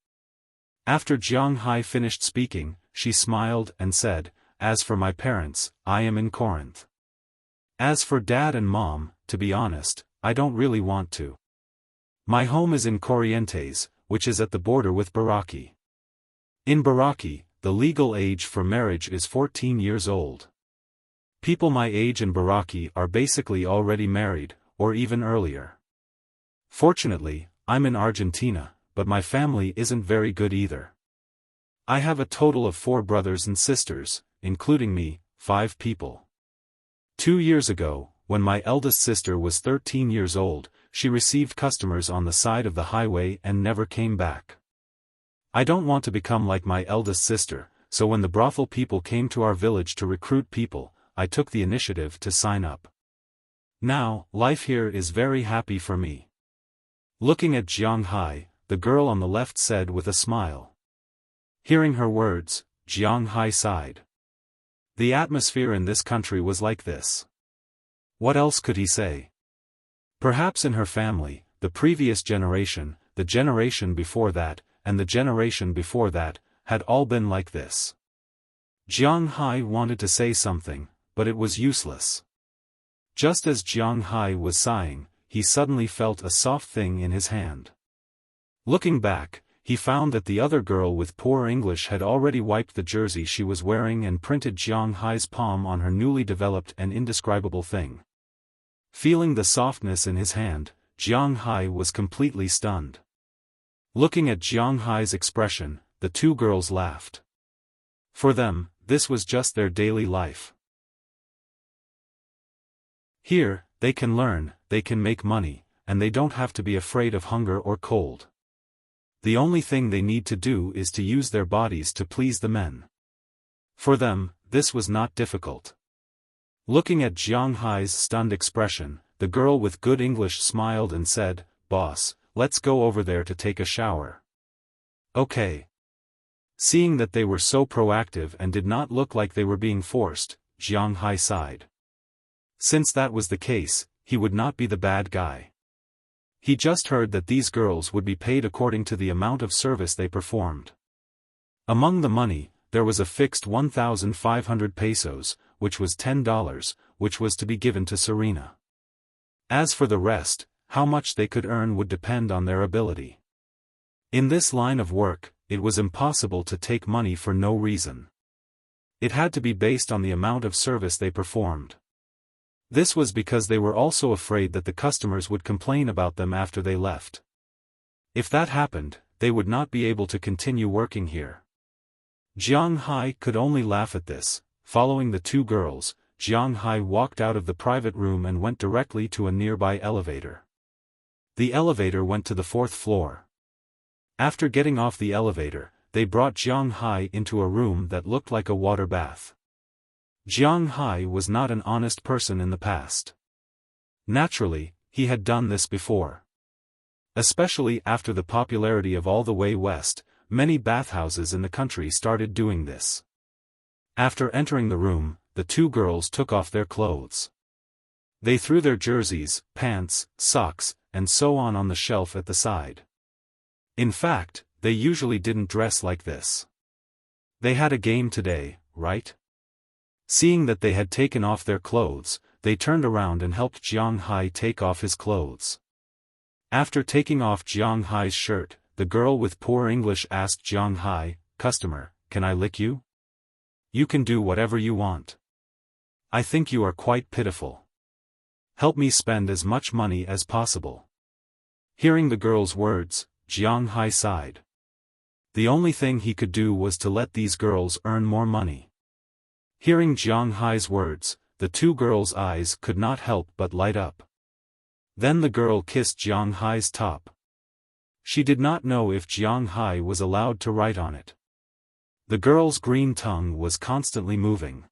A: After Jiang Hai finished speaking, she smiled and said, "As for my parents, I am in Corinth. As for Dad and Mom, to be honest, I don't really want to. My home is in Corrientes, which is at the border with Baraki. In Baraki, the legal age for marriage is 14 years old. People my age in Baraki are basically already married, or even earlier. Fortunately, I'm in Argentina, but my family isn't very good either. I have a total of 4 brothers and sisters, including me, 5 people. 2 years ago, when my eldest sister was 13 years old, she received customers on the side of the highway and never came back. I don't want to become like my eldest sister, so when the brothel people came to our village to recruit people, I took the initiative to sign up. Now, life here is very happy for me." Looking at Jiang Hai, the girl on the left said with a smile. Hearing her words, Jiang Hai sighed. The atmosphere in this country was like this. What else could he say? Perhaps in her family, the previous generation, the generation before that, and the generation before that, had all been like this. Jiang Hai wanted to say something, but it was useless. Just as Jiang Hai was sighing, he suddenly felt a soft thing in his hand. Looking back, he found that the other girl with poor English had already wiped the jersey she was wearing and printed Jiang Hai's palm on her newly developed and indescribable thing. Feeling the softness in his hand, Jiang Hai was completely stunned. Looking at Jiang Hai's expression, the two girls laughed. For them, this was just their daily life. Here, they can learn, they can make money, and they don't have to be afraid of hunger or cold. The only thing they need to do is to use their bodies to please the men. For them, this was not difficult. Looking at Jiang Hai's stunned expression, the girl with good English smiled and said, "Boss, let's go over there to take a shower." Okay. Seeing that they were so proactive and did not look like they were being forced, Jiang Hai sighed. Since that was the case, he would not be the bad guy. He just heard that these girls would be paid according to the amount of service they performed. Among the money, there was a fixed 1,500 pesos, which was $10, which was to be given to Serena. As for the rest, how much they could earn would depend on their ability. In this line of work, it was impossible to take money for no reason. It had to be based on the amount of service they performed. This was because they were also afraid that the customers would complain about them after they left. If that happened, they would not be able to continue working here. Jiang Hai could only laugh at this. Following the two girls, Jiang Hai walked out of the private room and went directly to a nearby elevator. The elevator went to the 4th floor. After getting off the elevator, they brought Jiang Hai into a room that looked like a water bath. Jiang Hai was not an honest person in the past. Naturally, he had done this before. Especially after the popularity of All the Way West, many bathhouses in the country started doing this. After entering the room, the two girls took off their clothes. They threw their jerseys, pants, socks, and so on the shelf at the side. In fact, they usually didn't dress like this. They had a game today, right? Seeing that they had taken off their clothes, they turned around and helped Jiang Hai take off his clothes. After taking off Jiang Hai's shirt, the girl with poor English asked Jiang Hai, "Customer, can I lick you? You can do whatever you want. I think you are quite pitiful. Help me spend as much money as possible." Hearing the girl's words, Jiang Hai sighed. The only thing he could do was to let these girls earn more money. Hearing Jiang Hai's words, the two girls' eyes could not help but light up. Then the girl kissed Jiang Hai's top. She did not know if Jiang Hai was allowed to write on it. The girl's green tongue was constantly moving.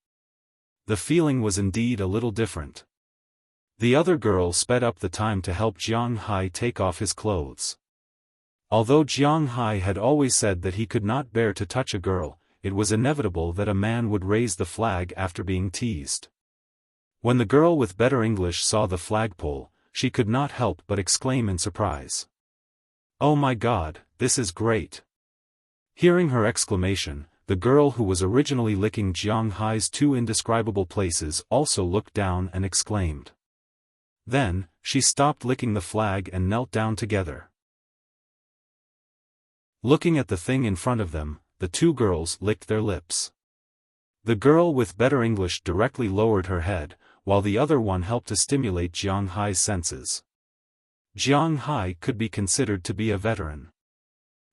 A: The feeling was indeed a little different. The other girl sped up the time to help Jiang Hai take off his clothes. Although Jiang Hai had always said that he could not bear to touch a girl, it was inevitable that a man would raise the flag after being teased. When the girl with better English saw the flagpole, she could not help but exclaim in surprise. "Oh my God, this is great!" Hearing her exclamation, the girl who was originally licking Jiang Hai's two indescribable places also looked down and exclaimed. Then, she stopped licking the flag and knelt down together. Looking at the thing in front of them, the two girls licked their lips. The girl with better English directly lowered her head, while the other one helped to stimulate Jiang Hai's senses. Jiang Hai could be considered to be a veteran.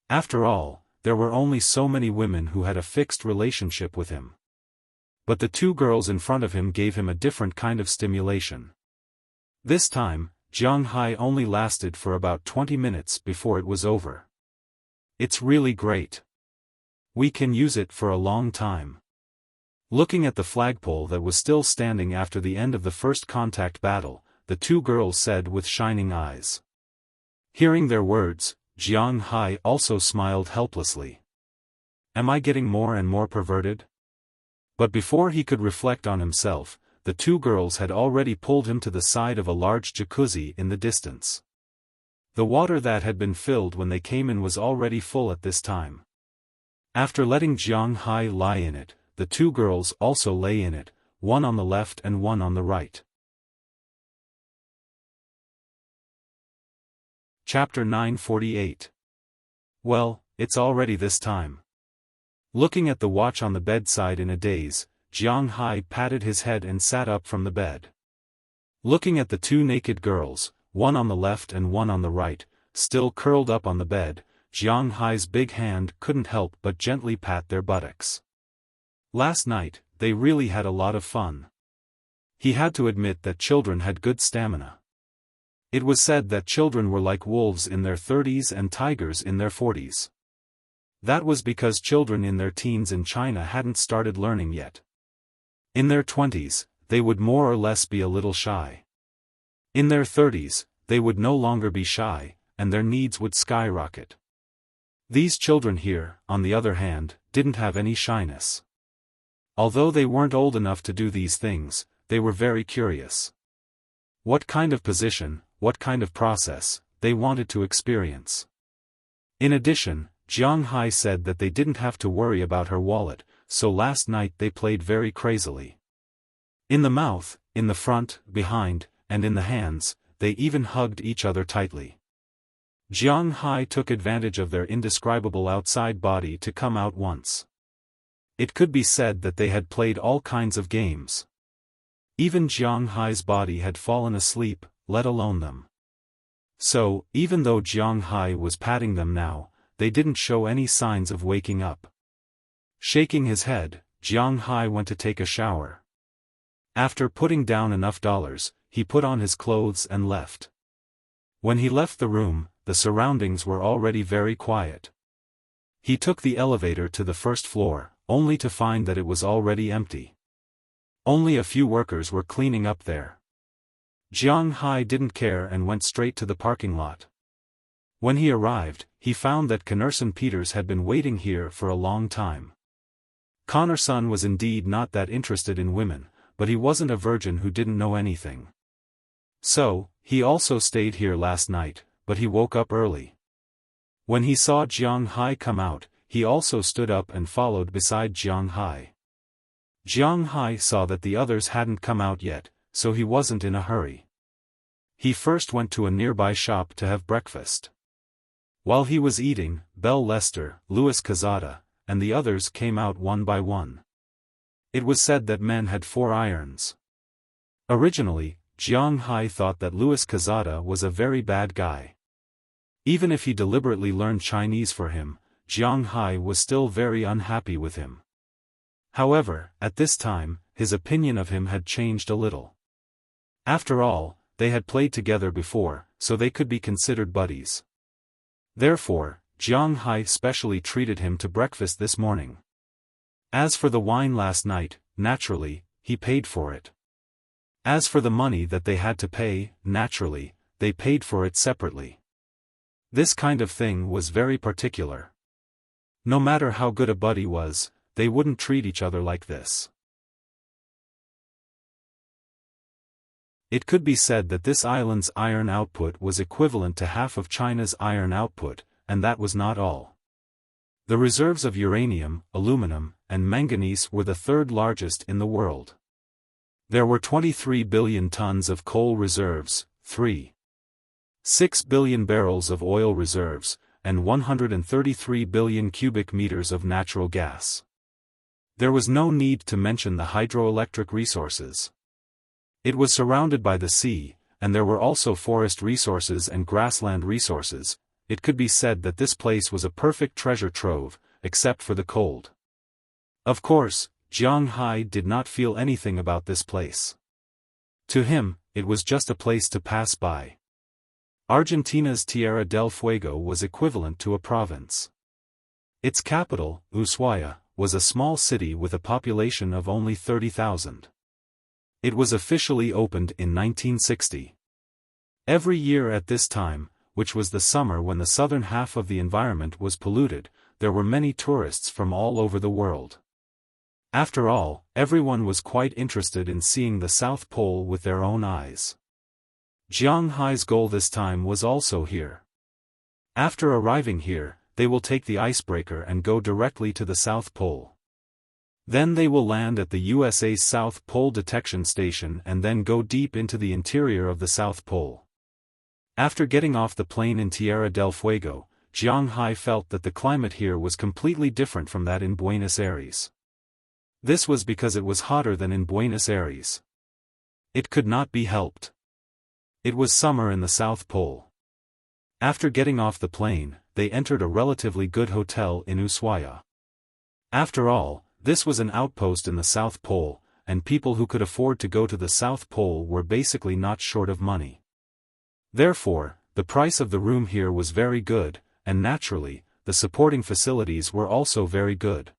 A: After all, there were only so many women who had a fixed relationship with him. But the two girls in front of him gave him a different kind of stimulation. This time, Jiang Hai only lasted for about 20 minutes before it was over. It's really great. We can use it for a long time. Looking at the flagpole that was still standing after the end of the first contact battle, the two girls said with shining eyes. Hearing their words, Jiang Hai also smiled helplessly. Am I getting more and more perverted? But before he could reflect on himself, the two girls had already pulled him to the side of a large jacuzzi in the distance. The water that had been filled when they came in was already full at this time. After letting Jiang Hai lie in it, the two girls also lay in it, one on the left and one on the right. Chapter 948. Well, it's already this time. Looking at the watch on the bedside in a daze, Jiang Hai patted his head and sat up from the bed. Looking at the two naked girls, one on the left and one on the right, still curled up on the bed, Jiang Hai's big hand couldn't help but gently pat their buttocks. Last night, they really had a lot of fun. He had to admit that children had good stamina. It was said that children were like wolves in their 30s and tigers in their 40s. That was because children in their teens in China hadn't started learning yet. In their 20s, they would more or less be a little shy. In their 30s, they would no longer be shy, and their needs would skyrocket. These children here, on the other hand, didn't have any shyness. Although they weren't old enough to do these things, they were very curious. What kind of position, what kind of process, they wanted to experience. In addition, Jiang Hai said that they didn't have to worry about her wallet, so last night they played very crazily. In the mouth, in the front, behind, and in the hands, they even hugged each other tightly. Jiang Hai took advantage of their indescribable outside body to come out once. It could be said that they had played all kinds of games. Even Jiang Hai's body had fallen asleep, let alone them. So, even though Jiang Hai was patting them now, they didn't show any signs of waking up. Shaking his head, Jiang Hai went to take a shower. After putting down enough dollars, he put on his clothes and left. When he left the room, the surroundings were already very quiet. He took the elevator to the first floor, only to find that it was already empty. Only a few workers were cleaning up there. Jiang Hai didn't care and went straight to the parking lot. When he arrived, he found that Connerson Peters had been waiting here for a long time. Connerson was indeed not that interested in women, but he wasn't a virgin who didn't know anything. So, he also stayed here last night, but he woke up early. When he saw Jiang Hai come out, he also stood up and followed beside Jiang Hai. Jiang Hai saw that the others hadn't come out yet, so he wasn't in a hurry. He first went to a nearby shop to have breakfast. While he was eating, Belle Lester, Louis Cazada, and the others came out one by one. It was said that men had 4 irons. Originally, Jiang Hai thought that Louis Cazada was a very bad guy. Even if he deliberately learned Chinese for him, Jiang Hai was still very unhappy with him. However, at this time, his opinion of him had changed a little. After all, they had played together before, so they could be considered buddies. Therefore, Jiang Hai specially treated him to breakfast this morning. As for the wine last night, naturally, he paid for it. As for the money that they had to pay, naturally, they paid for it separately. This kind of thing was very particular. No matter how good a buddy was, they wouldn't treat each other like this. It could be said that this island's iron output was equivalent to half of China's iron output, and that was not all. The reserves of uranium, aluminum, and manganese were the 3rd largest in the world. There were 23 billion tons of coal reserves, 3.6 billion barrels of oil reserves, and 133 billion cubic meters of natural gas. There was no need to mention the hydroelectric resources. It was surrounded by the sea, and there were also forest resources and grassland resources. It could be said that this place was a perfect treasure trove, except for the cold. Of course, Jiang Hai did not feel anything about this place. To him, it was just a place to pass by. Argentina's Tierra del Fuego was equivalent to a province. Its capital, Ushuaia, was a small city with a population of only 30,000. It was officially opened in 1960. Every year at this time, which was the summer when the southern half of the environment was polluted, there were many tourists from all over the world. After all, everyone was quite interested in seeing the South Pole with their own eyes. Jiang Hai's goal this time was also here. After arriving here, they will take the icebreaker and go directly to the South Pole. Then they will land at the USA's South Pole Detection Station and then go deep into the interior of the South Pole. After getting off the plane in Tierra del Fuego, Jiang Hai felt that the climate here was completely different from that in Buenos Aires. This was because it was hotter than in Buenos Aires. It could not be helped. It was summer in the South Pole. After getting off the plane, they entered a relatively good hotel in Ushuaia. After all, this was an outpost in the South Pole, and people who could afford to go to the South Pole were basically not short of money. Therefore, the price of the room here was very good, and naturally, the supporting facilities were also very good.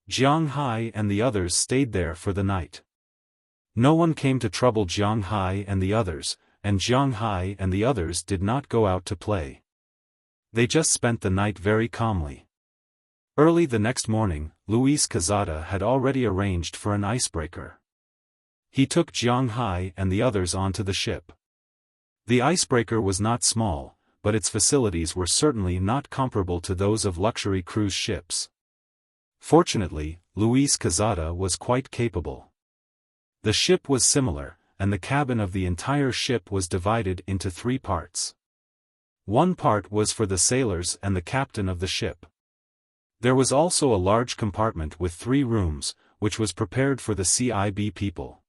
A: Jiang Hai and the others stayed there for the night. No one came to trouble Jiang Hai and the others, and Jiang Hai and the others did not go out to play. They just spent the night very calmly. Early the next morning, Luis Quezada had already arranged for an icebreaker. He took Jiang Hai and the others onto the ship. The icebreaker was not small, but its facilities were certainly not comparable to those of luxury cruise ships. Fortunately, Luis Quezada was quite capable. The ship was similar, and the cabin of the entire ship was divided into 3 parts. One part was for the sailors and the captain of the ship. There was also a large compartment with 3 rooms, which was prepared for the CIB people.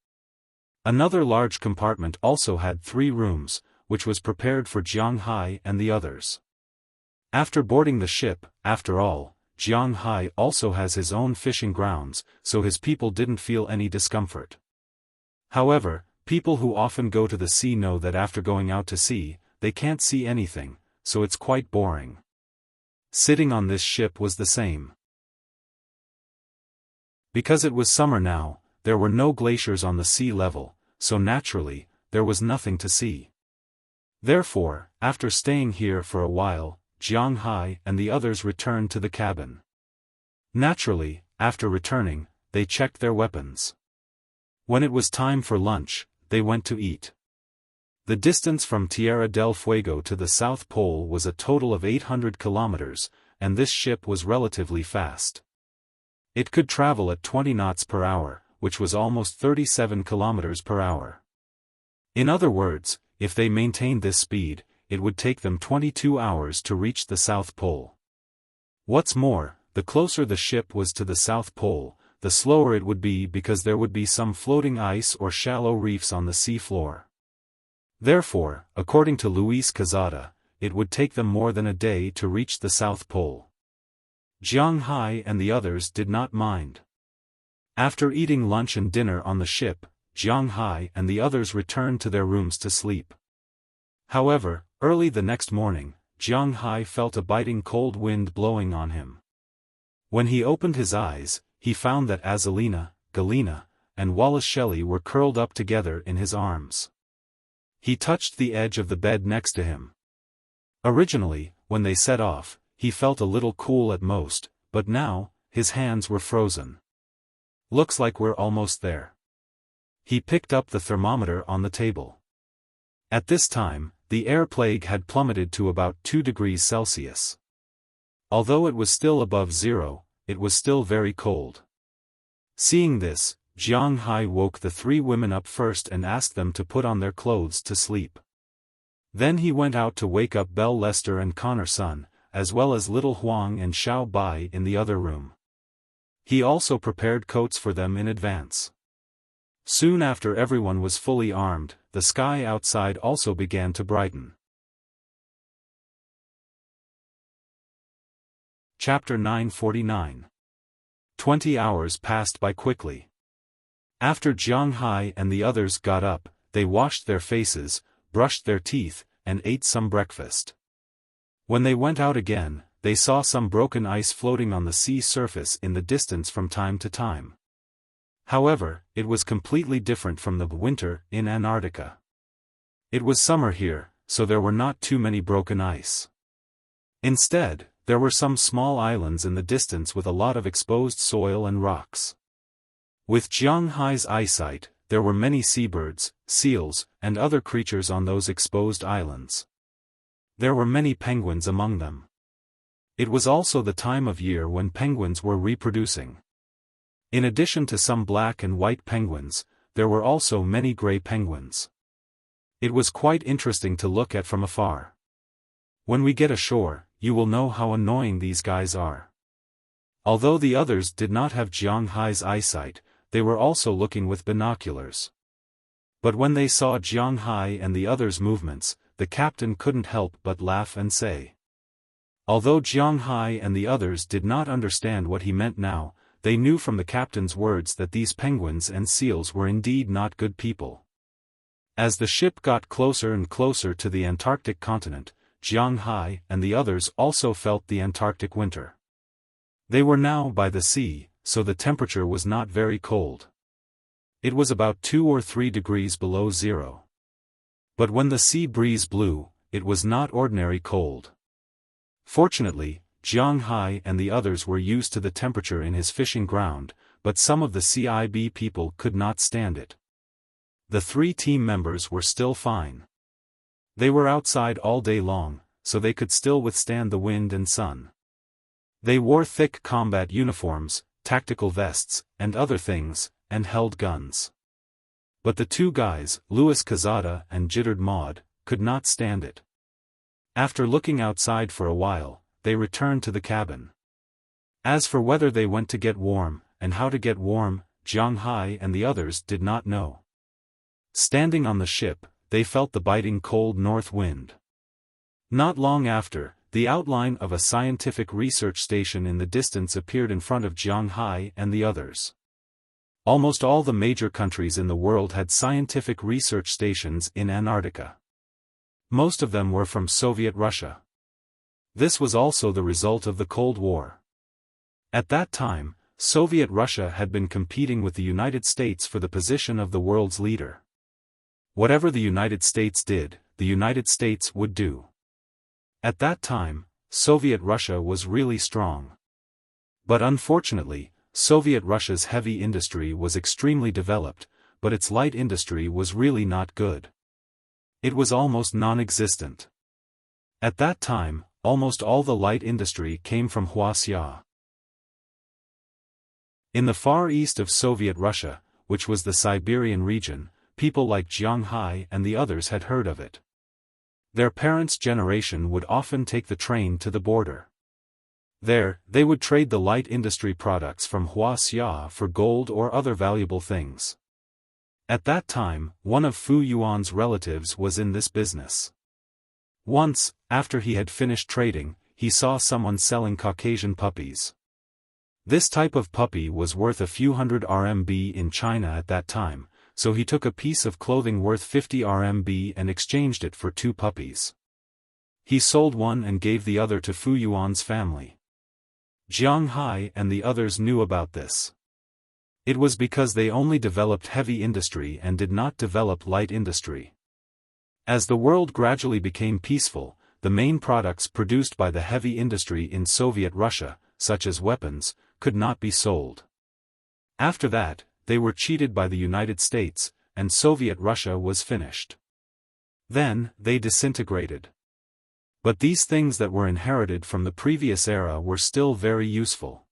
A: Another large compartment also had 3 rooms, which was prepared for Jiang Hai and the others. After boarding the ship, after all, Jiang Hai also has his own fishing grounds, so his people didn't feel any discomfort. However, people who often go to the sea know that after going out to sea, they can't see anything, so it's quite boring. Sitting on this ship was the same. Because it was summer now, there were no glaciers on the sea level, so naturally, there was nothing to see. Therefore, after staying here for a while, Jiang Hai and the others returned to the cabin. Naturally, after returning, they checked their weapons. When it was time for lunch, they went to eat. The distance from Tierra del Fuego to the South Pole was a total of 800 kilometers, and this ship was relatively fast. It could travel at 20 knots per hour, which was almost 37 kilometers per hour. In other words, if they maintained this speed, it would take them 22 hours to reach the South Pole. What's more, the closer the ship was to the South Pole, the slower it would be because there would be some floating ice or shallow reefs on the sea floor. Therefore, according to Luis Quezada, it would take them more than a day to reach the South Pole. Jiang Hai and the others did not mind. After eating lunch and dinner on the ship, Jiang Hai and the others returned to their rooms to sleep. However, early the next morning, Jiang Hai felt a biting cold wind blowing on him. When he opened his eyes, he found that Azalina, Galina, and Wallace Shelley were curled up together in his arms. He touched the edge of the bed next to him. Originally, when they set off, he felt a little cool at most, but now, his hands were frozen. Looks like we're almost there. He picked up the thermometer on the table. At this time, the air plague had plummeted to about 2 degrees Celsius. Although it was still above 0, it was still very cold. Seeing this, Jiang Hai woke the 3 women up first and asked them to put on their clothes to sleep. Then he went out to wake up Belle Lester and Connor Sun, as well as little Huang and Xiao Bai in the other room. He also prepared coats for them in advance. Soon after everyone was fully armed, the sky outside also began to brighten. Chapter 949. 20 hours passed by quickly. After Jiang Hai and the others got up, they washed their faces, brushed their teeth, and ate some breakfast. When they went out again, they saw some broken ice floating on the sea surface in the distance from time to time. However, it was completely different from the winter in Antarctica. It was summer here, so there were not too many broken ice. Instead, there were some small islands in the distance with a lot of exposed soil and rocks. With Jiang Hai's eyesight, there were many seabirds, seals, and other creatures on those exposed islands. There were many penguins among them. It was also the time of year when penguins were reproducing. In addition to some black and white penguins, there were also many gray penguins. It was quite interesting to look at from afar. When we get ashore, you will know how annoying these guys are. Although the others did not have Jiang Hai's eyesight, they were also looking with binoculars. But when they saw Jiang Hai and the others' movements, the captain couldn't help but laugh and say, Although Jiang Hai and the others did not understand what he meant now, they knew from the captain's words that these penguins and seals were indeed not good people. As the ship got closer and closer to the Antarctic continent, Jiang Hai and the others also felt the Antarctic winter. They were now by the sea, so the temperature was not very cold. It was about 2 or 3 degrees below zero. But when the sea breeze blew, it was not ordinary cold. Fortunately, Jiang Hai and the others were used to the temperature in his fishing ground, but some of the CIB people could not stand it. The 3 team members were still fine. They were outside all day long, so they could still withstand the wind and sun. They wore thick combat uniforms, tactical vests, and other things, and held guns. But the 2 guys, Louis Cazada and Jittered Maud, could not stand it. After looking outside for a while, they returned to the cabin. As for whether they went to get warm, and how to get warm, Jiang Hai and the others did not know. Standing on the ship, they felt the biting cold north wind. Not long after, the outline of a scientific research station in the distance appeared in front of Jiang Hai and the others. Almost all the major countries in the world had scientific research stations in Antarctica. Most of them were from Soviet Russia. This was also the result of the Cold War. At that time, Soviet Russia had been competing with the United States for the position of the world's leader. Whatever the United States did, the United States would do. At that time, Soviet Russia was really strong. But unfortunately, Soviet Russia's heavy industry was extremely developed, but its light industry was really not good. It was almost non-existent. At that time, almost all the light industry came from Wuxia. In the far east of Soviet Russia, which was the Siberian region, people like Jiang Hai and the others had heard of it. Their parents' generation would often take the train to the border. There, they would trade the light industry products from Wuxia for gold or other valuable things. At that time, one of Fu Yuan's relatives was in this business. Once, after he had finished trading, he saw someone selling Caucasian puppies. This type of puppy was worth a few hundred RMB in China at that time, so he took a piece of clothing worth 50 RMB and exchanged it for 2 puppies. He sold one and gave the other to Fu Yuan's family. Jiang Hai and the others knew about this. It was because they only developed heavy industry and did not develop light industry. As the world gradually became peaceful, the main products produced by the heavy industry in Soviet Russia, such as weapons, could not be sold. After that, they were cheated by the United States, and Soviet Russia was finished. Then, they disintegrated. But these things that were inherited from the previous era were still very useful.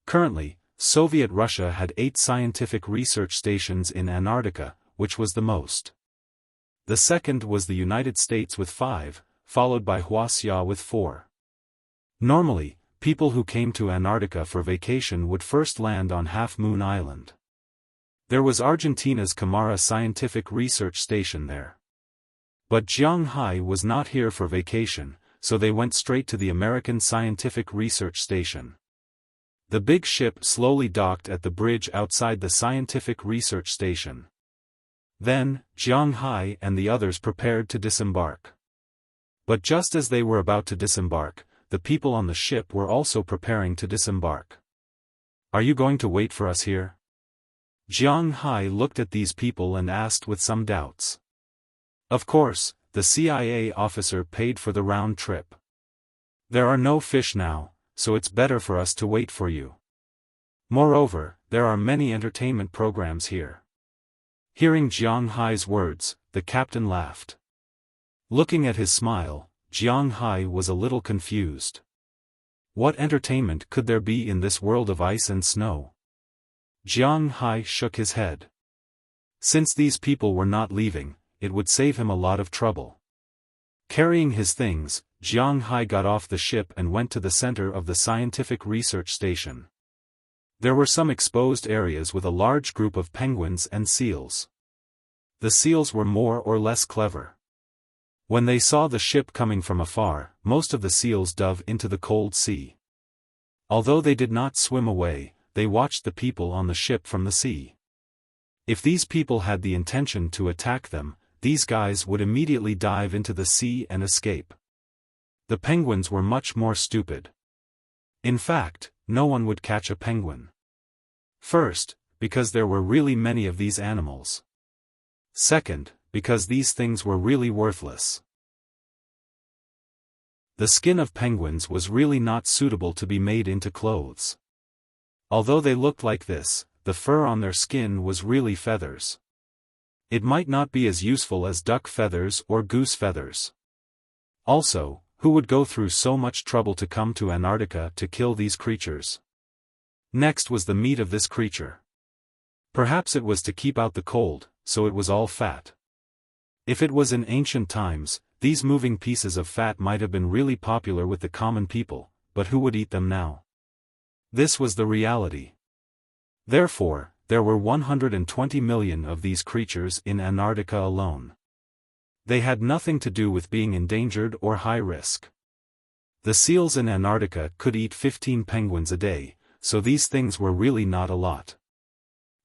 A: Currently, Soviet Russia had 8 scientific research stations in Antarctica, which was the most. The second was the United States with 5, followed by Wuxia with 4. Normally, people who came to Antarctica for vacation would first land on Half Moon Island. There was Argentina's Camara Scientific Research Station there. But Jiang Hai was not here for vacation, so they went straight to the American Scientific Research Station. The big ship slowly docked at the bridge outside the Scientific Research Station. Then, Jiang Hai and the others prepared to disembark. But just as they were about to disembark, the people on the ship were also preparing to disembark. "Are you going to wait for us here?" Jiang Hai looked at these people and asked with some doubts. Of course, the CIA officer paid for the round trip. "There are no fish now, so it's better for us to wait for you. Moreover, there are many entertainment programs here." Hearing Jiang Hai's words, the captain laughed. Looking at his smile, Jiang Hai was a little confused. What entertainment could there be in this world of ice and snow? Jiang Hai shook his head. Since these people were not leaving, it would save him a lot of trouble. Carrying his things, Jiang Hai got off the ship and went to the center of the scientific research station. There were some exposed areas with a large group of penguins and seals. The seals were more or less clever. When they saw the ship coming from afar, most of the seals dove into the cold sea. Although they did not swim away, they watched the people on the ship from the sea. If these people had the intention to attack them, these guys would immediately dive into the sea and escape. The penguins were much more stupid. In fact, no one would catch a penguin. First, because there were really many of these animals. Second, because these things were really worthless. The skin of penguins was really not suitable to be made into clothes. Although they looked like this, the fur on their skin was really feathers. It might not be as useful as duck feathers or goose feathers. Also, who would go through so much trouble to come to Antarctica to kill these creatures? Next was the meat of this creature. Perhaps it was to keep out the cold, so it was all fat. If it was in ancient times, these moving pieces of fat might have been really popular with the common people, but who would eat them now? This was the reality. Therefore, there were 120 million of these creatures in Antarctica alone. They had nothing to do with being endangered or high risk. The seals in Antarctica could eat 15 penguins a day, so these things were really not a lot.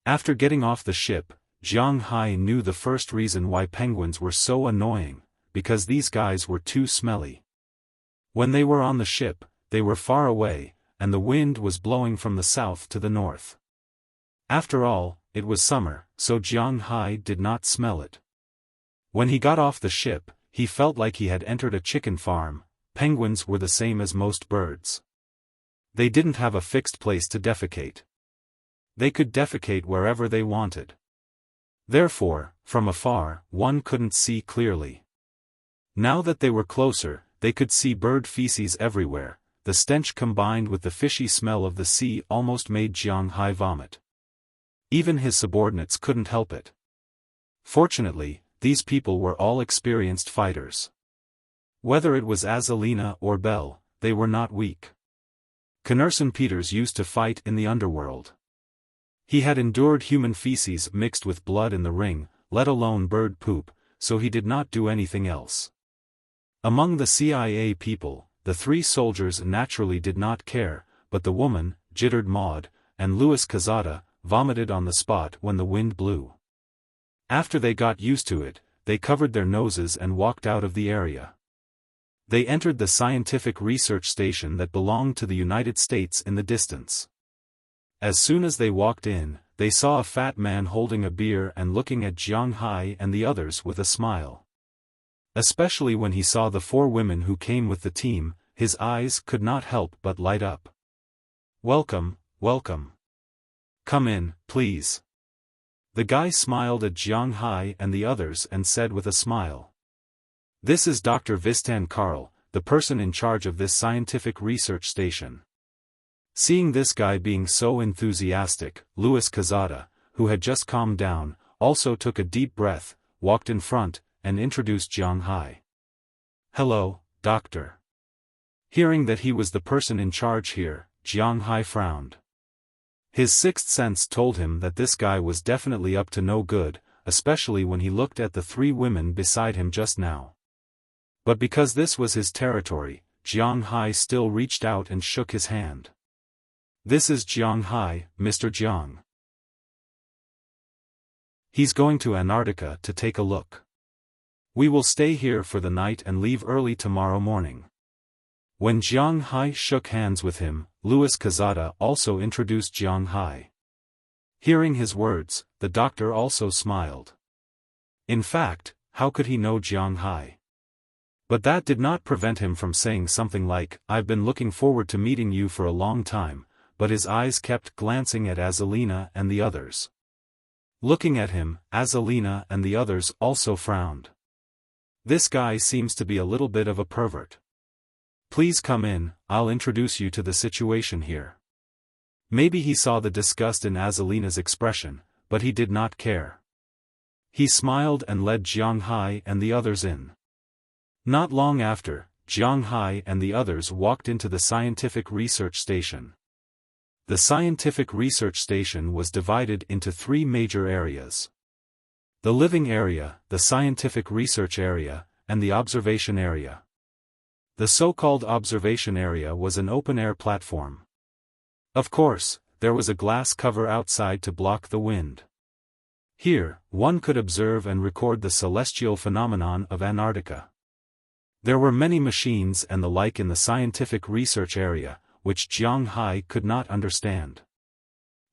A: After getting off the ship, Jiang Hai knew the first reason why penguins were so annoying, because these guys were too smelly. When they were on the ship, they were far away, and the wind was blowing from the south to the north. After all, it was summer, so Jiang Hai did not smell it. When he got off the ship, he felt like he had entered a chicken farm. Penguins were the same as most birds. They didn't have a fixed place to defecate. They could defecate wherever they wanted. Therefore, from afar, one couldn't see clearly. Now that they were closer, they could see bird feces everywhere. The stench combined with the fishy smell of the sea almost made Jiang Hai vomit. Even his subordinates couldn't help it. Fortunately, these people were all experienced fighters. Whether it was Azalina or Belle, they were not weak. Knerson Peters used to fight in the underworld. He had endured human feces mixed with blood in the ring, let alone bird poop, so he did not do anything else. Among the CIA people, the 3 soldiers naturally did not care, but the woman, Jittered Maud, and Louis Cazada, vomited on the spot when the wind blew. After they got used to it, they covered their noses and walked out of the area. They entered the scientific research station that belonged to the United States in the distance. As soon as they walked in, they saw a fat man holding a beer and looking at Jiang Hai and the others with a smile. Especially when he saw the 4 women who came with the team, his eyes could not help but light up. "Welcome, welcome. Come in, please." The guy smiled at Jiang Hai and the others and said with a smile, "This is Dr. Vistan Karl, the person in charge of this scientific research station." Seeing this guy being so enthusiastic, Louis Cazada, who had just calmed down, also took a deep breath, walked in front, and introduced Jiang Hai. "Hello, doctor." Hearing that he was the person in charge here, Jiang Hai frowned. His sixth sense told him that this guy was definitely up to no good, especially when he looked at the 3 women beside him just now. But because this was his territory, Jiang Hai still reached out and shook his hand. "This is Jiang Hai, Mr. Jiang. He's going to Antarctica to take a look. We will stay here for the night and leave early tomorrow morning." When Jiang Hai shook hands with him, Louis Cazada also introduced Jiang Hai. Hearing his words, the doctor also smiled. In fact, how could he know Jiang Hai? But that did not prevent him from saying something like, "I've been looking forward to meeting you for a long time," but his eyes kept glancing at Azalina and the others. Looking at him, Azalina and the others also frowned. This guy seems to be a little bit of a pervert. "Please come in, I'll introduce you to the situation here." Maybe he saw the disgust in Azalina's expression, but he did not care. He smiled and led Jiang Hai and the others in. Not long after, Jiang Hai and the others walked into the scientific research station. The scientific research station was divided into 3 major areas. The living area, the scientific research area, and the observation area. The so-called observation area was an open-air platform. Of course, there was a glass cover outside to block the wind. Here, one could observe and record the celestial phenomenon of Antarctica. There were many machines and the like in the scientific research area, which Jiang Hai could not understand.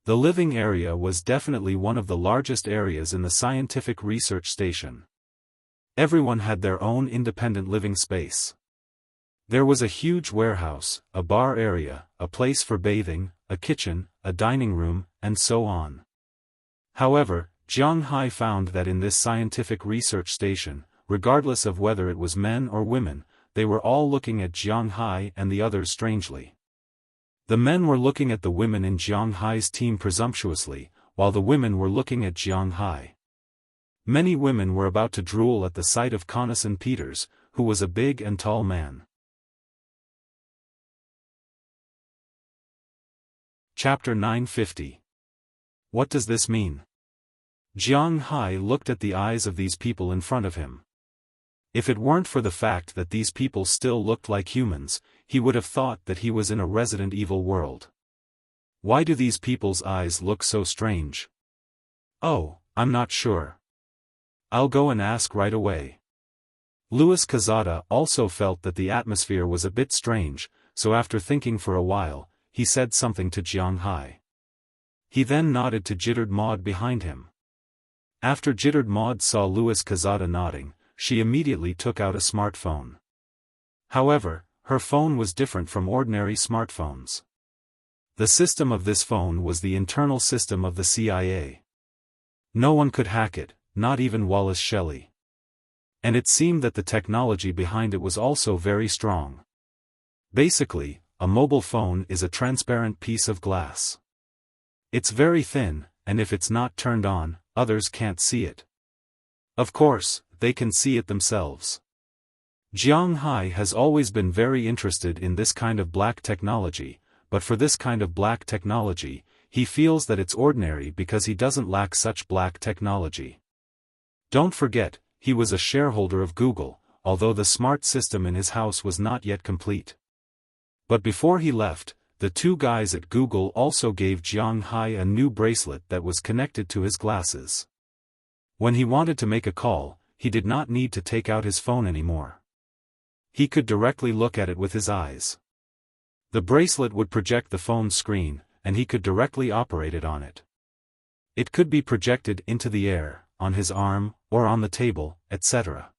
A: The living area was definitely one of the largest areas in the scientific research station. Everyone had their own independent living space. There was a huge warehouse, a bar area, a place for bathing, a kitchen, a dining room, and so on. However, Jiang Hai found that in this scientific research station, regardless of whether it was men or women, they were all looking at Jiang Hai and the others strangely. The men were looking at the women in Jiang Hai's team presumptuously, while the women were looking at Jiang Hai. Many women were about to drool at the sight of Coniston Peters, who was a big and tall man. Chapter 950. What does this mean? Jiang Hai looked at the eyes of these people in front of him. If it weren't for the fact that these people still looked like humans, he would have thought that he was in a Resident Evil world. Why do these people's eyes look so strange? Oh, I'm not sure. I'll go and ask right away. Louis Cazada also felt that the atmosphere was a bit strange, so after thinking for a while, he said something to Jiang Hai. He then nodded to Jittered Maud behind him. After Jittered Maud saw Louis Cazada nodding, she immediately took out a smartphone. However, her phone was different from ordinary smartphones. The system of this phone was the internal system of the CIA. No one could hack it, not even Wallace Shelley. And it seemed that the technology behind it was also very strong. Basically, a mobile phone is a transparent piece of glass. It's very thin, and if it's not turned on, others can't see it. Of course, they can see it themselves. Jiang Hai has always been very interested in this kind of black technology, but for this kind of black technology, he feels that it's ordinary because he doesn't lack such black technology. Don't forget, he was a shareholder of Google, although the smart system in his house was not yet complete. But before he left, the two guys at Google also gave Jiang Hai a new bracelet that was connected to his glasses. When he wanted to make a call, he did not need to take out his phone anymore. He could directly look at it with his eyes. The bracelet would project the phone's screen, and he could directly operate it on it. It could be projected into the air, on his arm, or on the table, etc.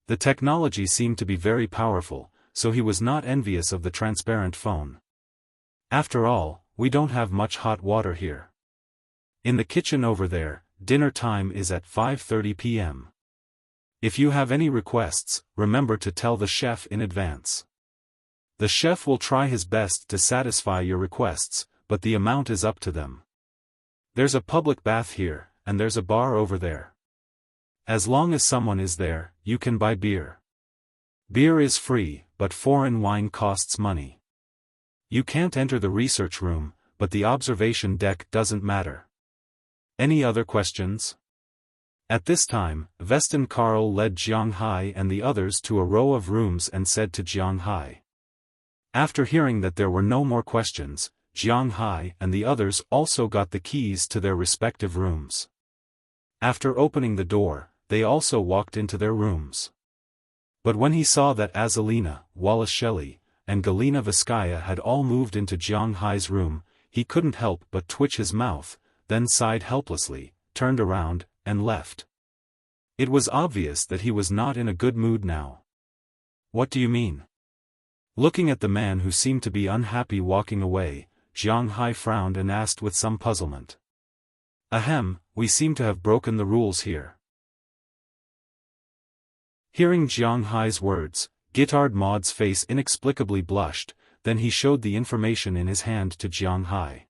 A: The technology seemed to be very powerful, so he was not envious of the transparent phone. After all, we don't have much hot water here. In the kitchen over there, dinner time is at 5:30 p.m. If you have any requests, remember to tell the chef in advance. The chef will try his best to satisfy your requests, but the amount is up to them. There's a public bath here, and there's a bar over there. As long as someone is there, you can buy beer. Beer is free, but foreign wine costs money. You can't enter the research room, but the observation deck doesn't matter. Any other questions? At this time, Vestin Karl led Jiang Hai and the others to a row of rooms and said to Jiang Hai. After hearing that there were no more questions, Jiang Hai and the others also got the keys to their respective rooms. After opening the door, they also walked into their rooms. But when he saw that Azalina, Wallace Shelley, and Galina Vizcaya had all moved into Jiang Hai's room, he couldn't help but twitch his mouth, then sighed helplessly, turned around, and left. It was obvious that he was not in a good mood now. What do you mean? Looking at the man who seemed to be unhappy walking away, Jiang Hai frowned and asked with some puzzlement. Ahem, we seem to have broken the rules here. Hearing Jiang Hai's words, Jittered Maud's face inexplicably blushed, then he showed the information in his hand to Jiang Hai.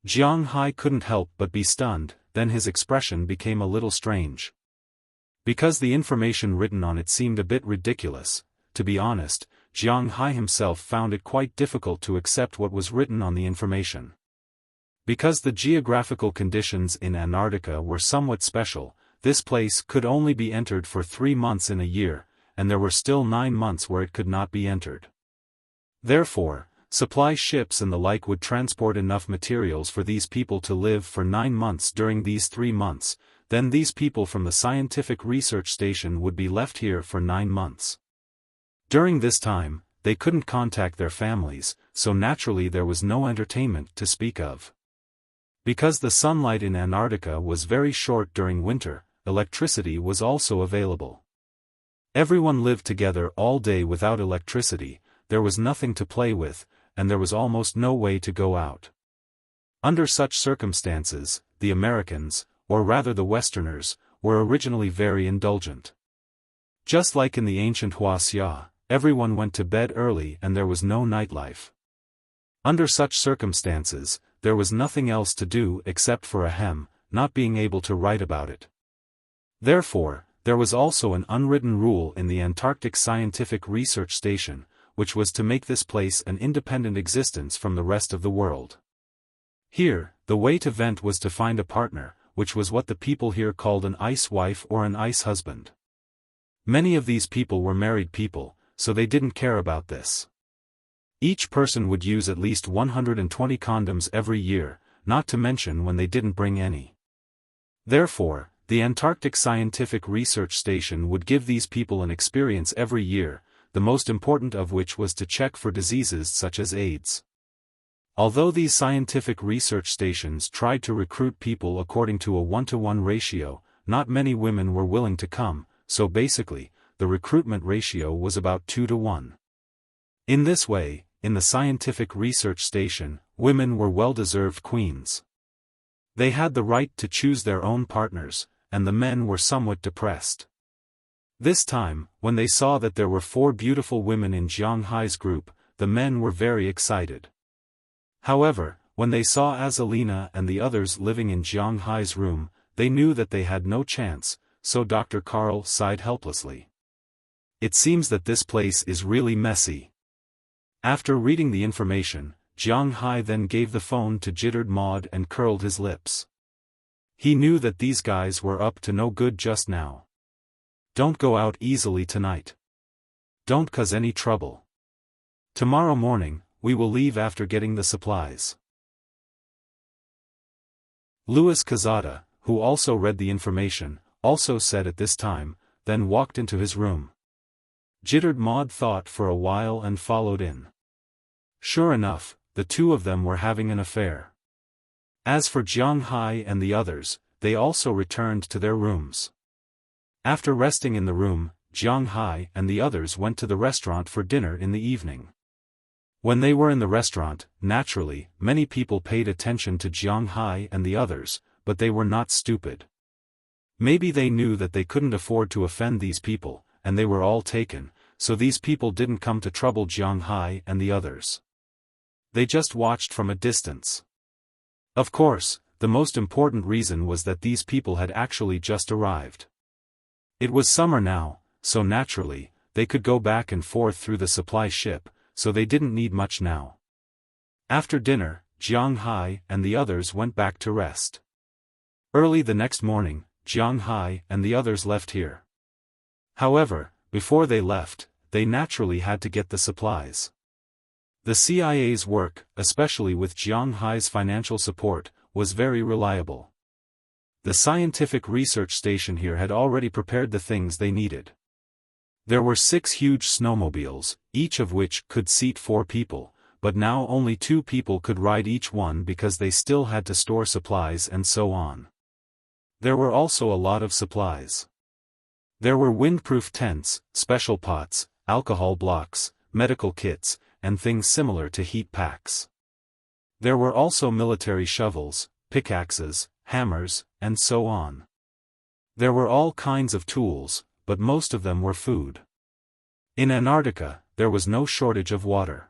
A: Jiang Hai couldn't help but be stunned, then his expression became a little strange. Because the information written on it seemed a bit ridiculous, to be honest, Jiang Hai himself found it quite difficult to accept what was written on the information. Because the geographical conditions in Antarctica were somewhat special, this place could only be entered for 3 months in a year, and there were still 9 months where it could not be entered. Therefore, supply ships and the like would transport enough materials for these people to live for 9 months. During these 3 months, then these people from the scientific research station would be left here for 9 months. During this time, they couldn't contact their families, so naturally there was no entertainment to speak of. Because the sunlight in Antarctica was very short during winter, electricity was also available. Everyone lived together all day without electricity, there was nothing to play with, and there was almost no way to go out. Under such circumstances, the Americans, or rather the Westerners, were originally very indulgent. Just like in the ancient Wuxia, everyone went to bed early and there was no nightlife. Under such circumstances, there was nothing else to do except for not being able to write about it. Therefore, there was also an unwritten rule in the Antarctic Scientific Research Station, which was to make this place an independent existence from the rest of the world. Here, the way to vent was to find a partner, which was what the people here called an ice wife or an ice husband. Many of these people were married people, so they didn't care about this. Each person would use at least 120 condoms every year, not to mention when they didn't bring any. Therefore, the Antarctic Scientific Research Station would give these people an experience every year, the most important of which was to check for diseases such as AIDS. Although these scientific research stations tried to recruit people according to a 1-to-1 ratio, not many women were willing to come, so basically, the recruitment ratio was about 2-to-1. In this way, in the scientific research station, women were well-deserved queens. They had the right to choose their own partners, and the men were somewhat depressed. This time, when they saw that there were 4 beautiful women in Jiang Hai's group, the men were very excited. However, when they saw Azalina and the others living in Jiang Hai's room, they knew that they had no chance, so Dr. Carl sighed helplessly. It seems that this place is really messy. After reading the information, Jiang Hai then gave the phone to Jittered Maud and curled his lips. He knew that these guys were up to no good just now. Don't go out easily tonight. Don't cause any trouble. Tomorrow morning, we will leave after getting the supplies. Louis Cazada, who also read the information, also said at this time, then walked into his room. Jittered Maud thought for a while and followed in. Sure enough, the two of them were having an affair. As for Jiang Hai and the others, they also returned to their rooms. After resting in the room, Jiang Hai and the others went to the restaurant for dinner in the evening. When they were in the restaurant, naturally, many people paid attention to Jiang Hai and the others, but they were not stupid. Maybe they knew that they couldn't afford to offend these people, and they were all taken, so these people didn't come to trouble Jiang Hai and the others. They just watched from a distance. Of course, the most important reason was that these people had actually just arrived. It was summer now, so naturally, they could go back and forth through the supply ship, so they didn't need much now. After dinner, Jiang Hai and the others went back to rest. Early the next morning, Jiang Hai and the others left here. However, before they left, they naturally had to get the supplies. The CIA's work, especially with Jiang Hai's financial support, was very reliable. The scientific research station here had already prepared the things they needed. There were 6 huge snowmobiles, each of which could seat 4 people, but now only 2 people could ride each one because they still had to store supplies and so on. There were also a lot of supplies. There were windproof tents, special pots, alcohol blocks, medical kits, and things similar to heat packs. There were also military shovels, pickaxes, hammers, and so on. There were all kinds of tools, but most of them were food. In Antarctica, there was no shortage of water.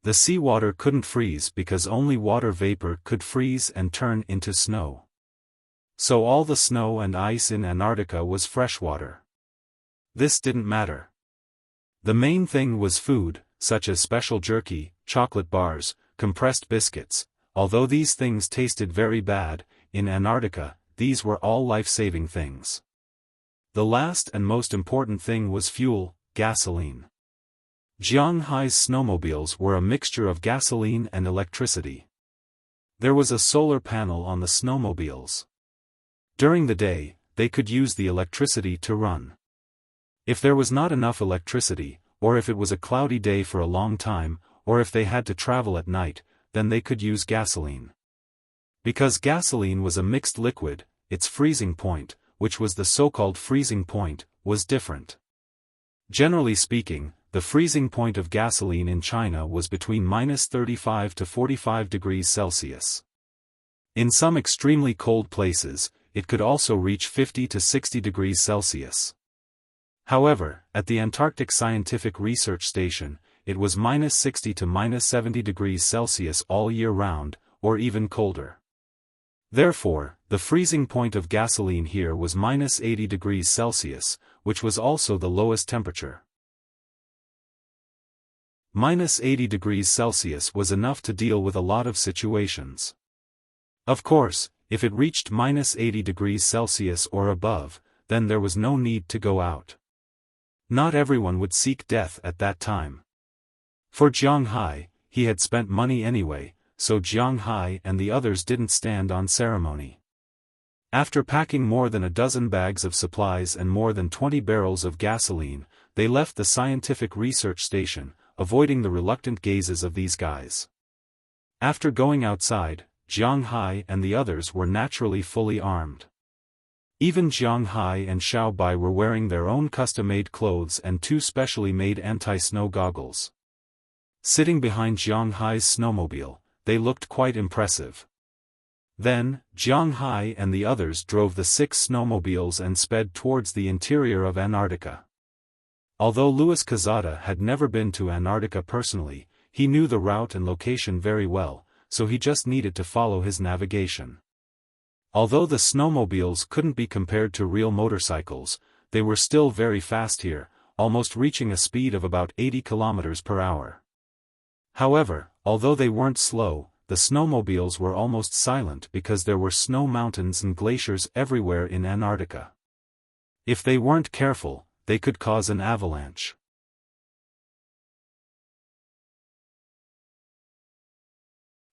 A: The seawater couldn't freeze because only water vapor could freeze and turn into snow. So all the snow and ice in Antarctica was freshwater. This didn't matter. The main thing was food, such as special jerky, chocolate bars, compressed biscuits. Although these things tasted very bad, in Antarctica, these were all life-saving things. The last and most important thing was fuel, gasoline. Jiang Hai's snowmobiles were a mixture of gasoline and electricity. There was a solar panel on the snowmobiles. During the day, they could use the electricity to run. If there was not enough electricity, or if it was a cloudy day for a long time, or if they had to travel at night, then they could use gasoline. Because gasoline was a mixed liquid, its freezing point, which was the so-called freezing point, was different. Generally speaking, the freezing point of gasoline in China was between -35 to 45 degrees Celsius. In some extremely cold places, it could also reach 50 to 60 degrees Celsius. However, at the Antarctic Scientific Research Station, it was -60 to -70 degrees Celsius all year round, or even colder. Therefore, the freezing point of gasoline here was -80 degrees Celsius, which was also the lowest temperature. -80 degrees Celsius was enough to deal with a lot of situations. Of course, if it reached -80 degrees Celsius or above, then there was no need to go out. Not everyone would seek death at that time. For Jiang Hai, he had spent money anyway, so Jiang Hai and the others didn't stand on ceremony. After packing more than a dozen bags of supplies and more than 20 barrels of gasoline, they left the scientific research station, avoiding the reluctant gazes of these guys. After going outside, Jiang Hai and the others were naturally fully armed. Even Jiang Hai and Xiao Bai were wearing their own custom-made clothes and two specially made anti-snow goggles. Sitting behind Jiang Hai's snowmobile, they looked quite impressive. Then, Jiang Hai and the others drove the 6 snowmobiles and sped towards the interior of Antarctica. Although Louis Quezada had never been to Antarctica personally, he knew the route and location very well, so he just needed to follow his navigation. Although the snowmobiles couldn't be compared to real motorcycles, they were still very fast here, almost reaching a speed of about 80 kilometers per hour. However, although they weren't slow, the snowmobiles were almost silent because there were snow mountains and glaciers everywhere in Antarctica. If they weren't careful, they could cause an avalanche.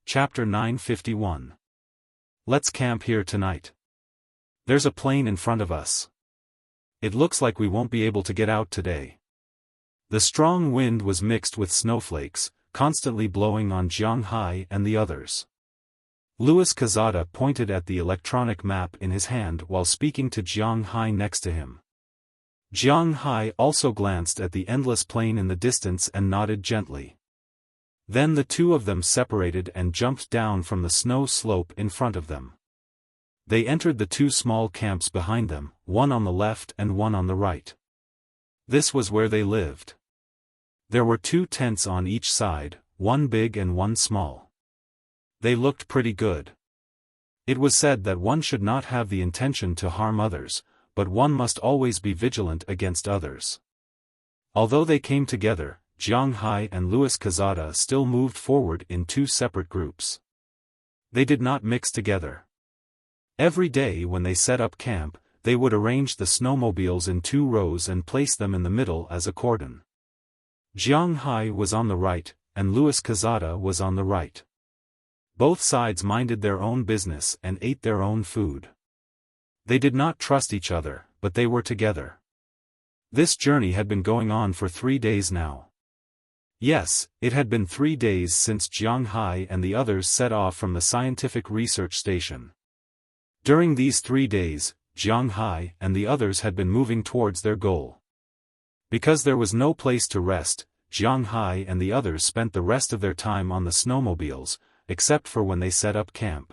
A: Chapter 951. Let's camp here tonight. There's a plane in front of us. It looks like we won't be able to get out today. The strong wind was mixed with snowflakes, constantly blowing on Jiang Hai and the others. Louis Quezada pointed at the electronic map in his hand while speaking to Jiang Hai next to him. Jiang Hai also glanced at the endless plain in the distance and nodded gently. Then the two of them separated and jumped down from the snow slope in front of them. They entered the 2 small camps behind them, one on the left and one on the right. This was where they lived. There were 2 tents on each side, one big and one small. They looked pretty good. It was said that one should not have the intention to harm others, but one must always be vigilant against others. Although they came together, Jiang Hai and Louis Quezada still moved forward in 2 separate groups. They did not mix together. Every day when they set up camp, they would arrange the snowmobiles in 2 rows and place them in the middle as a cordon. Jiang Hai was on the right, and Louis Quezada was on the right. Both sides minded their own business and ate their own food. They did not trust each other, but they were together. This journey had been going on for 3 days now. Yes, it had been 3 days since Jiang Hai and the others set off from the scientific research station. During these 3 days, Jiang Hai and the others had been moving towards their goal. Because there was no place to rest, Jiang Hai and the others spent the rest of their time on the snowmobiles, except for when they set up camp.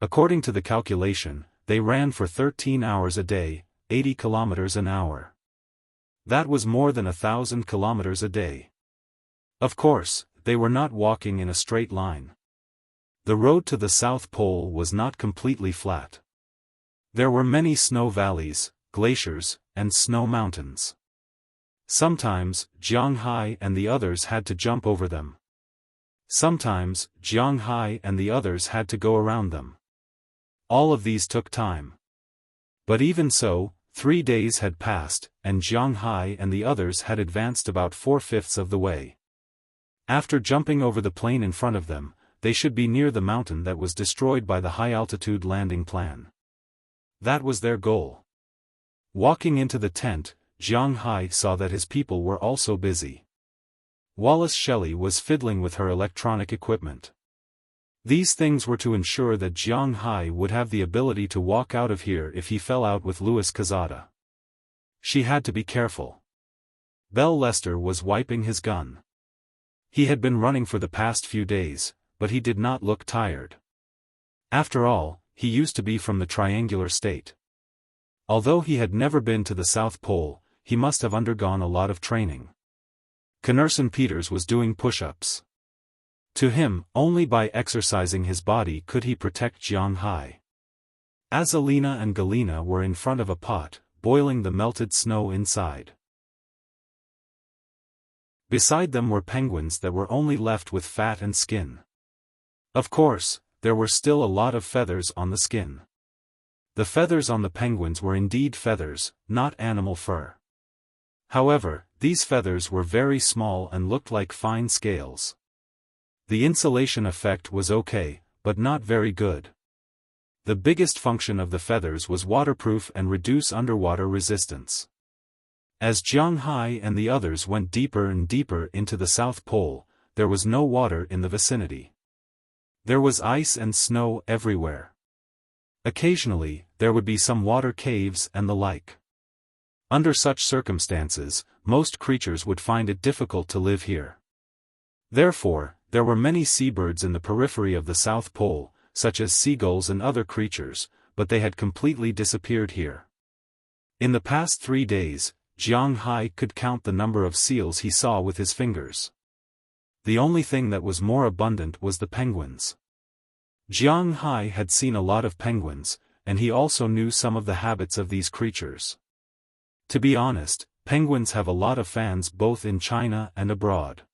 A: According to the calculation, they ran for 13 hours a day, 80 kilometers an hour. That was more than 1,000 kilometers a day. Of course, they were not walking in a straight line. The road to the South Pole was not completely flat. There were many snow valleys, glaciers, and snow mountains. Sometimes, Jiang Hai and the others had to jump over them. Sometimes, Jiang Hai and the others had to go around them. All of these took time. But even so, 3 days had passed, and Jiang Hai and the others had advanced about 4/5 of the way. After jumping over the plain in front of them, they should be near the mountain that was destroyed by the high-altitude landing plan. That was their goal. Walking into the tent, Jiang Hai saw that his people were also busy. Wallace Shelley was fiddling with her electronic equipment. These things were to ensure that Jiang Hai would have the ability to walk out of here if he fell out with Louis Cazada. She had to be careful. Bell Lester was wiping his gun. He had been running for the past few days, but he did not look tired. After all, he used to be from the Triangular State. Although he had never been to the South Pole, he must have undergone a lot of training. Connerson Peters was doing push-ups. To him, only by exercising his body could he protect Jiang Hai. Azalina and Galina were in front of a pot, boiling the melted snow inside. Beside them were penguins that were only left with fat and skin. Of course, there were still a lot of feathers on the skin. The feathers on the penguins were indeed feathers, not animal fur. However, these feathers were very small and looked like fine scales. The insulation effect was okay, but not very good. The biggest function of the feathers was waterproof and reduce underwater resistance. As Jiang Hai and the others went deeper and deeper into the South Pole, there was no water in the vicinity. There was ice and snow everywhere. Occasionally, there would be some water caves and the like. Under such circumstances, most creatures would find it difficult to live here. Therefore, there were many seabirds in the periphery of the South Pole, such as seagulls and other creatures, but they had completely disappeared here. In the past 3 days, Jiang Hai could count the number of seals he saw with his fingers. The only thing that was more abundant was the penguins. Jiang Hai had seen a lot of penguins, and he also knew some of the habits of these creatures. To be honest, penguins have a lot of fans both in China and abroad.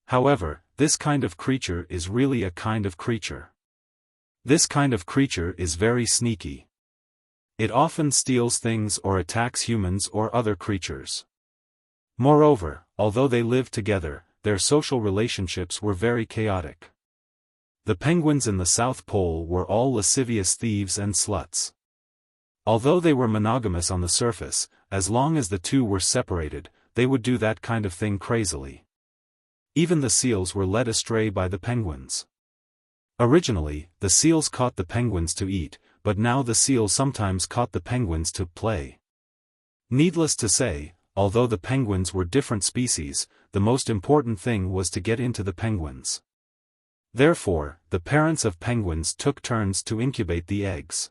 A: However, this kind of creature is really a kind of creature. This kind of creature is very sneaky. It often steals things or attacks humans or other creatures. Moreover, although they lived together, their social relationships were very chaotic. The penguins in the South Pole were all lascivious thieves and sluts. Although they were monogamous on the surface, as long as the two were separated, they would do that kind of thing crazily. Even the seals were led astray by the penguins. Originally, the seals caught the penguins to eat, but now the seals sometimes caught the penguins to play. Needless to say, although the penguins were different species, the most important thing was to get into the penguins. Therefore, the parents of penguins took turns to incubate the eggs.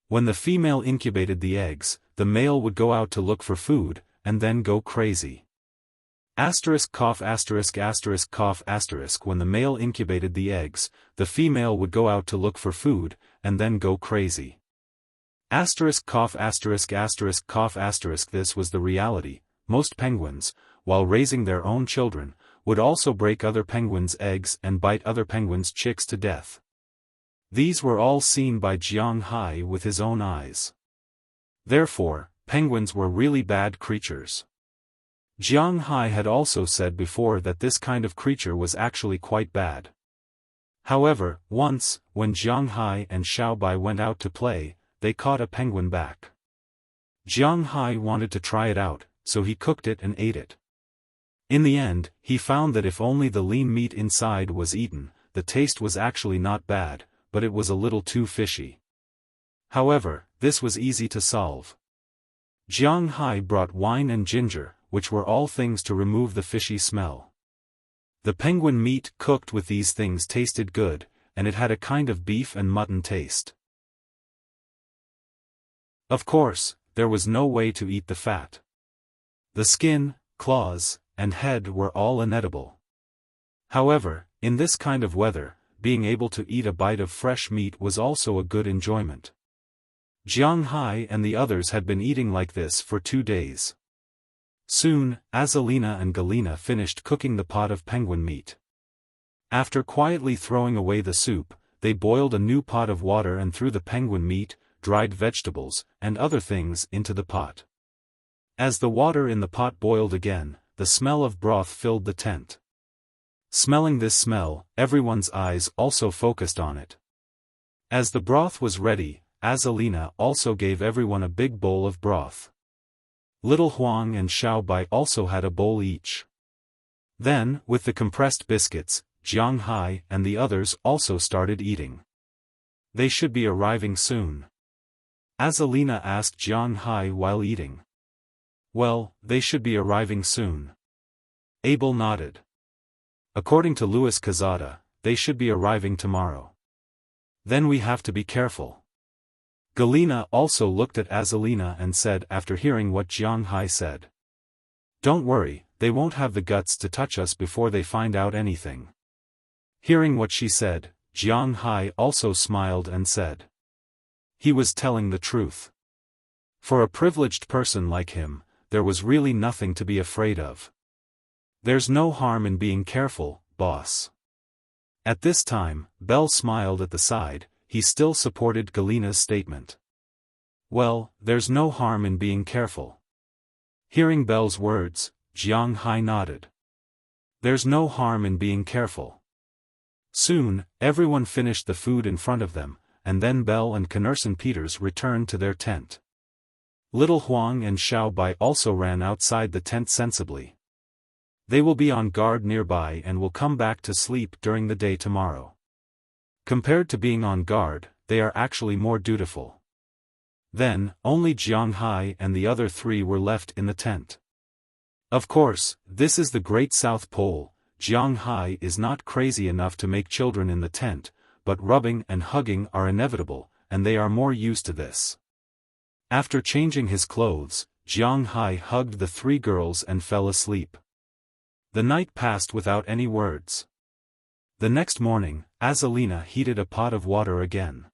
A: When the female incubated the eggs, the male would go out to look for food, and then go crazy. Cough cough when the male incubated the eggs, the female would go out to look for food, and then go crazy. Cough cough this was the reality. Most penguins, while raising their own children, would also break other penguins' eggs and bite other penguins' chicks to death. These were all seen by Jiang Hai with his own eyes. Therefore, penguins were really bad creatures. Jiang Hai had also said before that this kind of creature was actually quite bad. However, once, when Jiang Hai and Xiao Bai went out to play, they caught a penguin back. Jiang Hai wanted to try it out, so he cooked it and ate it. In the end, he found that if only the lean meat inside was eaten, the taste was actually not bad, but it was a little too fishy. However, this was easy to solve. Jiang Hai brought wine and ginger, which were all things to remove the fishy smell. The penguin meat cooked with these things tasted good, and it had a kind of beef and mutton taste. Of course, there was no way to eat the fat. The skin, claws, and head were all inedible. However, in this kind of weather, being able to eat a bite of fresh meat was also a good enjoyment. Jiang Hai and the others had been eating like this for 2 days. Soon, Azalina and Galina finished cooking the pot of penguin meat. After quietly throwing away the soup, they boiled a new pot of water and threw the penguin meat, dried vegetables, and other things into the pot. As the water in the pot boiled again, the smell of broth filled the tent. Smelling this smell, everyone's eyes also focused on it. As the broth was ready, Azalina also gave everyone a big bowl of broth. Little Huang and Xiaobai also had a bowl each. Then, with the compressed biscuits, Jiang Hai and the others also started eating. They should be arriving soon. Azalina asked Jiang Hai while eating. Well, they should be arriving soon. Abel nodded. According to Louis Cazada, they should be arriving tomorrow. Then we have to be careful. Galina also looked at Azalina and said after hearing what Jiang Hai said. Don't worry, they won't have the guts to touch us before they find out anything. Hearing what she said, Jiang Hai also smiled and said. He was telling the truth. For a privileged person like him, there was really nothing to be afraid of. There's no harm in being careful, boss. At this time, Bell smiled at the side, he still supported Galina's statement. Well, there's no harm in being careful. Hearing Bell's words, Jiang Hai nodded. There's no harm in being careful. Soon, everyone finished the food in front of them, and then Bell and Connerson Peters returned to their tent. Little Huang and Xiaobai also ran outside the tent sensibly. They will be on guard nearby and will come back to sleep during the day tomorrow. Compared to being on guard, they are actually more dutiful. Then, only Jiang Hai and the other three were left in the tent. Of course, this is the Great South Pole. Jiang Hai is not crazy enough to make children in the tent, but rubbing and hugging are inevitable, and they are more used to this. After changing his clothes, Jiang Hai hugged the three girls and fell asleep. The night passed without any words. The next morning, Azalina heated a pot of water again.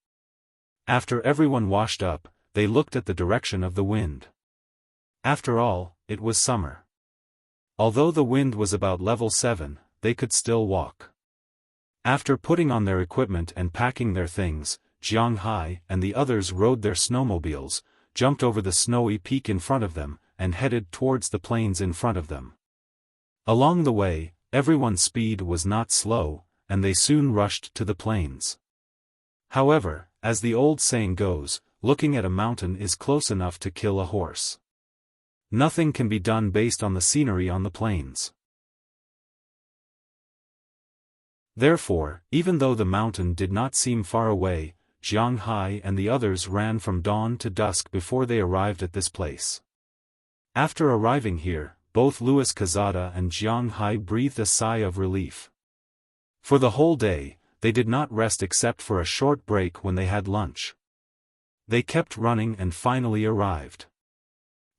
A: After everyone washed up, they looked at the direction of the wind. After all, it was summer. Although the wind was about level 7, they could still walk. After putting on their equipment and packing their things, Jiang Hai and the others rode their snowmobiles, jumped over the snowy peak in front of them, and headed towards the plains in front of them. Along the way, everyone's speed was not slow, and they soon rushed to the plains. However, as the old saying goes, looking at a mountain is close enough to kill a horse. Nothing can be done based on the scenery on the plains. Therefore, even though the mountain did not seem far away, Jiang Hai and the others ran from dawn to dusk before they arrived at this place. After arriving here, both Louis Cazada and Jiang Hai breathed a sigh of relief. For the whole day, they did not rest except for a short break when they had lunch. They kept running and finally arrived.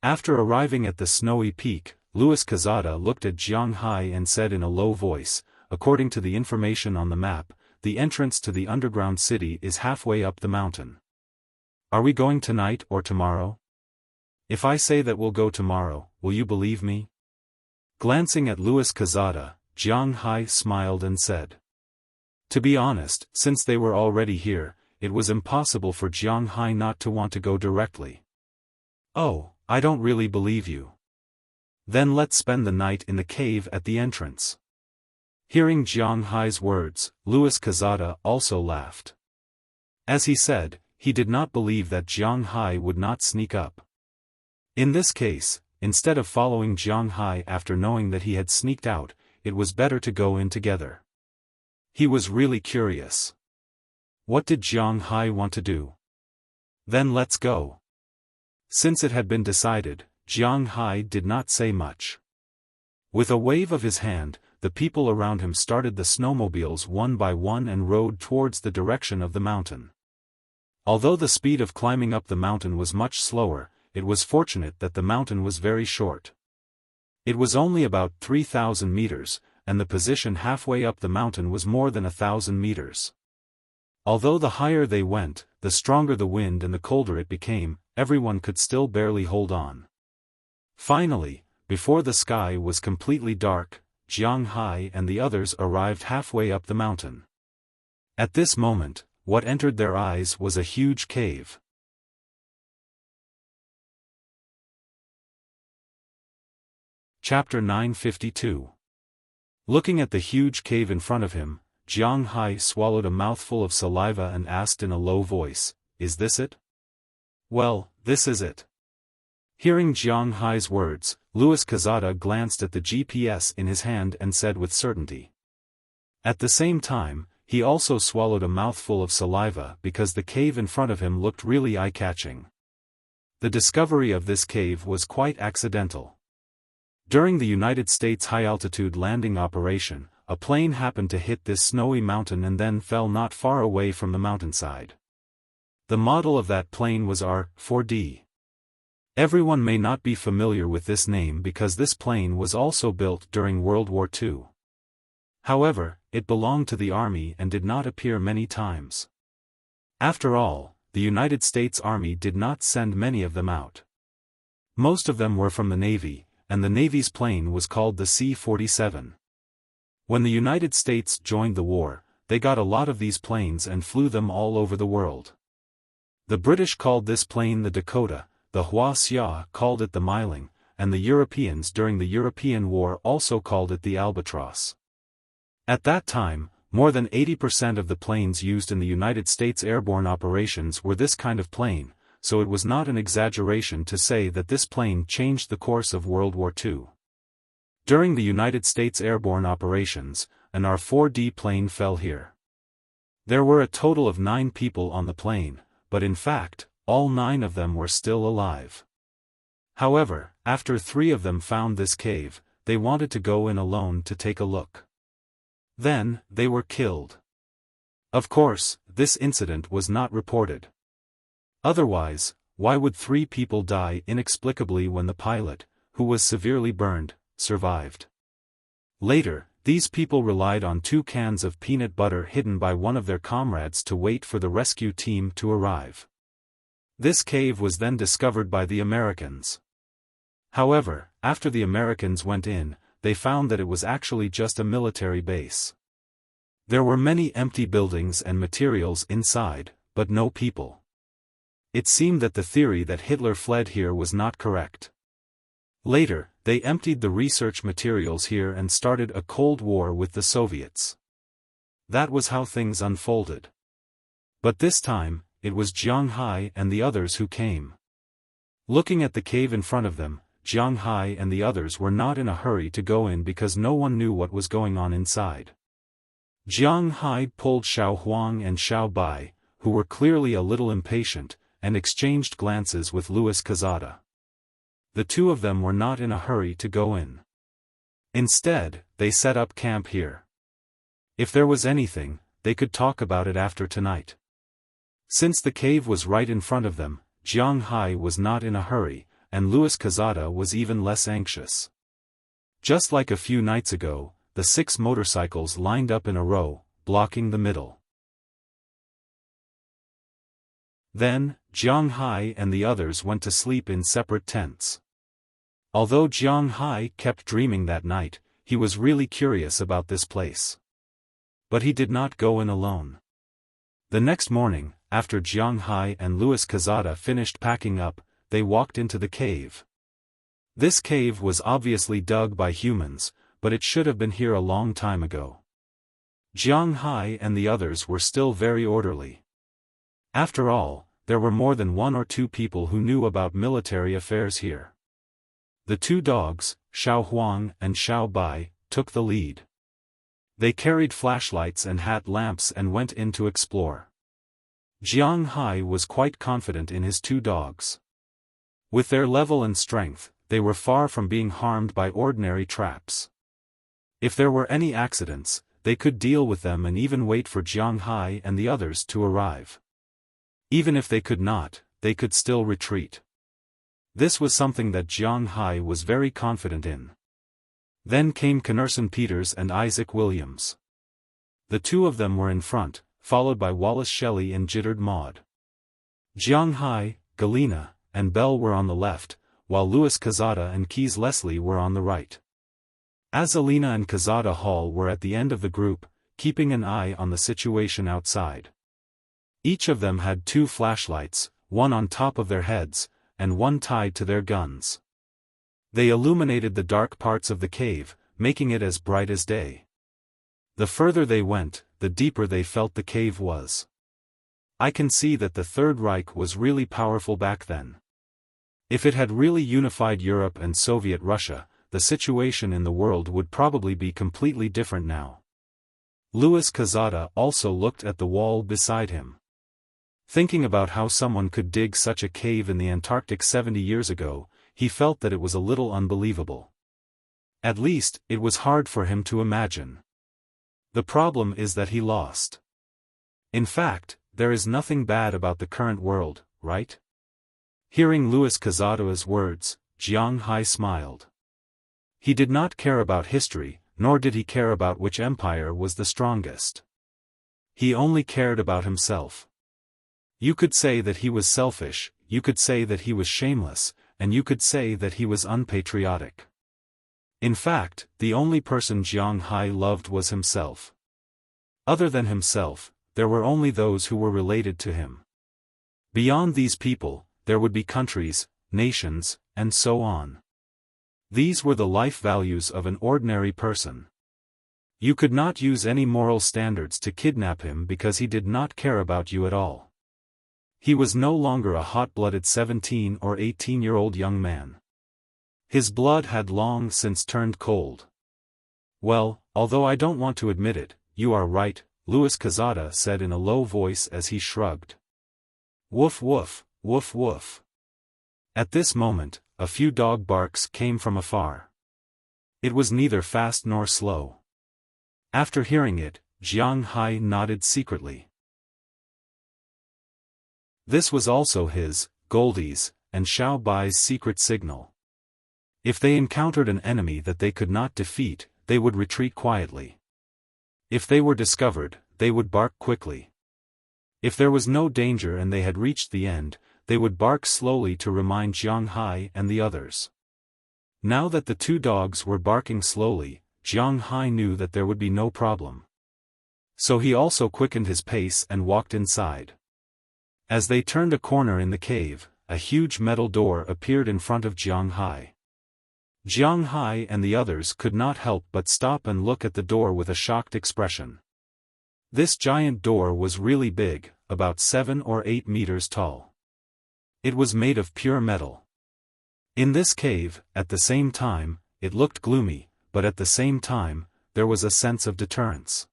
A: After arriving at the snowy peak, Louis Cazada looked at Jiang Hai and said in a low voice, according to the information on the map, the entrance to the underground city is halfway up the mountain. Are we going tonight or tomorrow? If I say that we'll go tomorrow, will you believe me? Glancing at Louis Cazada, Jiang Hai smiled and said. To be honest, since they were already here, it was impossible for Jiang Hai not to want to go directly. Oh, I don't really believe you. Then let's spend the night in the cave at the entrance. Hearing Jiang Hai's words, Louis Cazada also laughed. As he said, he did not believe that Jiang Hai would not sneak up. In this case, instead of following Jiang Hai after knowing that he had sneaked out, it was better to go in together. He was really curious. What did Jiang Hai want to do? Then let's go. Since it had been decided, Jiang Hai did not say much. With a wave of his hand, the people around him started the snowmobiles one by one and rode towards the direction of the mountain. Although the speed of climbing up the mountain was much slower, it was fortunate that the mountain was very short. It was only about 3,000 meters, and the position halfway up the mountain was more than 1,000 meters. Although the higher they went, the stronger the wind and the colder it became, everyone could still barely hold on. Finally, before the sky was completely dark, Jiang Hai and the others arrived halfway up the mountain. At this moment, what entered their eyes was a huge cave. Chapter 952. Looking at the huge cave in front of him, Jiang Hai swallowed a mouthful of saliva and asked in a low voice, "Is this it?" "Well, this is it." Hearing Jiang Hai's words, Louis Quezada glanced at the GPS in his hand and said with certainty. At the same time, he also swallowed a mouthful of saliva because the cave in front of him looked really eye-catching. The discovery of this cave was quite accidental. During the United States high-altitude landing operation, a plane happened to hit this snowy mountain and then fell not far away from the mountainside. The model of that plane was R-4D. Everyone may not be familiar with this name because this plane was also built during World War II. However, it belonged to the Army and did not appear many times. After all, the United States Army did not send many of them out. Most of them were from the Navy, and the Navy's plane was called the C-47. When the United States joined the war, they got a lot of these planes and flew them all over the world. The British called this plane the Dakota, the Wuxia called it the Myling, and the Europeans during the European War also called it the Albatross. At that time, more than 80% of the planes used in the United States airborne operations were this kind of plane, so it was not an exaggeration to say that this plane changed the course of World War II. During the United States airborne operations, an R-4D plane fell here. There were a total of 9 people on the plane, but in fact, all 9 of them were still alive. However, after 3 of them found this cave, they wanted to go in alone to take a look. Then, they were killed. Of course, this incident was not reported. Otherwise, why would 3 people die inexplicably when the pilot, who was severely burned, survived? Later, these people relied on 2 cans of peanut butter hidden by one of their comrades to wait for the rescue team to arrive. This cave was then discovered by the Americans. However, after the Americans went in, they found that it was actually just a military base. There were many empty buildings and materials inside, but no people. It seemed that the theory that Hitler fled here was not correct. Later, they emptied the research materials here and started a Cold War with the Soviets. That was how things unfolded. But this time, it was Jiang Hai and the others who came. Looking at the cave in front of them, Jiang Hai and the others were not in a hurry to go in because no one knew what was going on inside. Jiang Hai pulled Xiao Huang and Xiao Bai, who were clearly a little impatient, and exchanged glances with Louis Quezada. The 2 of them were not in a hurry to go in. Instead, they set up camp here. If there was anything, they could talk about it after tonight. Since the cave was right in front of them, Jiang Hai was not in a hurry, and Louis Quezada was even less anxious. Just like a few nights ago, the 6 motorcycles lined up in a row, blocking the middle. Then, Jiang Hai and the others went to sleep in separate tents. Although Jiang Hai kept dreaming that night, he was really curious about this place. But he did not go in alone. The next morning, after Jiang Hai and Louis Quezada finished packing up, they walked into the cave. This cave was obviously dug by humans, but it should have been here a long time ago. Jiang Hai and the others were still very orderly. After all, there were more than 1 or 2 people who knew about military affairs here. The 2 dogs, Xiao Huang and Xiao Bai, took the lead. They carried flashlights and hat lamps and went in to explore. Jiang Hai was quite confident in his 2 dogs. With their level and strength, they were far from being harmed by ordinary traps. If there were any accidents, they could deal with them and even wait for Jiang Hai and the others to arrive. Even if they could not, they could still retreat. This was something that Jiang Hai was very confident in. Then came Knerson Peters and Isaac Williams. The 2 of them were in front, followed by Wallace Shelley and Jittered Maud. Jiang Hai, Galena, and Bell were on the left, while Louis Quezada and Keys Leslie were on the right. As Alina and Quezada Hall were at the end of the group, keeping an eye on the situation outside. Each of them had 2 flashlights, one on top of their heads, and one tied to their guns. They illuminated the dark parts of the cave, making it as bright as day. The further they went, the deeper they felt the cave was. I can see that the Third Reich was really powerful back then. If it had really unified Europe and Soviet Russia, the situation in the world would probably be completely different now. Louis Quezada also looked at the wall beside him. Thinking about how someone could dig such a cave in the Antarctic 70 years ago, he felt that it was a little unbelievable. At least, it was hard for him to imagine. The problem is that he lost. In fact, there is nothing bad about the current world, right? Hearing Louis Quezada's words, Jiang Hai smiled. He did not care about history, nor did he care about which empire was the strongest. He only cared about himself. You could say that he was selfish, you could say that he was shameless, and you could say that he was unpatriotic. In fact, the only person Jiang Hai loved was himself. Other than himself, there were only those who were related to him. Beyond these people, there would be countries, nations, and so on. These were the life values of an ordinary person. You could not use any moral standards to kidnap him because he did not care about you at all. He was no longer a hot-blooded 17 or 18-year-old young man. His blood had long since turned cold. Well, although I don't want to admit it, you are right, Louis Quezada said in a low voice as he shrugged. Woof woof, woof woof. At this moment, a few dog barks came from afar. It was neither fast nor slow. After hearing it, Jiang Hai nodded secretly. This was also his, Goldie's, and Xiao Bai's secret signal. If they encountered an enemy that they could not defeat, they would retreat quietly. If they were discovered, they would bark quickly. If there was no danger and they had reached the end, they would bark slowly to remind Jiang Hai and the others. Now that the 2 dogs were barking slowly, Jiang Hai knew that there would be no problem. So he also quickened his pace and walked inside. As they turned a corner in the cave, a huge metal door appeared in front of Jiang Hai. Jiang Hai and the others could not help but stop and look at the door with a shocked expression. This giant door was really big, about 7 or 8 meters tall. It was made of pure metal. In this cave, at the same time, it looked gloomy, but at the same time, there was a sense of deterrence.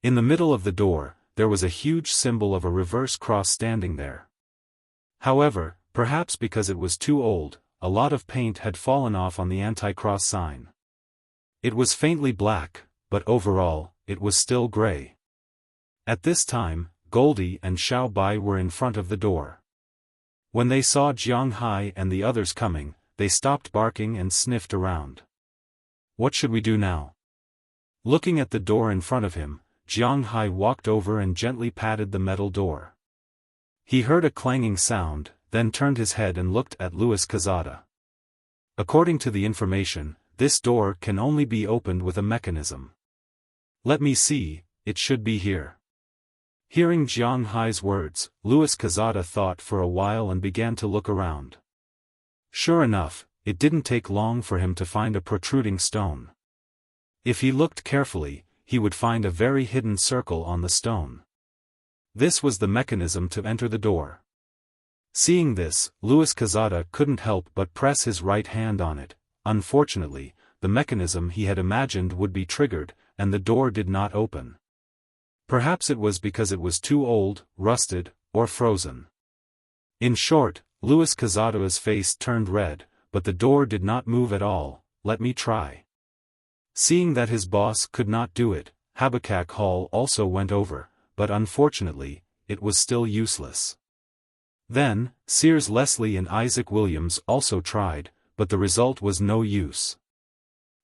A: In the middle of the door, there was a huge symbol of a reverse cross standing there. However, perhaps because it was too old, a lot of paint had fallen off on the anti-cross sign. It was faintly black, but overall, it was still gray. At this time, Goldie and Xiao Bai were in front of the door. When they saw Jiang Hai and the others coming, they stopped barking and sniffed around. What should we do now? Looking at the door in front of him, Jiang Hai walked over and gently patted the metal door. He heard a clanging sound, then turned his head and looked at Louis Quezada. According to the information, this door can only be opened with a mechanism. Let me see, it should be here. Hearing Jiang Hai's words, Louis Quezada thought for a while and began to look around. Sure enough, it didn't take long for him to find a protruding stone. If he looked carefully, he would find a very hidden circle on the stone. This was the mechanism to enter the door. Seeing this, Louis Quezada couldn't help but press his right hand on it. Unfortunately, the mechanism he had imagined would be triggered, and the door did not open. Perhaps it was because it was too old, rusted, or frozen. In short, Louis Quezada's face turned red, but the door did not move at all. Let me try. Seeing that his boss could not do it, Habakkuk Hall also went over, but unfortunately, it was still useless. Then, Sears Leslie and Isaac Williams also tried, but the result was no use.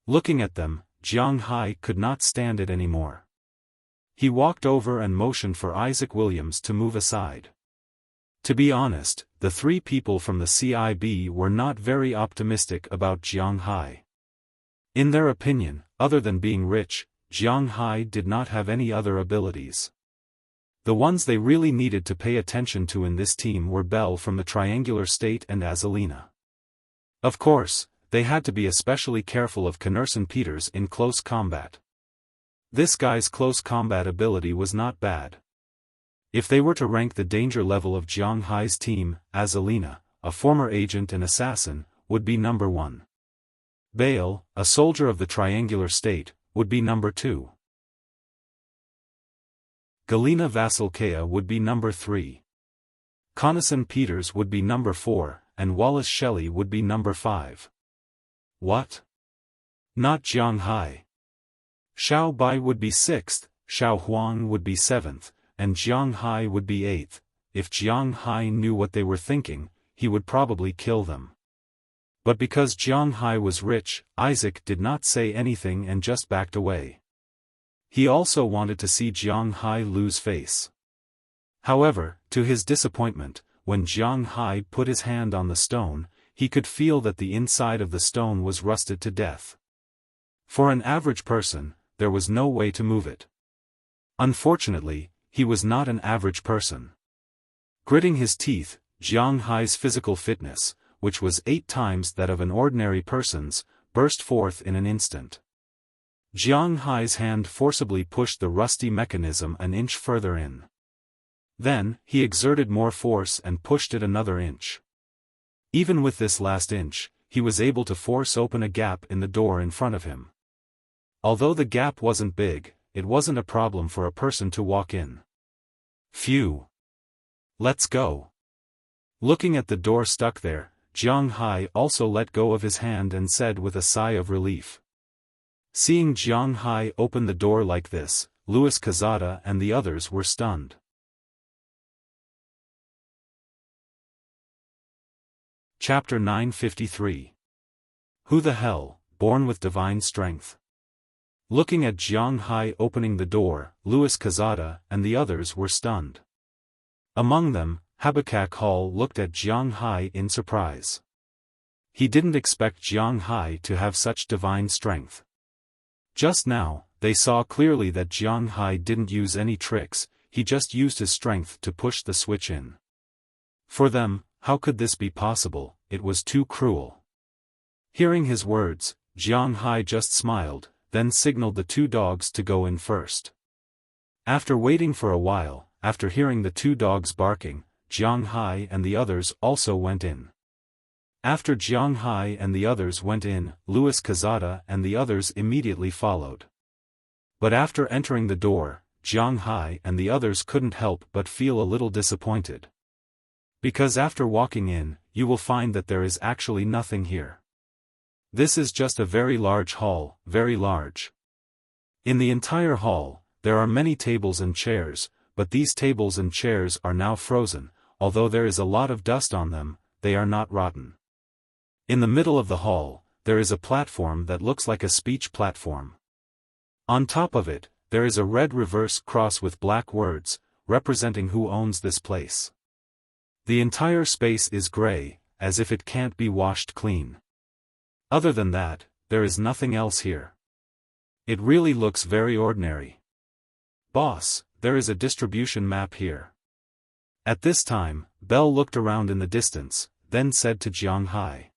A: Looking at them, Jiang Hai could not stand it anymore. He walked over and motioned for Isaac Williams to move aside. To be honest, the 3 people from the CIB were not very optimistic about Jiang Hai. In their opinion, other than being rich, Jiang Hai did not have any other abilities. The ones they really needed to pay attention to in this team were Belle from the Triangular State and Azalina. Of course, they had to be especially careful of Knerson Peters in close combat. This guy's close combat ability was not bad. If they were to rank the danger level of Jiang Hai's team, Azalina, a former agent and assassin, would be number 1. Bale, a soldier of the Triangular State, would be number 2. Galina Vasilkaya would be number 3. Knerson Peters would be number 4, and Wallace Shelley would be number 5. What? Not Jiang Hai. Xiao Bai would be 6th, Xiao Huang would be 7th, and Jiang Hai would be 8th. If Jiang Hai knew what they were thinking, he would probably kill them. But because Jiang Hai was rich, Isaac did not say anything and just backed away. He also wanted to see Jiang Hai lose face. However, to his disappointment, when Jiang Hai put his hand on the stone, he could feel that the inside of the stone was rusted to death. For an average person, there was no way to move it. Unfortunately, he was not an average person. Gritting his teeth, Jiang Hai's physical fitness, which was 8 times that of an ordinary person's, burst forth in an instant. Jiang Hai's hand forcibly pushed the rusty mechanism an inch further in. Then, he exerted more force and pushed it another inch. Even with this last inch, he was able to force open a gap in the door in front of him. Although the gap wasn't big, it wasn't a problem for a person to walk in. Phew! Let's go. Looking at the door stuck there, Jiang Hai also let go of his hand and said with a sigh of relief. Seeing Jiang Hai open the door like this, Louis Cazada and the others were stunned. Chapter 953. Who the hell, born with divine strength? Looking at Jiang Hai opening the door, Louis Cazada and the others were stunned. Among them, Habakkuk Hall looked at Jiang Hai in surprise. He didn't expect Jiang Hai to have such divine strength. Just now, they saw clearly that Jiang Hai didn't use any tricks, he just used his strength to push the switch in. For them, how could this be possible? It was too cruel. Hearing his words, Jiang Hai just smiled, then signaled the 2 dogs to go in first. After waiting for a while, after hearing the 2 dogs barking, Jiang Hai and the others also went in. After Jiang Hai and the others went in, Louis Cazada and the others immediately followed. But after entering the door, Jiang Hai and the others couldn't help but feel a little disappointed. Because after walking in, you will find that there is actually nothing here. This is just a very large hall, very large. In the entire hall, there are many tables and chairs, but these tables and chairs are now frozen, although there is a lot of dust on them, they are not rotten. In the middle of the hall, there is a platform that looks like a speech platform. On top of it, there is a red reverse cross with black words, representing who owns this place. The entire space is gray, as if it can't be washed clean. Other than that, there is nothing else here. It really looks very ordinary. Boss, there is a distribution map here. At this time, Belle looked around in the distance, then said to Jiang Hai.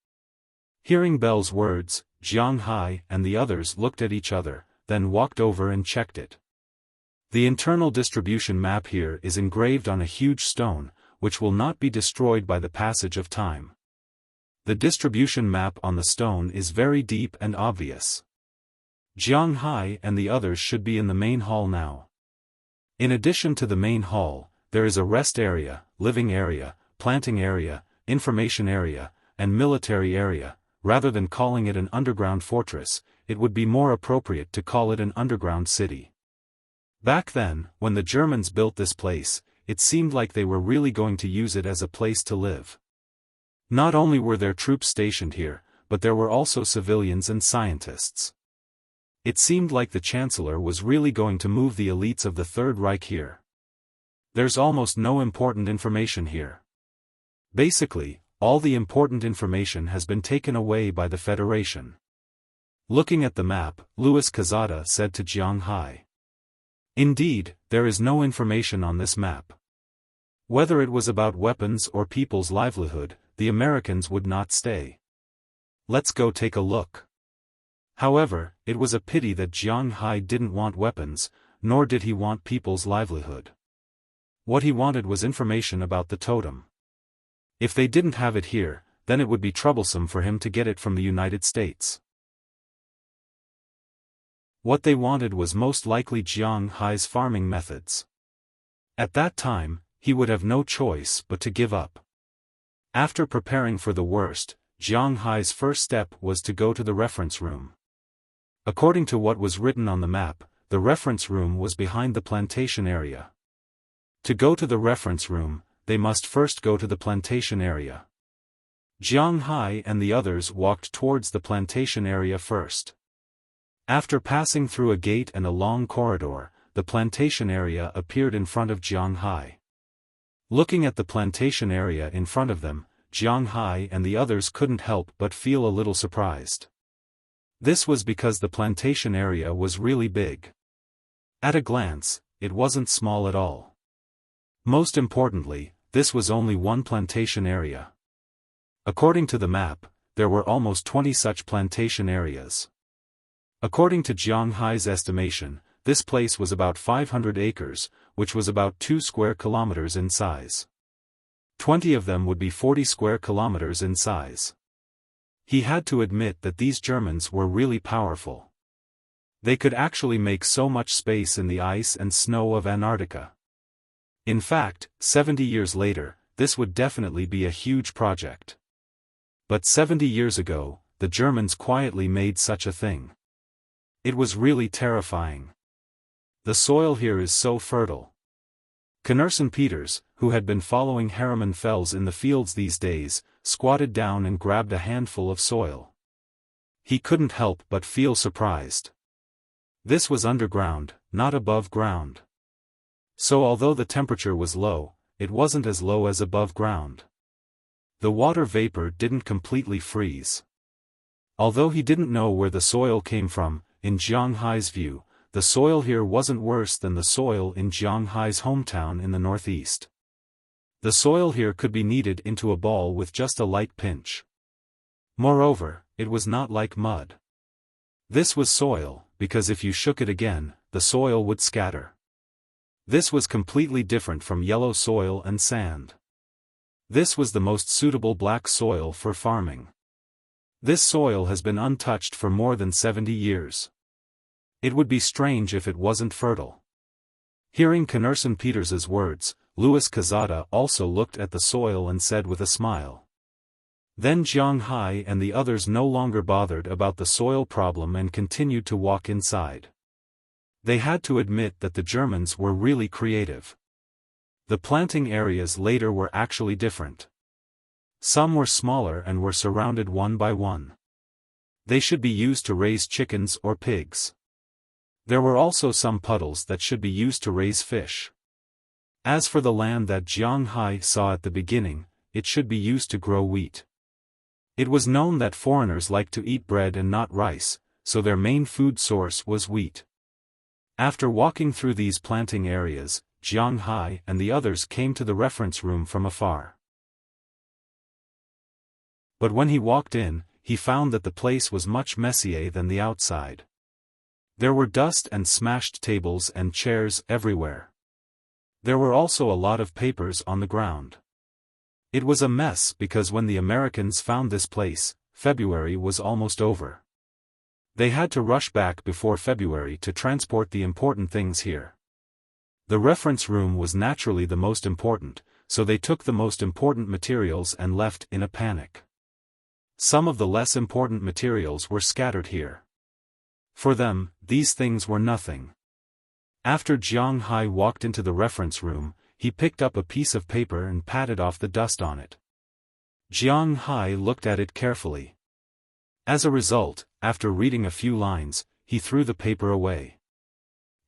A: Hearing Belle's words, Jiang Hai and the others looked at each other, then walked over and checked it. The internal distribution map here is engraved on a huge stone, which will not be destroyed by the passage of time. The distribution map on the stone is very deep and obvious. Jiang Hai and the others should be in the main hall now. In addition to the main hall, there is a rest area, living area, planting area, information area, and military area. Rather than calling it an underground fortress, it would be more appropriate to call it an underground city. Back then, when the Germans built this place, it seemed like they were really going to use it as a place to live. Not only were there troops stationed here, but there were also civilians and scientists. It seemed like the Chancellor was really going to move the elites of the Third Reich here. There's almost no important information here. Basically, all the important information has been taken away by the Federation. Looking at the map, Louis Cazada said to Jiang Hai. Indeed, there is no information on this map. Whether it was about weapons or people's livelihood, the Americans would not stay. Let's go take a look. However, it was a pity that Jiang Hai didn't want weapons, nor did he want people's livelihood. What he wanted was information about the totem. If they didn't have it here, then it would be troublesome for him to get it from the United States. What they wanted was most likely Jiang Hai's farming methods. At that time, he would have no choice but to give up. After preparing for the worst, Jiang Hai's first step was to go to the reference room. According to what was written on the map, the reference room was behind the plantation area. To go to the reference room, they must first go to the plantation area. Jiang Hai and the others walked towards the plantation area first. After passing through a gate and a long corridor, the plantation area appeared in front of Jiang Hai. Looking at the plantation area in front of them, Jiang Hai and the others couldn't help but feel a little surprised. This was because the plantation area was really big. At a glance, it wasn't small at all. Most importantly, this was only one plantation area. According to the map, there were almost 20 such plantation areas. According to Jiang Hai's estimation, this place was about 500 acres, which was about 2 square kilometers in size. 20 of them would be 40 square kilometers in size. He had to admit that these Germans were really powerful. They could actually make so much space in the ice and snow of Antarctica. In fact, 70 years later, this would definitely be a huge project. But 70 years ago, the Germans quietly made such a thing. It was really terrifying. The soil here is so fertile. Knersen Peters, who had been following Hermann Fels in the fields these days, squatted down and grabbed a handful of soil. He couldn't help but feel surprised. This was underground, not above ground. So although the temperature was low, it wasn't as low as above ground. The water vapor didn't completely freeze. Although he didn't know where the soil came from, in Jiang Hai's view, the soil here wasn't worse than the soil in Jiang Hai's hometown in the northeast. The soil here could be kneaded into a ball with just a light pinch. Moreover, it was not like mud. This was soil, because if you shook it again, the soil would scatter. This was completely different from yellow soil and sand. This was the most suitable black soil for farming. This soil has been untouched for more than 70 years. It would be strange if it wasn't fertile. Hearing Knersen Peters's words, Louis Cazada also looked at the soil and said with a smile. Then Jiang Hai and the others no longer bothered about the soil problem and continued to walk inside. They had to admit that the Germans were really creative. The planting areas later were actually different. Some were smaller and were surrounded one by one. They should be used to raise chickens or pigs. There were also some puddles that should be used to raise fish. As for the land that Jiang Hai saw at the beginning, it should be used to grow wheat. It was known that foreigners liked to eat bread and not rice, so their main food source was wheat. After walking through these planting areas, Jiang Hai and the others came to the reference room from afar. But when he walked in, he found that the place was much messier than the outside. There were dust and smashed tables and chairs everywhere. There were also a lot of papers on the ground. It was a mess because when the Americans found this place, February was almost over. They had to rush back before February to transport the important things here. The reference room was naturally the most important, so they took the most important materials and left in a panic. Some of the less important materials were scattered here. For them, these things were nothing. After Jiang Hai walked into the reference room, he picked up a piece of paper and patted off the dust on it. Jiang Hai looked at it carefully. As a result, after reading a few lines, he threw the paper away.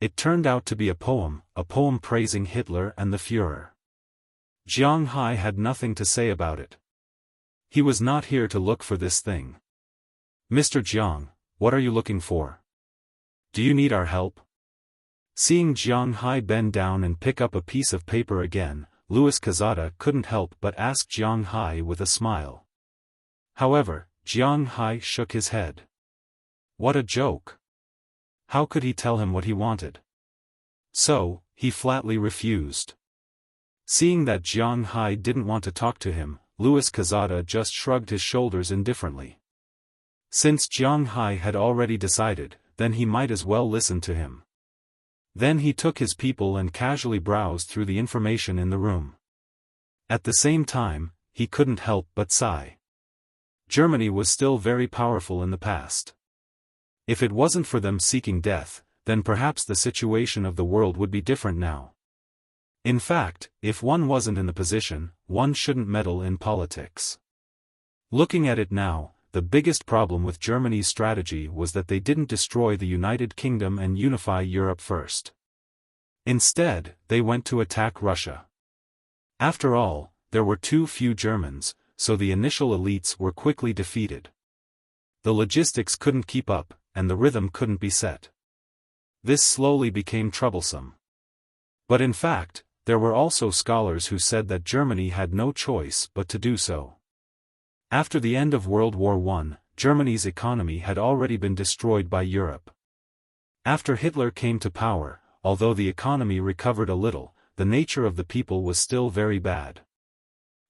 A: It turned out to be a poem praising Hitler and the Führer. Jiang Hai had nothing to say about it. He was not here to look for this thing. Mr. Jiang, what are you looking for? Do you need our help? Seeing Jiang Hai bend down and pick up a piece of paper again, Louis Quixote couldn't help but ask Jiang Hai with a smile. However, Jiang Hai shook his head. What a joke! How could he tell him what he wanted? So, he flatly refused. Seeing that Jiang Hai didn't want to talk to him, Louis Quixote just shrugged his shoulders indifferently. Since Jiang Hai had already decided, then he might as well listen to him. Then he took his people and casually browsed through the information in the room. At the same time, he couldn't help but sigh. Germany was still very powerful in the past. If it wasn't for them seeking death, then perhaps the situation of the world would be different now. In fact, if one wasn't in the position, one shouldn't meddle in politics. Looking at it now, the biggest problem with Germany's strategy was that they didn't destroy the United Kingdom and unify Europe first. Instead, they went to attack Russia. After all, there were too few Germans, so the initial elites were quickly defeated. The logistics couldn't keep up, and the rhythm couldn't be set. This slowly became troublesome. But in fact, there were also scholars who said that Germany had no choice but to do so. After the end of World War I, Germany's economy had already been destroyed by Europe. After Hitler came to power, although the economy recovered a little, the nature of the people was still very bad.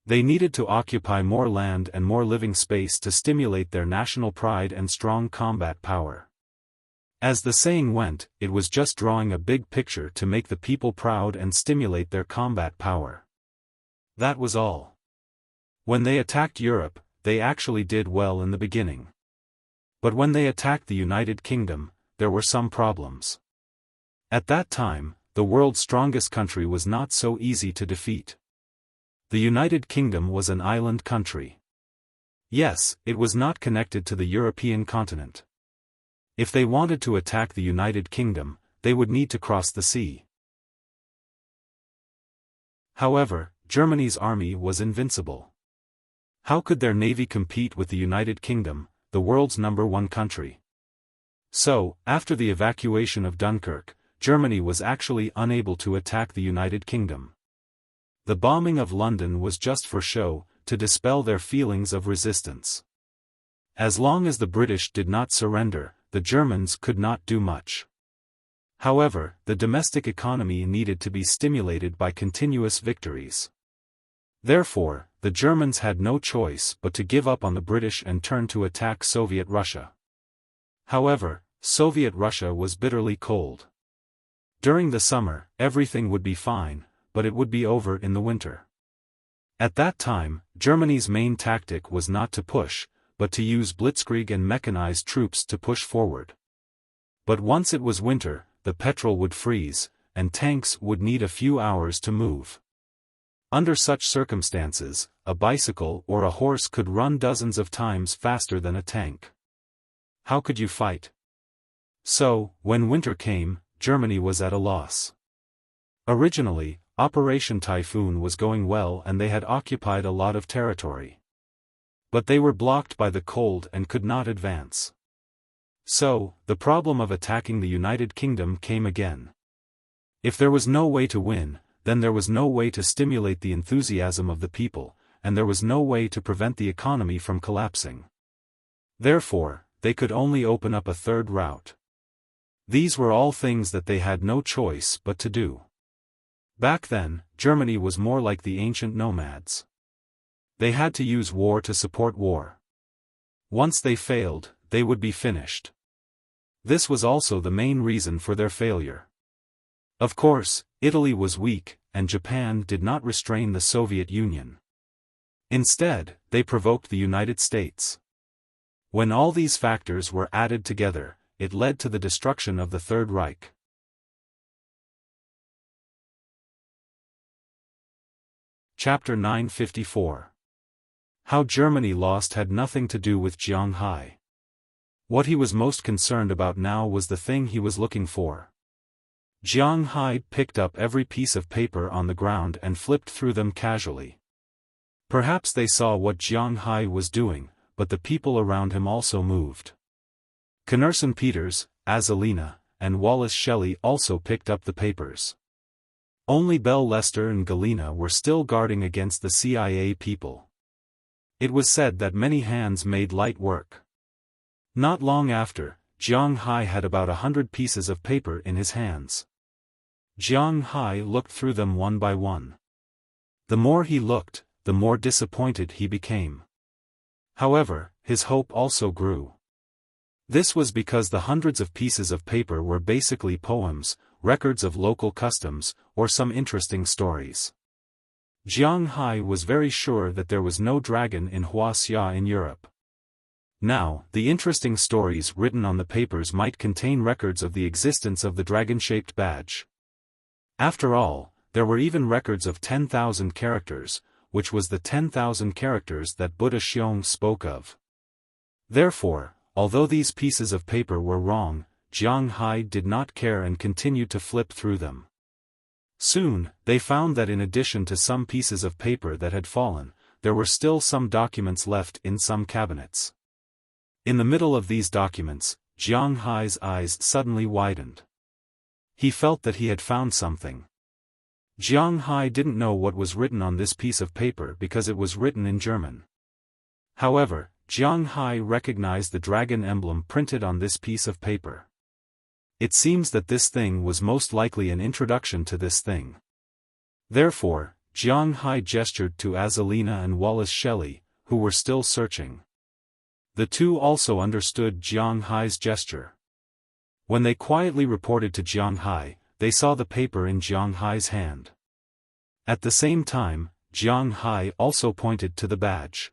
A: They needed to occupy more land and more living space to stimulate their national pride and strong combat power. As the saying went, it was just drawing a big picture to make the people proud and stimulate their combat power. That was all. When they attacked Europe, they actually did well in the beginning. But when they attacked the United Kingdom, there were some problems. At that time, the world's strongest country was not so easy to defeat. The United Kingdom was an island country. Yes, it was not connected to the European continent. If they wanted to attack the United Kingdom, they would need to cross the sea. However, Germany's army was invincible. How could their navy compete with the United Kingdom, the world's #1 country? So, after the evacuation of Dunkirk, Germany was actually unable to attack the United Kingdom. The bombing of London was just for show, to dispel their feelings of resistance. As long as the British did not surrender, the Germans could not do much. However, the domestic economy needed to be stimulated by continuous victories. Therefore, the Germans had no choice but to give up on the British and turn to attack Soviet Russia. However, Soviet Russia was bitterly cold. During the summer, everything would be fine, but it would be over in the winter. At that time, Germany's main tactic was not to push, but to use blitzkrieg and mechanized troops to push forward. But once it was winter, the petrol would freeze, and tanks would need a few hours to move. Under such circumstances, a bicycle or a horse could run dozens of times faster than a tank. How could you fight? So, when winter came, Germany was at a loss. Originally, Operation Typhoon was going well and they had occupied a lot of territory. But they were blocked by the cold and could not advance. So, the problem of attacking the United Kingdom came again. If there was no way to win, then there was no way to stimulate the enthusiasm of the people, and there was no way to prevent the economy from collapsing. Therefore, they could only open up a third route. These were all things that they had no choice but to do. Back then, Germany was more like the ancient nomads. They had to use war to support war. Once they failed, they would be finished. This was also the main reason for their failure. Of course, Italy was weak, and Japan did not restrain the Soviet Union. Instead, they provoked the United States. When all these factors were added together, it led to the destruction of the Third Reich. Chapter 954. How Germany lost had nothing to do with Jiang Hai. What he was most concerned about now was the thing he was looking for. Jiang Hai picked up every piece of paper on the ground and flipped through them casually. Perhaps they saw what Jiang Hai was doing, but the people around him also moved. Knerson Peters, Azalina, and Wallace Shelley also picked up the papers. Only Belle Lester and Galena were still guarding against the CIA people. It was said that many hands made light work. Not long after, Jiang Hai had about 100 pieces of paper in his hands. Jiang Hai looked through them one by one. The more he looked, the more disappointed he became. However, his hope also grew. This was because the hundreds of pieces of paper were basically poems, records of local customs, or some interesting stories. Jiang Hai was very sure that there was no dragon in Wuxia in Europe. Now, the interesting stories written on the papers might contain records of the existence of the dragon-shaped badge. After all, there were even records of 10,000 characters, which was the 10,000 characters that Buddha Xiong spoke of. Therefore, although these pieces of paper were wrong, Jiang Hai did not care and continued to flip through them. Soon, they found that in addition to some pieces of paper that had fallen, there were still some documents left in some cabinets. In the middle of these documents, Jiang Hai's eyes suddenly widened. He felt that he had found something. Jiang Hai didn't know what was written on this piece of paper because it was written in German. However, Jiang Hai recognized the dragon emblem printed on this piece of paper. It seems that this thing was most likely an introduction to this thing. Therefore, Jiang Hai gestured to Azalina and Wallace Shelley, who were still searching. The two also understood Jiang Hai's gesture. When they quietly reported to Jiang Hai, they saw the paper in Jiang Hai's hand. At the same time, Jiang Hai also pointed to the badge.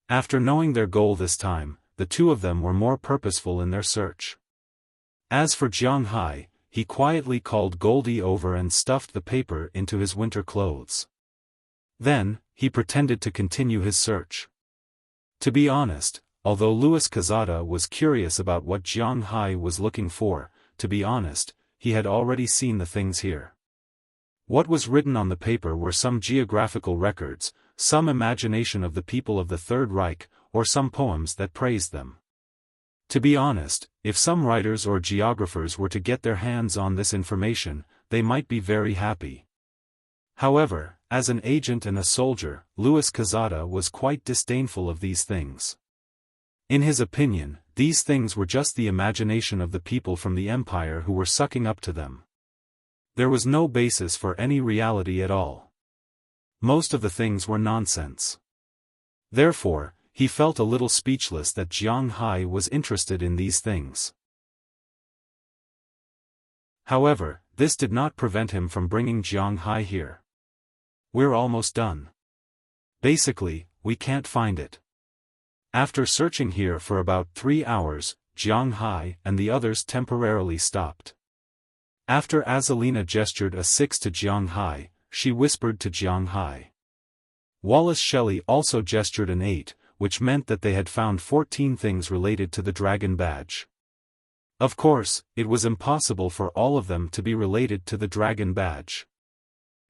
A: After knowing their goal this time, the two of them were more purposeful in their search. As for Jiang Hai, he quietly called Goldie over and stuffed the paper into his winter clothes. Then, he pretended to continue his search. To be honest, although Louis Cazada was curious about what Jiang Hai was looking for, to be honest, he had already seen the things here. What was written on the paper were some geographical records, some imagination of the people of the Third Reich, or some poems that praised them. To be honest, if some writers or geographers were to get their hands on this information, they might be very happy. However, as an agent and a soldier, Louis Cazada was quite disdainful of these things. In his opinion, these things were just the imagination of the people from the empire who were sucking up to them. There was no basis for any reality at all. Most of the things were nonsense. Therefore, he felt a little speechless that Jiang Hai was interested in these things. However, this did not prevent him from bringing Jiang Hai here. "We're almost done. Basically, we can't find it." After searching here for about 3 hours, Jiang Hai and the others temporarily stopped. After Azalina gestured a 6 to Jiang Hai, she whispered to Jiang Hai. Wallace Shelley also gestured an 8, which meant that they had found 14 things related to the dragon badge. Of course, it was impossible for all of them to be related to the dragon badge.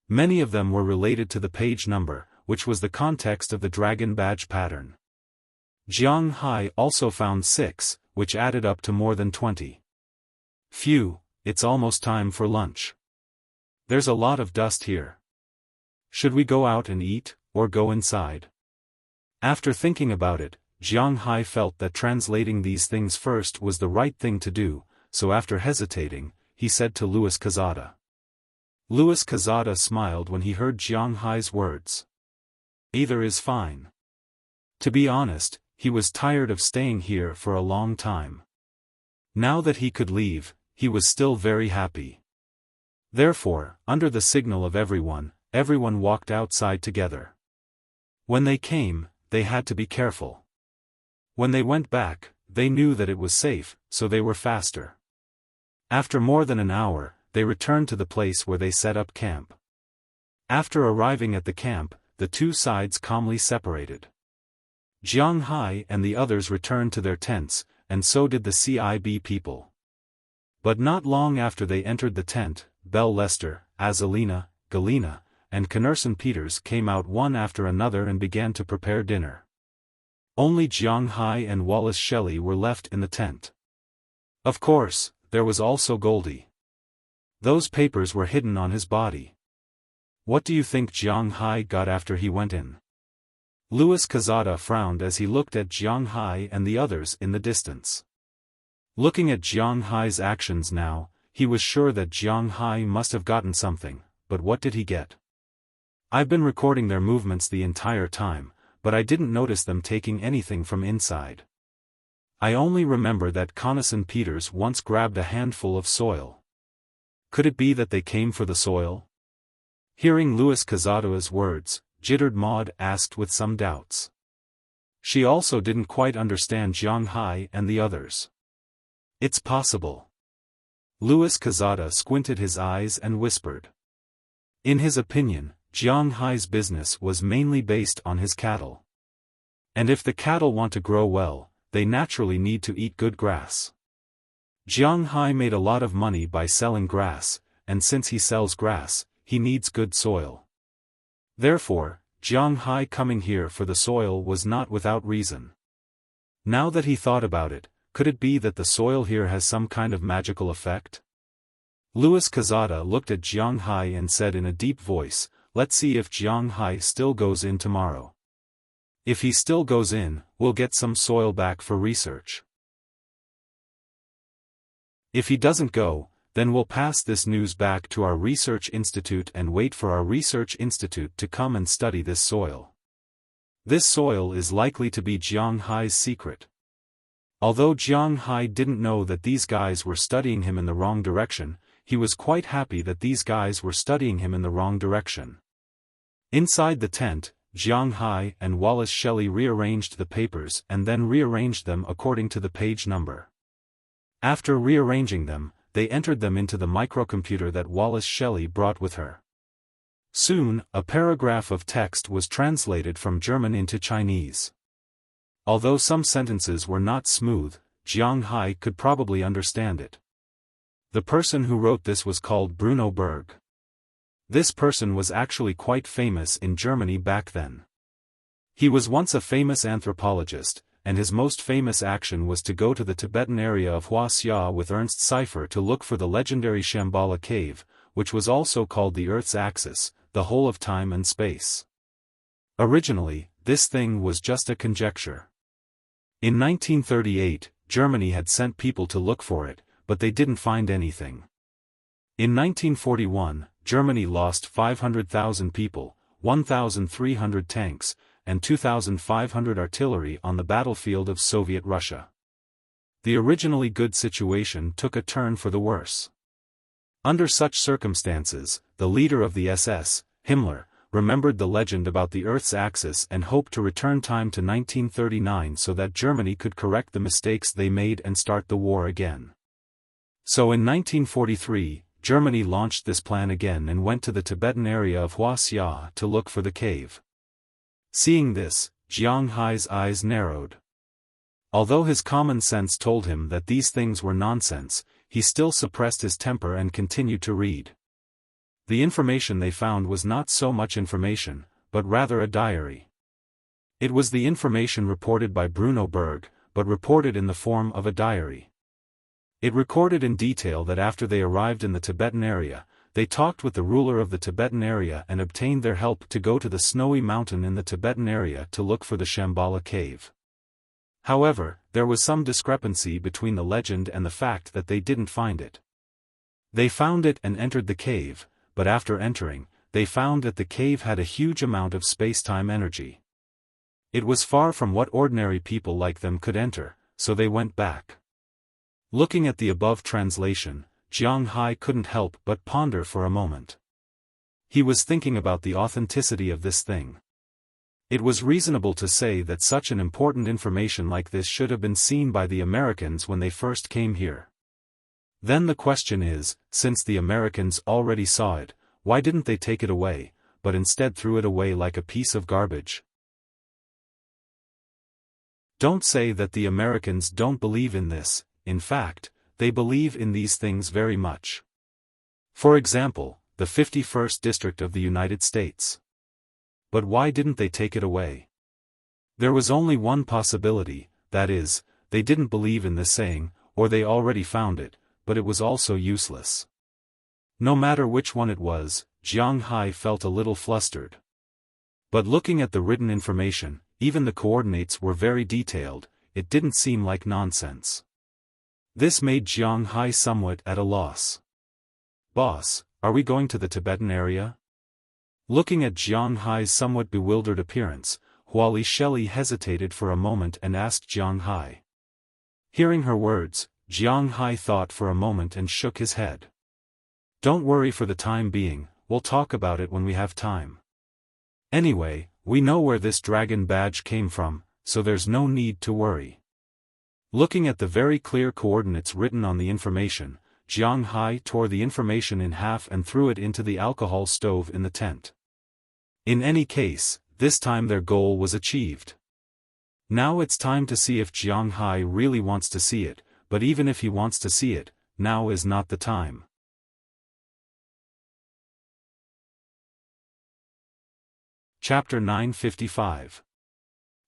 A: Many of them were related to the page number, which was the context of the dragon badge pattern. Jiang Hai also found 6, which added up to more than 20. Phew, it's almost time for lunch. There's a lot of dust here. Should we go out and eat, or go inside? After thinking about it, Jiang Hai felt that translating these things first was the right thing to do, so after hesitating, he said to Louis Cazada. Louis Cazada smiled when he heard Jiang Hai's words. Either is fine. To be honest, he was tired of staying here for a long time. Now that he could leave, he was still very happy. Therefore, under the signal of everyone walked outside together. When they came, they had to be careful. When they went back, they knew that it was safe, so they were faster. After more than an hour, they returned to the place where they set up camp. After arriving at the camp, the two sides calmly separated. Jiang Hai and the others returned to their tents, and so did the CIB people. But not long after they entered the tent, Belle Lester, Azalina, Galena, and Knerson Peters came out one after another and began to prepare dinner. Only Jiang Hai and Wallace Shelley were left in the tent. Of course, there was also Goldie. Those papers were hidden on his body. What do you think Jiang Hai got after he went in? Louis Quezada frowned as he looked at Jiang Hai and the others in the distance. Looking at Jiang Hai's actions now, he was sure that Jiang Hai must have gotten something, but what did he get? I've been recording their movements the entire time, but I didn't notice them taking anything from inside. I only remember that Connaison Peters once grabbed a handful of soil. Could it be that they came for the soil? Hearing Louis Quezada's words, Jittered Maud asked with some doubts. She also didn't quite understand Jiang Hai and the others. It's possible. Louis Quezada squinted his eyes and whispered. In his opinion, Jiang Hai's business was mainly based on his cattle. And if the cattle want to grow well, they naturally need to eat good grass. Jiang Hai made a lot of money by selling grass, and since he sells grass, he needs good soil. Therefore, Jiang Hai coming here for the soil was not without reason. Now that he thought about it, could it be that the soil here has some kind of magical effect? Louis Quezada looked at Jiang Hai and said in a deep voice, let's see if Jiang Hai still goes in tomorrow. If he still goes in, we'll get some soil back for research. If he doesn't go, then we'll pass this news back to our research institute and wait for our research institute to come and study this soil. This soil is likely to be Jiang Hai's secret. Although Jiang Hai didn't know that these guys were studying him in the wrong direction, he was quite happy that these guys were studying him in the wrong direction. Inside the tent, Jiang Hai and Wallace Shelley rearranged the papers and then rearranged them according to the page number. After rearranging them, they entered them into the microcomputer that Wallace Shelley brought with her. Soon, a paragraph of text was translated from German into Chinese. Although some sentences were not smooth, Jiang Hai could probably understand it. The person who wrote this was called Bruno Berg. This person was actually quite famous in Germany back then. He was once a famous anthropologist, and his most famous action was to go to the Tibetan area of Wuxia with Ernst Cypher to look for the legendary Shambhala cave, which was also called the Earth's axis, the whole of time and space. Originally, this thing was just a conjecture. In 1938, Germany had sent people to look for it, but they didn't find anything. In 1941, Germany lost 500,000 people, 1,300 tanks, and 2,500 artillery on the battlefield of Soviet Russia. The originally good situation took a turn for the worse. Under such circumstances, the leader of the SS, Himmler, remembered the legend about the Earth's axis and hoped to return time to 1939 so that Germany could correct the mistakes they made and start the war again. So in 1943, Germany launched this plan again and went to the Tibetan area of Wuxia to look for the cave. Seeing this, Jiang Hai's eyes narrowed. Although his common sense told him that these things were nonsense, he still suppressed his temper and continued to read. The information they found was not so much information, but rather a diary. It was the information reported by Bruno Berg, but reported in the form of a diary. It recorded in detail that after they arrived in the Tibetan area, they talked with the ruler of the Tibetan area and obtained their help to go to the snowy mountain in the Tibetan area to look for the Shambhala cave. However, there was some discrepancy between the legend and the fact that they didn't find it. They found it and entered the cave, but after entering, they found that the cave had a huge amount of space-time energy. It was far from what ordinary people like them could enter, so they went back. Looking at the above translation, Jiang Hai couldn't help but ponder for a moment. He was thinking about the authenticity of this thing. It was reasonable to say that such an important information like this should have been seen by the Americans when they first came here. Then the question is, since the Americans already saw it, why didn't they take it away, but instead threw it away like a piece of garbage? Don't say that the Americans don't believe in this. In fact, they believe in these things very much. For example, the 51st District of the United States. But why didn't they take it away? There was only one possibility, that is, they didn't believe in this saying, or they already found it, but it was also useless. No matter which one it was, Jiang Hai felt a little flustered. But looking at the written information, even the coordinates were very detailed, it didn't seem like nonsense. This made Jiang Hai somewhat at a loss. "Boss, are we going to the Tibetan area?" Looking at Jiang Hai's somewhat bewildered appearance, Huali Shelley hesitated for a moment and asked Jiang Hai. Hearing her words, Jiang Hai thought for a moment and shook his head. "Don't worry for the time being, we'll talk about it when we have time. Anyway, we know where this dragon badge came from, so there's no need to worry." Looking at the very clear coordinates written on the information, Jiang Hai tore the information in half and threw it into the alcohol stove in the tent. In any case, this time their goal was achieved. Now it's time to see if Jiang Hai really wants to see it, but even if he wants to see it, now is not the time. Chapter 955.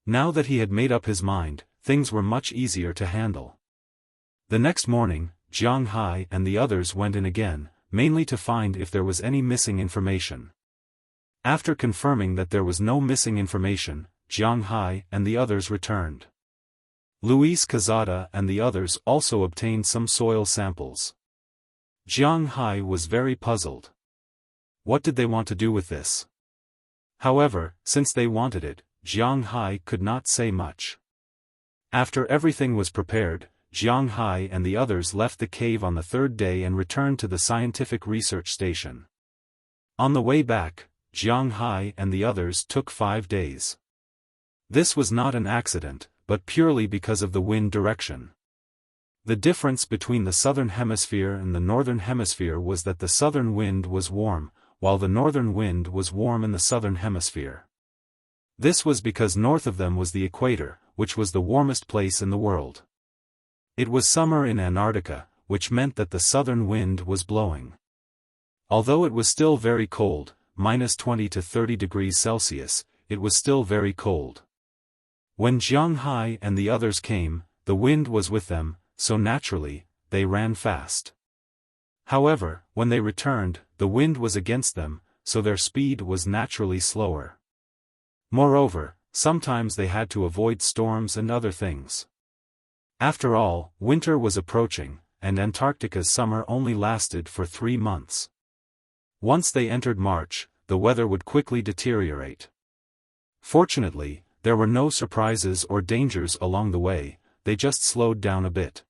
A: Now that he had made up his mind, things were much easier to handle. The next morning, Jiang Hai and the others went in again, mainly to find if there was any missing information. After confirming that there was no missing information, Jiang Hai and the others returned. Luis Cazada and the others also obtained some soil samples. Jiang Hai was very puzzled. What did they want to do with this? However, since they wanted it, Jiang Hai could not say much. After everything was prepared, Jiang Hai and the others left the cave on the third day and returned to the scientific research station. On the way back, Jiang Hai and the others took 5 days. This was not an accident, but purely because of the wind direction. The difference between the southern hemisphere and the northern hemisphere was that the southern wind was warm, while the northern wind was warm in the southern hemisphere. This was because north of them was the equator, which was the warmest place in the world. It was summer in Antarctica, which meant that the southern wind was blowing. Although it was still very cold, -20 to 30 degrees Celsius, it was still very cold. When Jiang Hai and the others came, the wind was with them, so naturally, they ran fast. However, when they returned, the wind was against them, so their speed was naturally slower. Moreover, sometimes they had to avoid storms and other things. After all, winter was approaching, and Antarctica's summer only lasted for 3 months. Once they entered March, the weather would quickly deteriorate. Fortunately, there were no surprises or dangers along the way, they just slowed down a bit.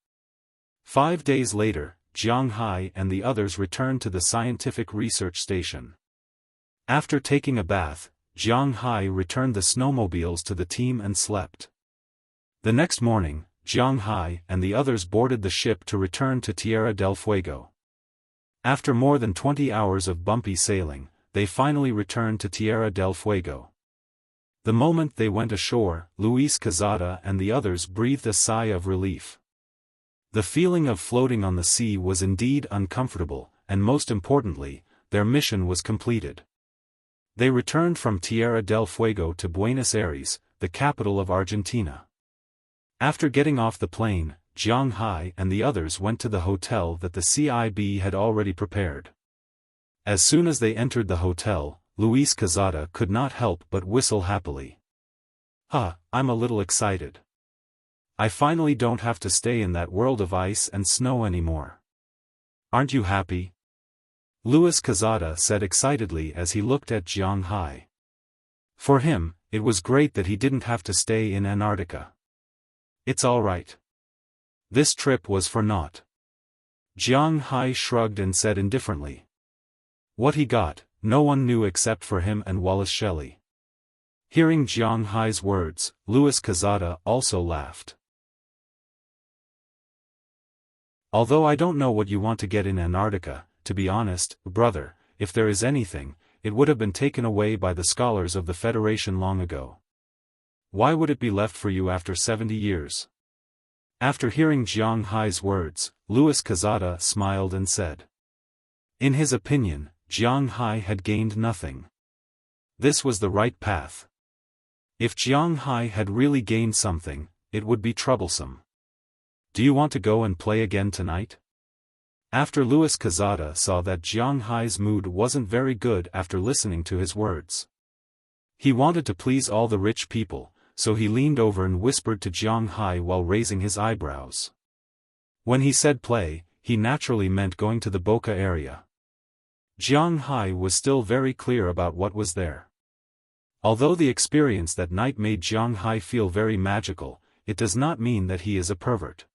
A: 5 days later, Jiang Hai and the others returned to the scientific research station. After taking a bath, Jiang Hai returned the snowmobiles to the team and slept. The next morning, Jiang Hai and the others boarded the ship to return to Tierra del Fuego. After more than 20 hours of bumpy sailing, they finally returned to Tierra del Fuego. The moment they went ashore, Luis Cazada and the others breathed a sigh of relief. The feeling of floating on the sea was indeed uncomfortable, and most importantly, their mission was completed. They returned from Tierra del Fuego to Buenos Aires, the capital of Argentina. After getting off the plane, Jiang Hai and the others went to the hotel that the CIB had already prepared. As soon as they entered the hotel, Luis Cazada could not help but whistle happily. I'm a little excited. I finally don't have to stay in that world of ice and snow anymore. Aren't you happy? Luis Cazada said excitedly as he looked at Jiang Hai. For him, it was great that he didn't have to stay in Antarctica. It's all right. This trip was for naught. Jiang Hai shrugged and said indifferently. What he got, no one knew except for him and Wallace Shelley. Hearing Jiang Hai's words, Luis Cazada also laughed. Although I don't know what you want to get in Antarctica, to be honest, brother, if there is anything, it would have been taken away by the scholars of the Federation long ago. Why would it be left for you after 70 years? After hearing Jiang Hai's words, Luis Cazada smiled and said. In his opinion, Jiang Hai had gained nothing. This was the right path. If Jiang Hai had really gained something, it would be troublesome. do you want to go and play again tonight? After Louis Quezada saw that Jiang Hai's mood wasn't very good after listening to his words. He wanted to please all the rich people, so he leaned over and whispered to Jiang Hai while raising his eyebrows. When he said play, he naturally meant going to the Boca area. Jiang Hai was still very clear about what was there. Although the experience that night made Jiang Hai feel very magical, it does not mean that he is a pervert.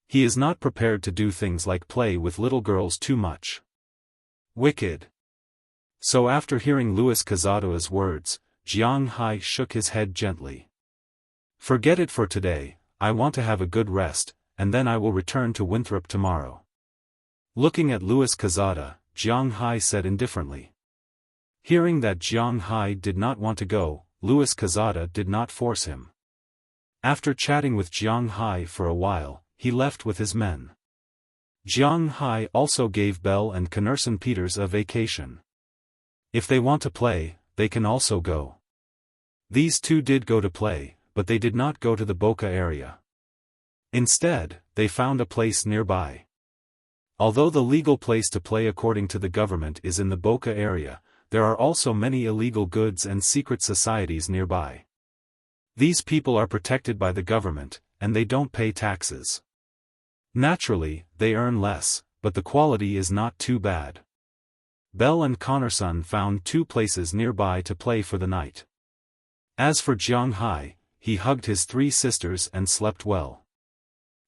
A: He is not prepared to do things like play with little girls too much. Wicked. So after hearing Louis Quezada's words, Jiang Hai shook his head gently. Forget it for today, I want to have a good rest, and then I will return to Winthrop tomorrow. Looking at Louis Quezada, Jiang Hai said indifferently. Hearing that Jiang Hai did not want to go, Louis Quezada did not force him. After chatting with Jiang Hai for a while, he left with his men. Jiang Hai also gave Bell and Knerson Peters a vacation. If they want to play, they can also go. These two did go to play, but they did not go to the Boca area. Instead, they found a place nearby. Although the legal place to play according to the government is in the Boca area, there are also many illegal goods and secret societies nearby. These people are protected by the government, and they don't pay taxes. Naturally, they earn less, but the quality is not too bad. Bell and Knerson found two places nearby to play for the night. As for Jiang Hai, he hugged his three sisters and slept well.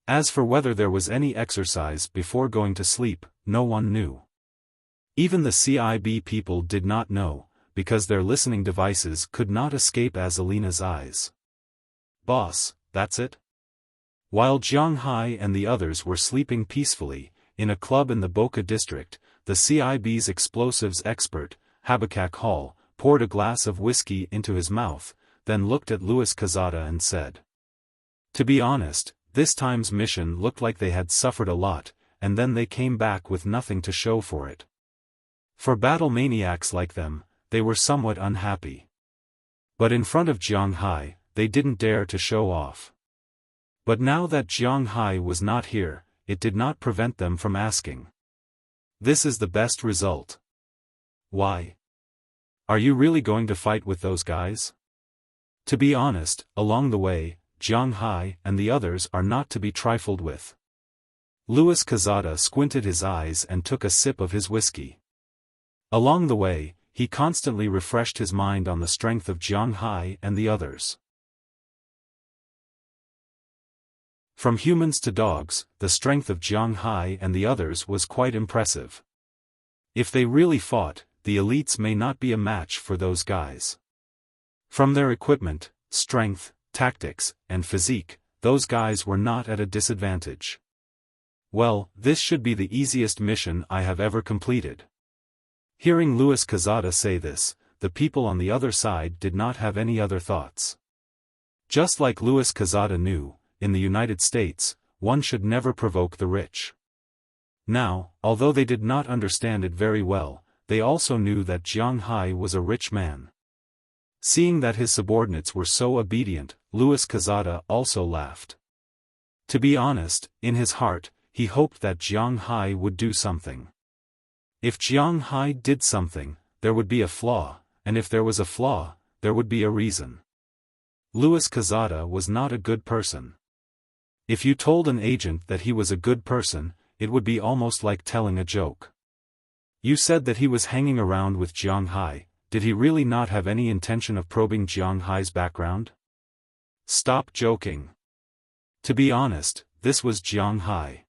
A: As for whether there was any exercise before going to sleep, no one knew. Even the CIB people did not know, because their listening devices could not escape Azalina's eyes. Boss, that's it? While Jiang Hai and the others were sleeping peacefully, in a club in the Boca district, the CIB's explosives expert, Habakkuk Hall, poured a glass of whiskey into his mouth, then looked at Louis Quezada and said. To be honest, this time's mission looked like they had suffered a lot, and then they came back with nothing to show for it. For battle maniacs like them, they were somewhat unhappy. But in front of Jiang Hai, they didn't dare to show off. But now that Jiang Hai was not here, it did not prevent them from asking. This is the best result. Why? Are you really going to fight with those guys? To be honest, along the way, Jiang Hai and the others are not to be trifled with. Louis Quezada squinted his eyes and took a sip of his whiskey. Along the way, he constantly refreshed his mind on the strength of Jiang Hai and the others. From humans to dogs, the strength of Jiang Hai and the others was quite impressive. If they really fought, the elites may not be a match for those guys. From their equipment, strength, tactics, and physique, those guys were not at a disadvantage. Well, this should be the easiest mission I have ever completed. Hearing Louis Quezada say this, the people on the other side did not have any other thoughts. Just like Louis Quezada knew, in the United States, one should never provoke the rich. Now, although they did not understand it very well, they also knew that Jiang Hai was a rich man. Seeing that his subordinates were so obedient, Louis Quezada also laughed. To be honest, in his heart, he hoped that Jiang Hai would do something. If Jiang Hai did something, there would be a flaw, and if there was a flaw, there would be a reason. Louis Quezada was not a good person. If you told an agent that he was a good person, it would be almost like telling a joke. You said that he was hanging around with Jiang Hai. Did he really not have any intention of probing Jiang Hai's background? Stop joking. To be honest, this was Jiang Hai.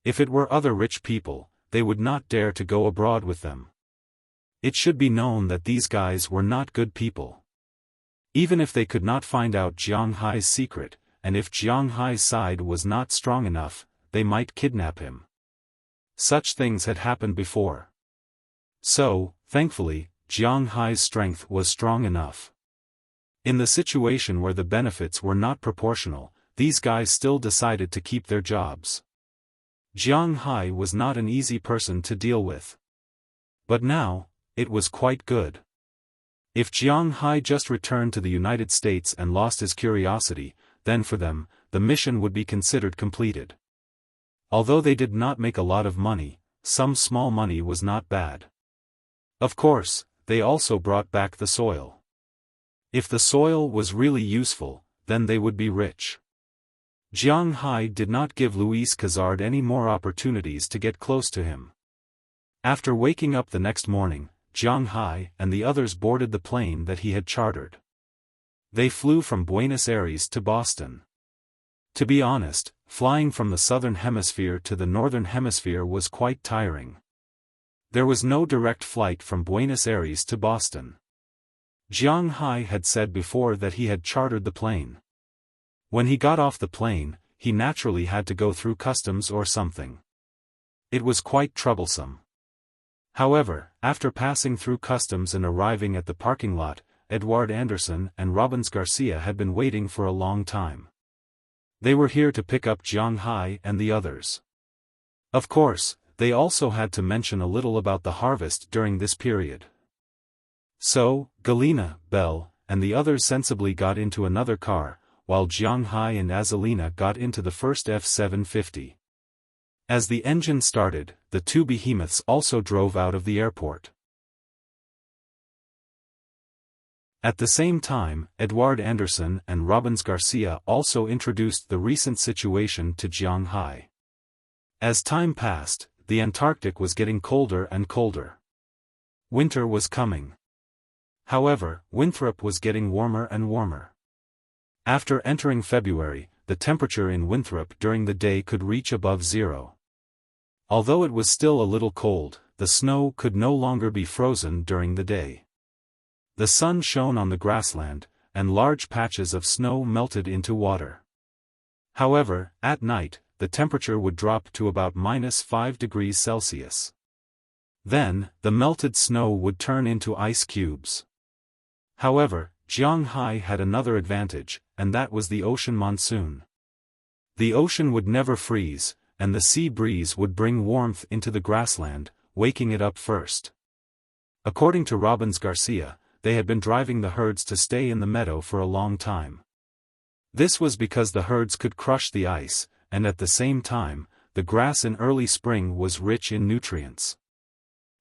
A: If it were other rich people, they would not dare to go abroad with them. It should be known that these guys were not good people. Even if they could not find out Jiang Hai's secret, and if Jiang Hai's side was not strong enough, they might kidnap him. Such things had happened before. So, thankfully, Jiang Hai's strength was strong enough. In the situation where the benefits were not proportional, these guys still decided to keep their jobs. Jiang Hai was not an easy person to deal with. But now, it was quite good. If Jiang Hai just returned to the United States and lost his curiosity, then for them, the mission would be considered completed. Although they did not make a lot of money, some small money was not bad. Of course, they also brought back the soil. If the soil was really useful, then they would be rich. Jiang Hai did not give Louis Khazard any more opportunities to get close to him. After waking up the next morning, Jiang Hai and the others boarded the plane that he had chartered. They flew from Buenos Aires to Boston. To be honest, flying from the southern hemisphere to the northern hemisphere was quite tiring. There was no direct flight from Buenos Aires to Boston. Jiang Hai had said before that he had chartered the plane. When he got off the plane, he naturally had to go through customs or something. It was quite troublesome. However, after passing through customs and arriving at the parking lot, Edouard Anderson and Robbins Garcia had been waiting for a long time. They were here to pick up Jiang Hai and the others. Of course, they also had to mention a little about the harvest during this period. So, Galina, Belle, and the others sensibly got into another car, while Jiang Hai and Azalina got into the first F-750. As the engine started, the two behemoths also drove out of the airport. At the same time, Edouard Anderson and Robbins Garcia also introduced the recent situation to Jiang Hai. As time passed, the Antarctic was getting colder and colder. Winter was coming. However, Winthrop was getting warmer and warmer. After entering February, the temperature in Winthrop during the day could reach above zero. Although it was still a little cold, the snow could no longer be frozen during the day. The sun shone on the grassland, and large patches of snow melted into water. However, at night, the temperature would drop to about -5 degrees Celsius. Then, the melted snow would turn into ice cubes. However, Jiang Hai had another advantage, and that was the ocean monsoon. The ocean would never freeze, and the sea breeze would bring warmth into the grassland, waking it up first. According to Robbins Garcia, they had been driving the herds to stay in the meadow for a long time. This was because the herds could crush the ice, and at the same time, the grass in early spring was rich in nutrients.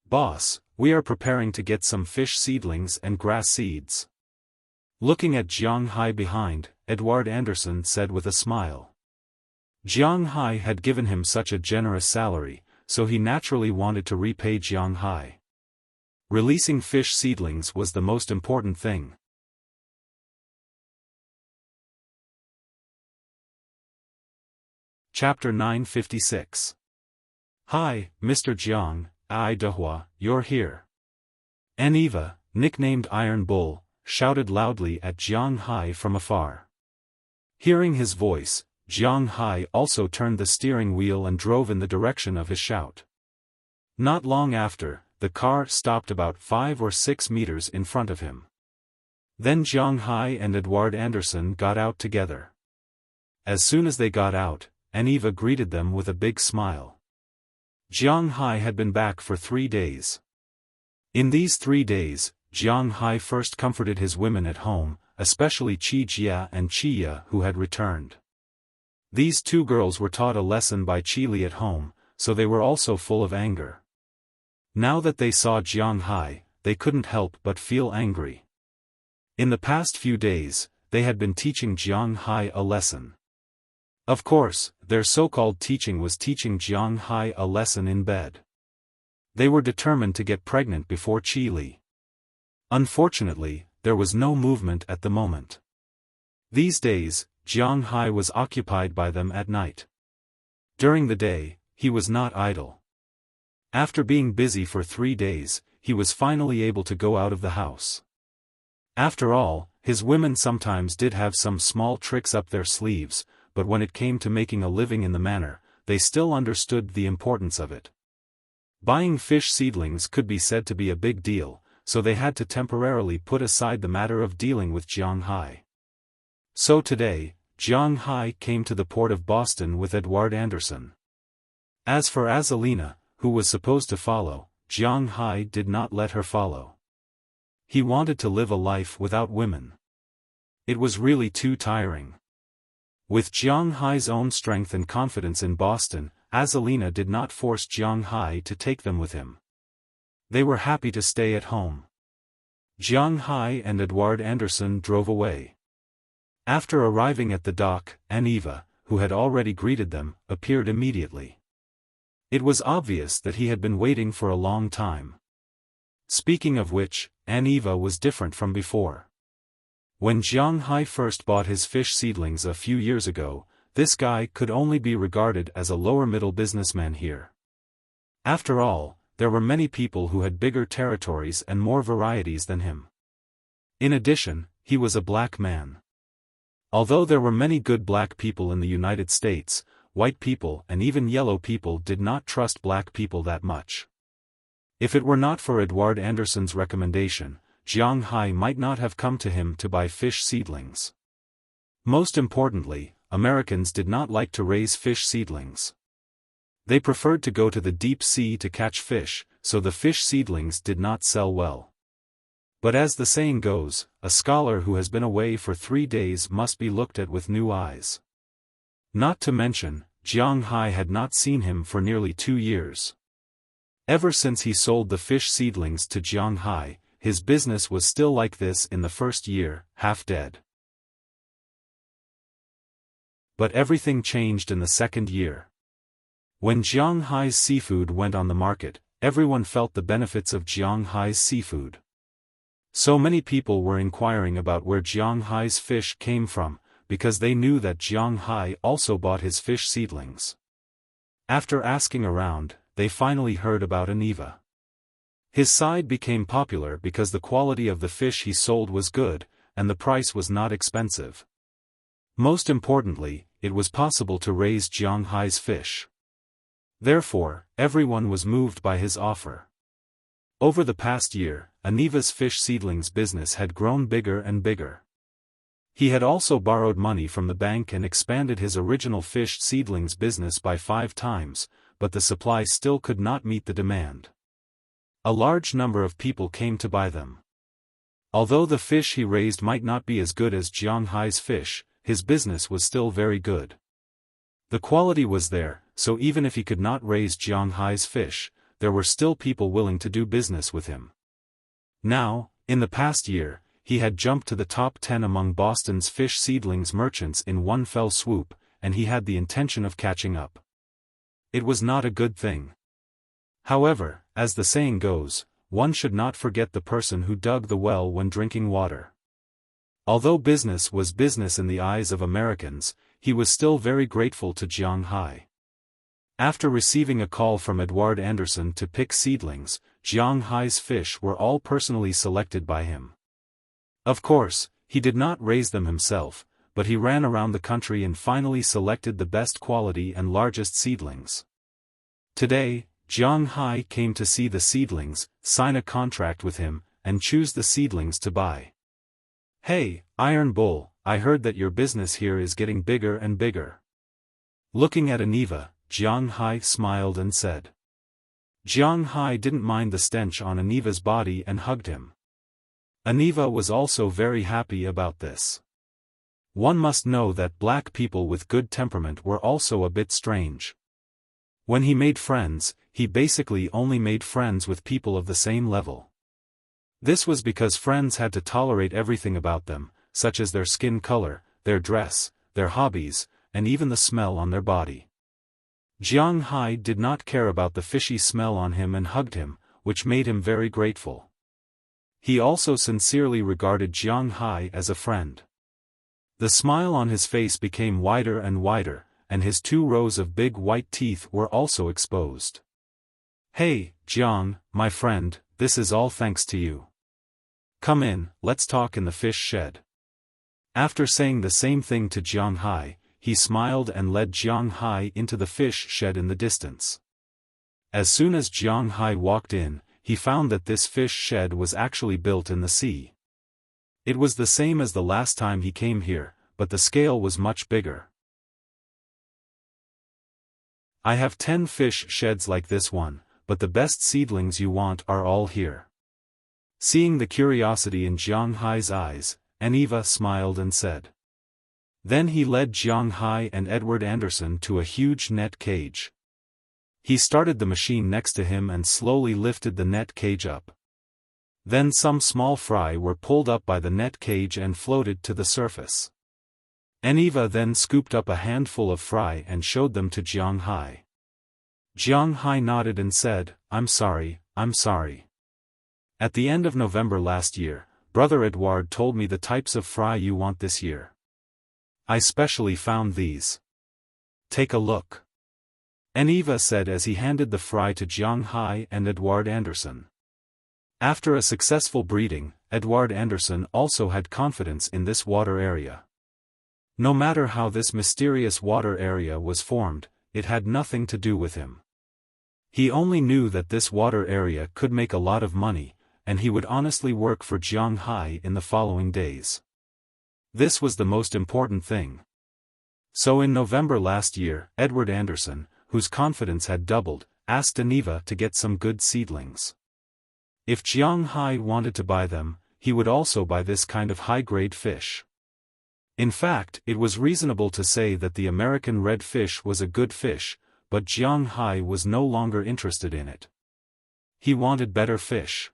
A: "Boss, we are preparing to get some fish seedlings and grass seeds." Looking at Jiang Hai behind, Edouard Anderson said with a smile. Jiang Hai had given him such a generous salary, so he naturally wanted to repay Jiang Hai. Releasing fish seedlings was the most important thing. Chapter 956. "Hi, Mr. Jiang, Ai Dehua, you're here." Aniva, nicknamed Iron Bull, shouted loudly at Jiang Hai from afar. Hearing his voice, Jiang Hai also turned the steering wheel and drove in the direction of his shout. Not long after, the car stopped about 5 or 6 meters in front of him. Then Jiang Hai and Edouard Anderson got out together. As soon as they got out, Aniva greeted them with a big smile. Jiang Hai had been back for 3 days. In these 3 days, Jiang Hai first comforted his women at home, especially Qi Jia and Qi Ya who had returned. These two girls were taught a lesson by Qi Li at home, so they were also full of anger. Now that they saw Jiang Hai, they couldn't help but feel angry. In the past few days, they had been teaching Jiang Hai a lesson. Of course, their so-called teaching was teaching Jiang Hai a lesson in bed. They were determined to get pregnant before Qi Li. Unfortunately, there was no movement at the moment. These days, Jiang Hai was occupied by them at night. During the day, he was not idle. After being busy for 3 days, he was finally able to go out of the house. After all, his women sometimes did have some small tricks up their sleeves, but when it came to making a living in the manor, they still understood the importance of it. Buying fish seedlings could be said to be a big deal, so they had to temporarily put aside the matter of dealing with Jiang Hai. So today, Jiang Hai came to the port of Boston with Edouard Anderson. As for Azalina, who was supposed to follow, Jiang Hai did not let her follow. He wanted to live a life without women. It was really too tiring. With Jiang Hai's own strength and confidence in Boston, Azalina did not force Jiang Hai to take them with him. They were happy to stay at home. Jiang Hai and Edward Anderson drove away. After arriving at the dock, Aniva, who had already greeted them, appeared immediately. It was obvious that he had been waiting for a long time. Speaking of which, Aniva was different from before. When Jiang Hai first bought his fish seedlings a few years ago, this guy could only be regarded as a lower-middle businessman here. After all, there were many people who had bigger territories and more varieties than him. In addition, he was a black man. Although there were many good black people in the United States, white people and even yellow people did not trust black people that much. If it were not for Edward Anderson's recommendation, Jiang Hai might not have come to him to buy fish seedlings. Most importantly, Americans did not like to raise fish seedlings. They preferred to go to the deep sea to catch fish, so the fish seedlings did not sell well. But as the saying goes, a scholar who has been away for 3 days must be looked at with new eyes. Not to mention, Jiang Hai had not seen him for nearly 2 years. Ever since he sold the fish seedlings to Jiang Hai, his business was still like this in the first year, half dead. But everything changed in the second year. When Jiang Hai's seafood went on the market, everyone felt the benefits of Jiang Hai's seafood. So many people were inquiring about where Jiang Hai's fish came from, because they knew that Jiang Hai also bought his fish seedlings. After asking around, they finally heard about Aniva. His side became popular because the quality of the fish he sold was good, and the price was not expensive. Most importantly, it was possible to raise Jiang Hai's fish. Therefore, everyone was moved by his offer. Over the past year, Aniva's fish seedlings business had grown bigger and bigger. He had also borrowed money from the bank and expanded his original fish seedlings business by 5 times, but the supply still could not meet the demand. A large number of people came to buy them. Although the fish he raised might not be as good as Jiang Hai's fish, his business was still very good. The quality was there, so even if he could not raise Jiang Hai's fish, there were still people willing to do business with him. Now, in the past year, he had jumped to the top 10 among Boston's fish seedlings merchants in one fell swoop, and he had the intention of catching up. It was not a good thing. However, as the saying goes, one should not forget the person who dug the well when drinking water. Although business was business in the eyes of Americans, he was still very grateful to Jiang Hai. After receiving a call from Edward Anderson to pick seedlings, Jiang Hai's fish were all personally selected by him. Of course, he did not raise them himself, but he ran around the country and finally selected the best quality and largest seedlings. Today, Jiang Hai came to see the seedlings, sign a contract with him, and choose the seedlings to buy. "Hey, Iron Bull, I heard that your business here is getting bigger and bigger." Looking at Aniva, Jiang Hai smiled and said. Jiang Hai didn't mind the stench on Aniva's body and hugged him. Aniva was also very happy about this. One must know that black people with good temperament were also a bit strange. When he made friends, he basically only made friends with people of the same level. This was because friends had to tolerate everything about them, such as their skin color, their dress, their hobbies, and even the smell on their body. Jiang Hai did not care about the fishy smell on him and hugged him, which made him very grateful. He also sincerely regarded Jiang Hai as a friend. The smile on his face became wider and wider, and his 2 rows of big white teeth were also exposed. "Hey, Jiang, my friend, this is all thanks to you. Come in, let's talk in the fish shed." After saying the same thing to Jiang Hai, he smiled and led Jiang Hai into the fish shed in the distance. As soon as Jiang Hai walked in, he found that this fish shed was actually built in the sea. It was the same as the last time he came here, but the scale was much bigger. "I have 10 fish sheds like this one, but the best seedlings you want are all here." Seeing the curiosity in Jiang Hai's eyes, Aniva smiled and said. Then he led Jiang Hai and Edward Anderson to a huge net cage. He started the machine next to him and slowly lifted the net cage up. Then some small fry were pulled up by the net cage and floated to the surface. Eniva then scooped up a handful of fry and showed them to Jiang Hai. Jiang Hai nodded and said, I'm sorry. At the end of November last year, Brother Edouard told me the types of fry you want this year. I specially found these. Take a look. Eniva said as he handed the fry to Jiang Hai and Edouard Anderson. After a successful breeding, Edouard Anderson also had confidence in this water area. No matter how this mysterious water area was formed, it had nothing to do with him. He only knew that this water area could make a lot of money, and he would honestly work for Jiang Hai in the following days. This was the most important thing. So in November last year, Edward Anderson, whose confidence had doubled, asked Eniva to get some good seedlings. If Jiang Hai wanted to buy them, he would also buy this kind of high-grade fish. In fact, it was reasonable to say that the American red fish was a good fish, but Jiang Hai was no longer interested in it. He wanted better fish.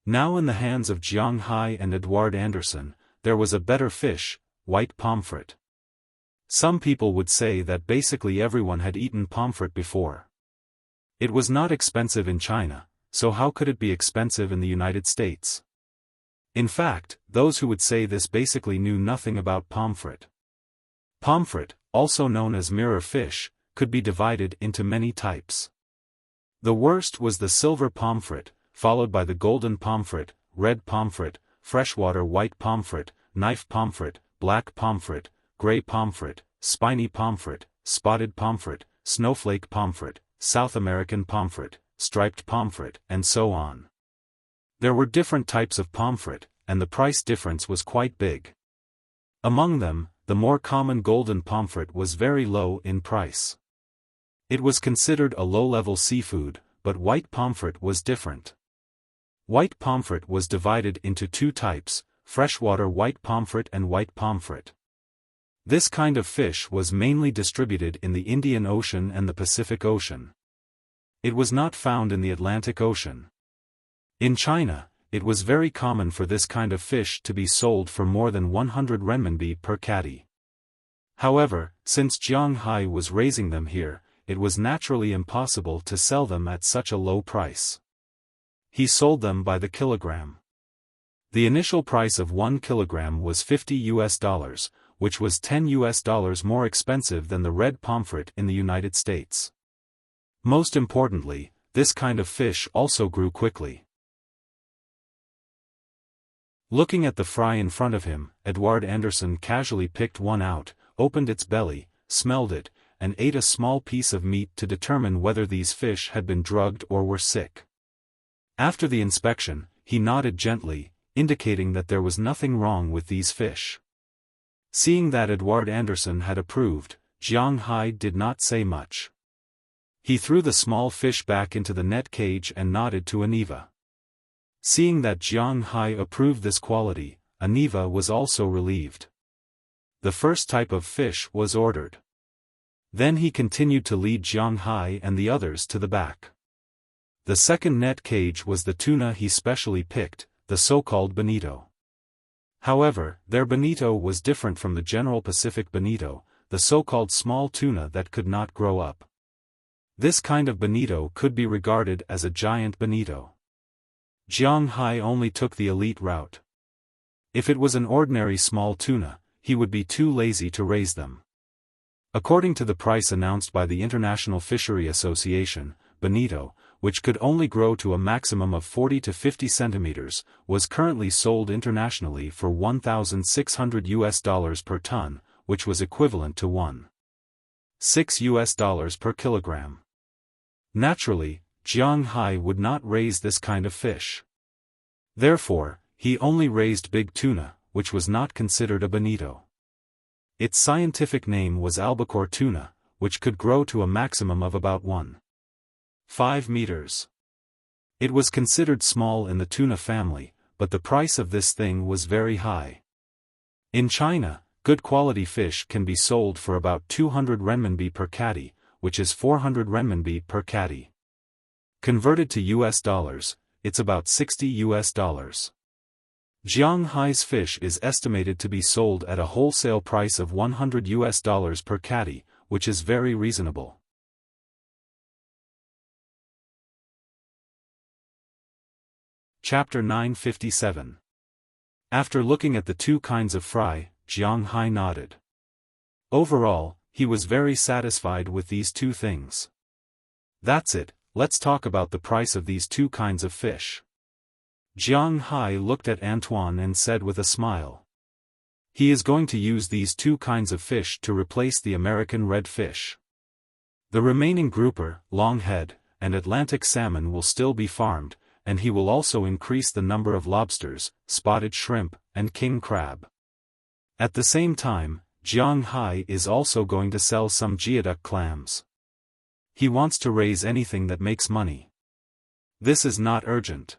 A: Now in the hands of Jiang Hai and Edouard Anderson, there was a better fish, white pomfret. Some people would say that basically everyone had eaten pomfret before. It was not expensive in China, so how could it be expensive in the United States? In fact, those who would say this basically knew nothing about pomfret. Pomfret, also known as mirror fish, could be divided into many types. The worst was the silver pomfret, followed by the golden pomfret, red pomfret, freshwater white pomfret, knife pomfret, black pomfret, gray pomfret, spiny pomfret, spotted pomfret, snowflake pomfret, South American pomfret, striped pomfret, and so on. There were different types of pomfret, and the price difference was quite big. Among them, the more common golden pomfret was very low in price. It was considered a low-level seafood, but white pomfret was different. White pomfret was divided into two types, freshwater white pomfret and white pomfret. This kind of fish was mainly distributed in the Indian Ocean and the Pacific Ocean. It was not found in the Atlantic Ocean. In China, it was very common for this kind of fish to be sold for more than 100 renminbi per catty. However, since Jiang Hai was raising them here, it was naturally impossible to sell them at such a low price. He sold them by the kilogram. The initial price of 1 kilogram was $50, which was $10 more expensive than the red pomfret in the United States. Most importantly, this kind of fish also grew quickly. Looking at the fry in front of him, Edouard Anderson casually picked one out, opened its belly, smelled it, and ate a small piece of meat to determine whether these fish had been drugged or were sick. After the inspection, he nodded gently, indicating that there was nothing wrong with these fish. Seeing that Edouard Anderson had approved, Jiang Hai did not say much. He threw the small fish back into the net cage and nodded to Eniva. Seeing that Jiang Hai approved this quality, Eniva was also relieved. The first type of fish was ordered. Then he continued to lead Jiang Hai and the others to the back. The second net cage was the tuna he specially picked, the so-called bonito. However, their bonito was different from the general Pacific bonito, the so-called small tuna that could not grow up. This kind of bonito could be regarded as a giant bonito. Jiang Hai only took the elite route. If it was an ordinary small tuna, he would be too lazy to raise them. According to the price announced by the International Fishery Association, bonito, which could only grow to a maximum of 40 to 50 centimeters, was currently sold internationally for $1,600 per ton, which was equivalent to $1.6 per kilogram. Naturally, Jiang Hai would not raise this kind of fish. Therefore, he only raised big tuna, which was not considered a bonito. Its scientific name was albacore tuna, which could grow to a maximum of about 1.5 meters. It was considered small in the tuna family, but the price of this thing was very high. In China, good quality fish can be sold for about 200 renminbi per catty, which is 400 renminbi per catty. Converted to US dollars, it's about 60 US dollars. Jiang Hai's fish is estimated to be sold at a wholesale price of 100 US dollars per catty, which is very reasonable. Chapter 957. After looking at the two kinds of fry, Jiang Hai nodded. Overall, he was very satisfied with these two things. That's it, let's talk about the price of these two kinds of fish. Jiang Hai looked at Antoine and said with a smile. He is going to use these two kinds of fish to replace the American red fish. The remaining grouper, longhead, and Atlantic salmon will still be farmed, and he will also increase the number of lobsters, spotted shrimp, and king crab. At the same time, Jiang Hai is also going to sell some geoduck clams. He wants to raise anything that makes money. This is not urgent.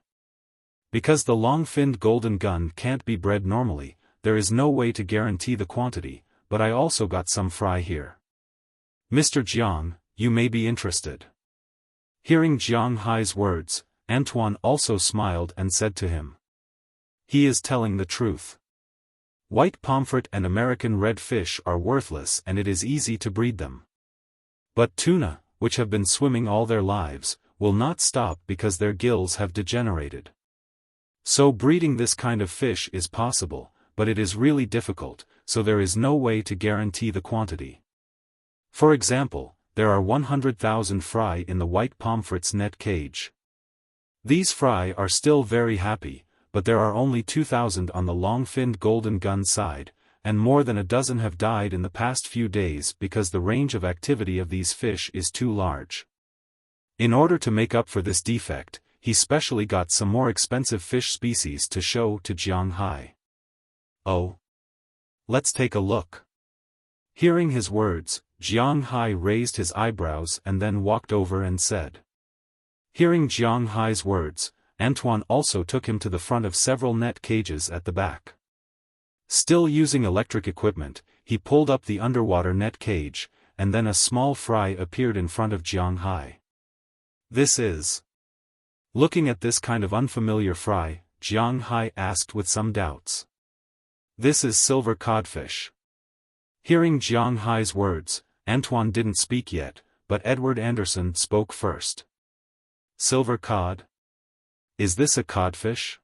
A: Because the long-finned golden gun can't be bred normally, there is no way to guarantee the quantity, but I also got some fry here. Mr. Jiang, you may be interested. Hearing Jiang Hai's words, Antoine also smiled and said to him. He is telling the truth. White pomfret and American red fish are worthless and it is easy to breed them. But tuna, which have been swimming all their lives, will not stop because their gills have degenerated. So breeding this kind of fish is possible, but it is really difficult, so there is no way to guarantee the quantity. For example, there are 100,000 fry in the white pomfret's net cage. These fry are still very happy, but there are only 2,000 on the long-finned golden gun side, and more than a dozen have died in the past few days because the range of activity of these fish is too large. In order to make up for this defect, he specially got some more expensive fish species to show to Jiang Hai. Oh. Let's take a look. Hearing his words, Jiang Hai raised his eyebrows and then walked over and said. Hearing Jiang Hai's words, Antoine also took him to the front of several net cages at the back. Still using electric equipment, he pulled up the underwater net cage, and then a small fry appeared in front of Jiang Hai. This is. Looking at this kind of unfamiliar fry, Jiang Hai asked with some doubts. This is silver codfish. Hearing Jiang Hai's words, Antoine didn't speak yet, but Edward Anderson spoke first. Silver cod? Is this a codfish?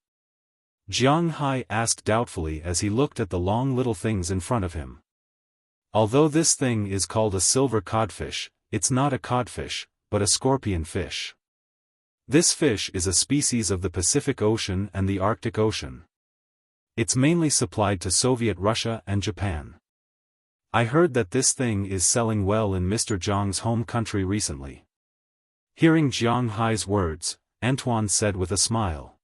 A: Jiang Hai asked doubtfully as he looked at the long little things in front of him. Although this thing is called a silver codfish, it's not a codfish, but a scorpion fish. This fish is a species of the Pacific Ocean and the Arctic Ocean. It's mainly supplied to Soviet Russia and Japan. I heard that this thing is selling well in Mr. Zhang's home country recently. Hearing Jiang Hai's words, Antoine said with a smile.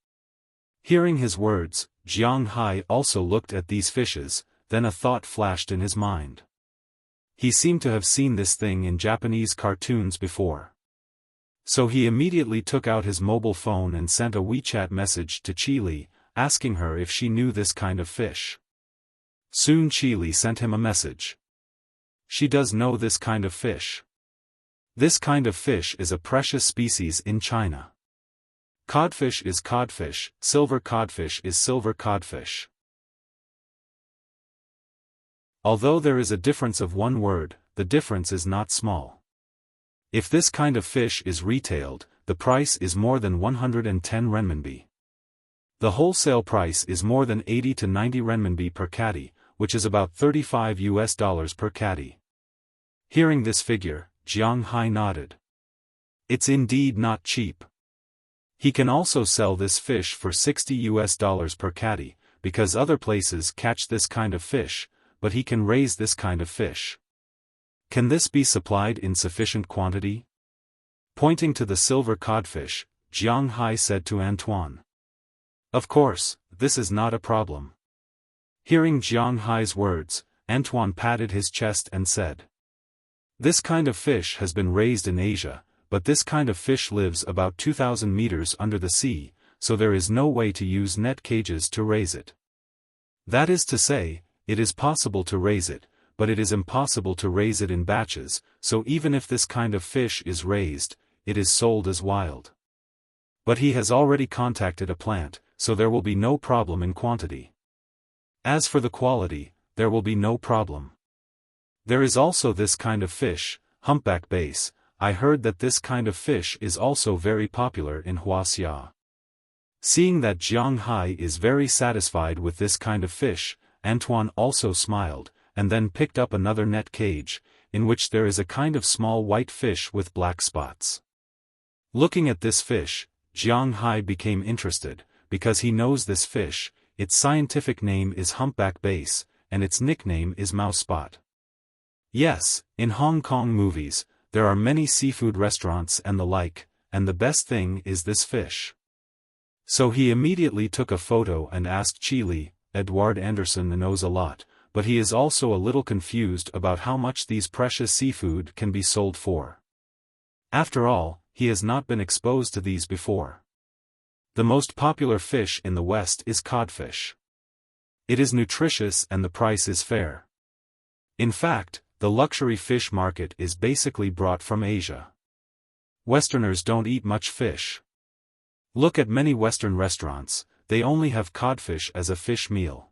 A: Hearing his words, Jiang Hai also looked at these fishes, then a thought flashed in his mind. He seemed to have seen this thing in Japanese cartoons before. So he immediately took out his mobile phone and sent a WeChat message to Chi Li, asking her if she knew this kind of fish. Soon Chi Li sent him a message. She does know this kind of fish. This kind of fish is a precious species in China. Codfish is codfish, silver codfish is silver codfish. Although there is a difference of one word, the difference is not small. If this kind of fish is retailed, the price is more than 110 renminbi. The wholesale price is more than 80 to 90 renminbi per catty, which is about 35 US dollars per catty. Hearing this figure, Jiang Hai nodded. It's indeed not cheap. He can also sell this fish for 60 US dollars per catty, because other places catch this kind of fish, but he can raise this kind of fish. Can this be supplied in sufficient quantity? Pointing to the silver codfish, Jiang Hai said to Antoine. Of course, this is not a problem. Hearing Jiang Hai's words, Antoine patted his chest and said. This kind of fish has been raised in Asia, but this kind of fish lives about 2,000 meters under the sea, so there is no way to use net cages to raise it. That is to say, it is possible to raise it, but it is impossible to raise it in batches, so even if this kind of fish is raised, it is sold as wild. But he has already contacted a plant, so there will be no problem in quantity. As for the quality, there will be no problem. There is also this kind of fish, humpback bass. I heard that this kind of fish is also very popular in Wuxia. Seeing that Jiang Hai is very satisfied with this kind of fish, Antoine also smiled, and then picked up another net cage, in which there is a kind of small white fish with black spots. Looking at this fish, Jiang Hai became interested, because he knows this fish. Its scientific name is humpback bass, and its nickname is mouse spot. Yes, in Hong Kong movies, there are many seafood restaurants and the like, and the best thing is this fish. So he immediately took a photo and asked Chile. Edward Anderson knows a lot, but he is also a little confused about how much these precious seafood can be sold for. After all, he has not been exposed to these before. The most popular fish in the West is codfish. It is nutritious and the price is fair. In fact, the luxury fish market is basically brought from Asia. Westerners don't eat much fish. Look at many Western restaurants, they only have codfish as a fish meal.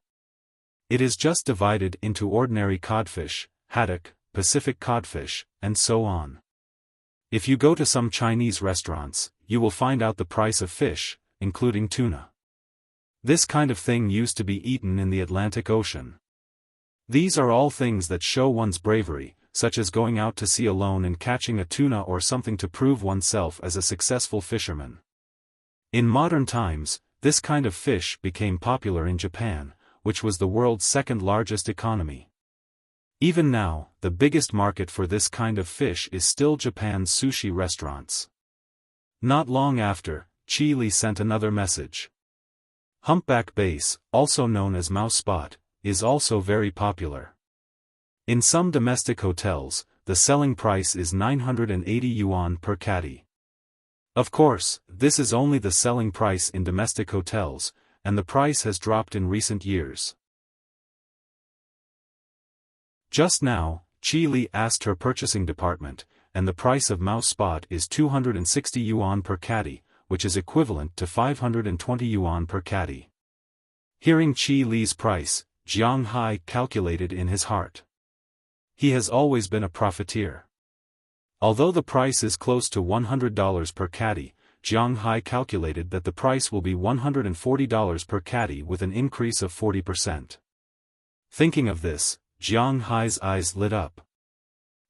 A: It is just divided into ordinary codfish, haddock, Pacific codfish, and so on. If you go to some Chinese restaurants, you will find out the price of fish, including tuna. This kind of thing used to be eaten in the Atlantic Ocean. These are all things that show one's bravery, such as going out to sea alone and catching a tuna or something to prove oneself as a successful fisherman. In modern times, this kind of fish became popular in Japan, which was the world's second largest economy. Even now, the biggest market for this kind of fish is still Japan's sushi restaurants. Not long after, Chile sent another message. Humpback bass, also known as mouse spot, is also very popular. In some domestic hotels, the selling price is 980 yuan per catty. Of course, this is only the selling price in domestic hotels, and the price has dropped in recent years. Just now, Chile asked her purchasing department, and the price of mouse spot is 260 yuan per catty, which is equivalent to 520 yuan per catty. Hearing Chile's price, Jiang Hai calculated in his heart. He has always been a profiteer. Although the price is close to $100 per catty, Jiang Hai calculated that the price will be $140 per catty with an increase of 40%. Thinking of this, Jiang Hai's eyes lit up.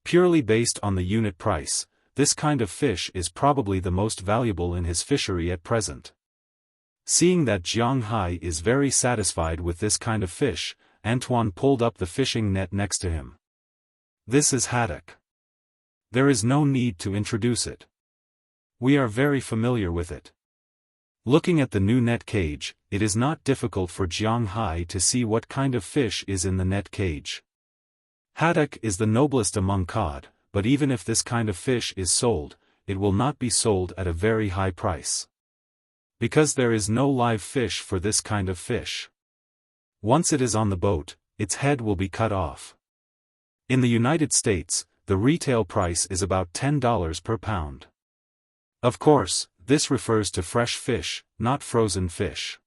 A: Purely based on the unit price, this kind of fish is probably the most valuable in his fishery at present. Seeing that Jiang Hai is very satisfied with this kind of fish, Antoine pulled up the fishing net next to him. This is haddock. There is no need to introduce it. We are very familiar with it. Looking at the new net cage, it is not difficult for Jiang Hai to see what kind of fish is in the net cage. Haddock is the noblest among cod, but even if this kind of fish is sold, it will not be sold at a very high price. Because there is no live fish for this kind of fish. Once it is on the boat, its head will be cut off. In the United States, the retail price is about $10 per pound. Of course, this refers to fresh fish, not frozen fish.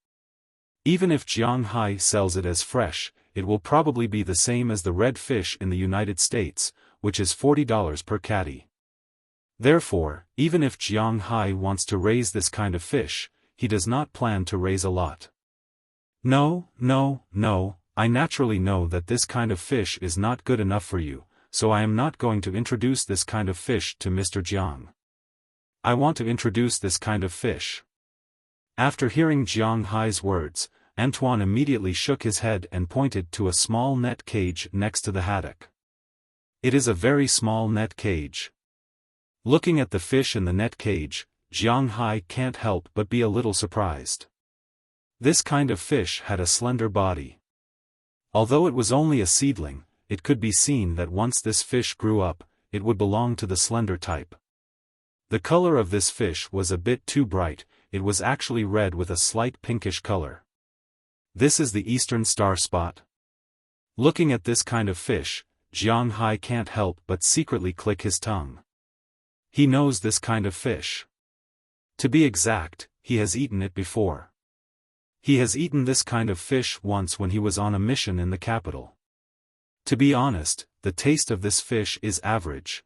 A: Even if Jiang Hai sells it as fresh, it will probably be the same as the red fish in the United States, which is $40 per catty. Therefore, even if Jiang Hai wants to raise this kind of fish, he does not plan to raise a lot. No, I naturally know that this kind of fish is not good enough for you, so I am not going to introduce this kind of fish to Mr. Jiang. I want to introduce this kind of fish. After hearing Jiang Hai's words, Antoine immediately shook his head and pointed to a small net cage next to the haddock. It is a very small net cage. Looking at the fish in the net cage, Jiang Hai can't help but be a little surprised. This kind of fish had a slender body. Although it was only a seedling, it could be seen that once this fish grew up, it would belong to the slender type. The color of this fish was a bit too bright, it was actually red with a slight pinkish color. This is the eastern star spot. Looking at this kind of fish, Jiang Hai can't help but secretly click his tongue. He knows this kind of fish. To be exact, he has eaten it before. He has eaten this kind of fish once when he was on a mission in the capital. To be honest, the taste of this fish is average.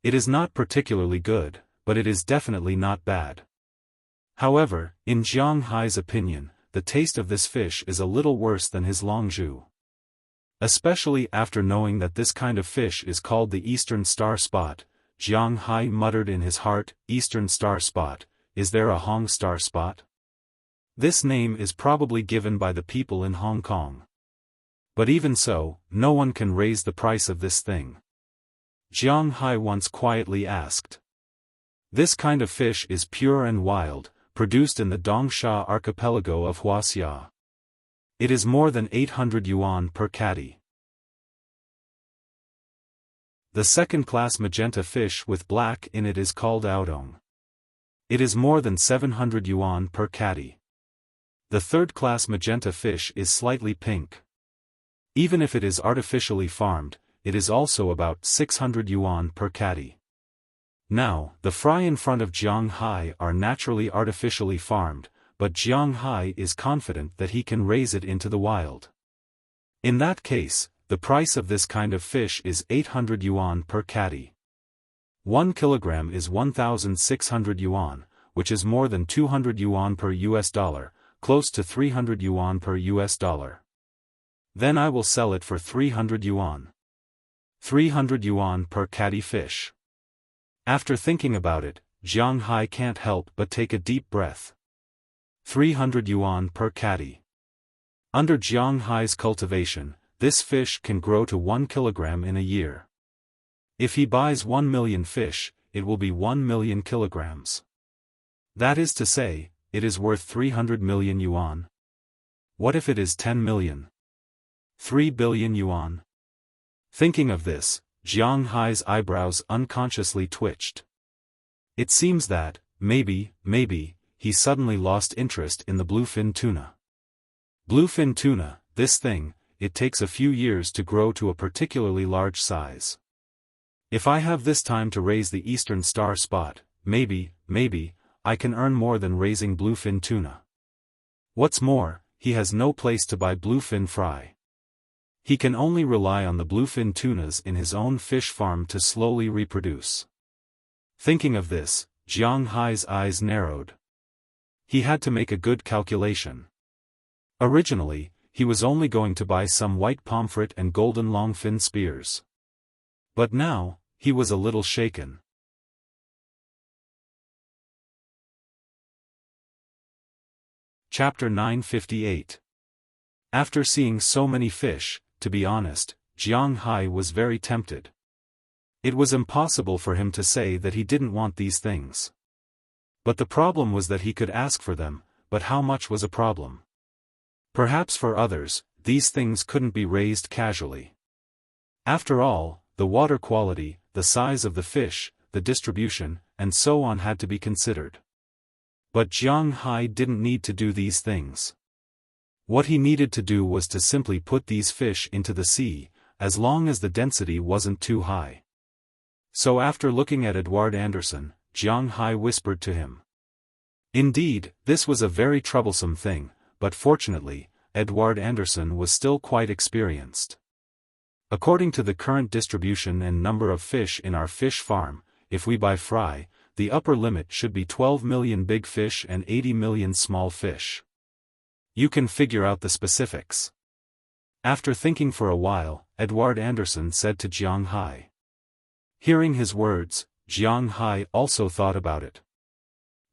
A: It is not particularly good, but it is definitely not bad. However, in Jiang Hai's opinion, the taste of this fish is a little worse than his longzhu. Especially after knowing that this kind of fish is called the Eastern Star Spot, Jiang Hai muttered in his heart, Eastern Star Spot, is there a Hong Star Spot? This name is probably given by the people in Hong Kong. But even so, no one can raise the price of this thing. Jiang Hai once quietly asked. This kind of fish is pure and wild, produced in the Dongsha archipelago of Wuxia. It is more than 800 yuan per catty. The second-class magenta fish with black in it is called Audong. It is more than 700 yuan per catty. The third-class magenta fish is slightly pink. Even if it is artificially farmed, it is also about 600 yuan per catty. Now, the fry in front of Jiang Hai are naturally artificially farmed, but Jiang Hai is confident that he can raise it into the wild. In that case, the price of this kind of fish is 800 yuan per catty. 1 kilogram is 1,600 yuan, which is more than 200 yuan per US dollar, close to 300 yuan per US dollar. Then I will sell it for 300 yuan. 300 yuan per catty fish. After thinking about it, Jiang Hai can't help but take a deep breath. 300 yuan per catty. Under Jiang Hai's cultivation, this fish can grow to 1 kilogram in a year. If he buys 1 million fish, it will be 1 million kilograms. That is to say, it is worth 300 million yuan. What if it is 10 million? 3 billion yuan. Thinking of this, Jiang Hai's eyebrows unconsciously twitched. It seems that, maybe, he suddenly lost interest in the bluefin tuna. Bluefin tuna, this thing, it takes a few years to grow to a particularly large size. If I have this time to raise the Eastern Star Spot, maybe, I can earn more than raising bluefin tuna. What's more, he has no place to buy bluefin fry. He can only rely on the bluefin tunas in his own fish farm to slowly reproduce. Thinking of this, Jiang Hai's eyes narrowed. He had to make a good calculation. Originally, he was only going to buy some white pomfret and golden longfin spears. But now, he was a little shaken. Chapter 958. After seeing so many fish, to be honest, Jiang Hai was very tempted. It was impossible for him to say that he didn't want these things. But the problem was that he could ask for them, but how much was a problem? Perhaps for others, these things couldn't be raised casually. After all, the water quality, the size of the fish, the distribution, and so on had to be considered. But Jiang Hai didn't need to do these things. What he needed to do was to simply put these fish into the sea, as long as the density wasn't too high. So after looking at Edward Anderson, Jiang Hai whispered to him. Indeed, this was a very troublesome thing, but fortunately, Edward Anderson was still quite experienced. According to the current distribution and number of fish in our fish farm, if we buy fry, the upper limit should be 12 million big fish and 80 million small fish. You can figure out the specifics. After thinking for a while, Edward Anderson said to Jiang Hai. Hearing his words, Jiang Hai also thought about it.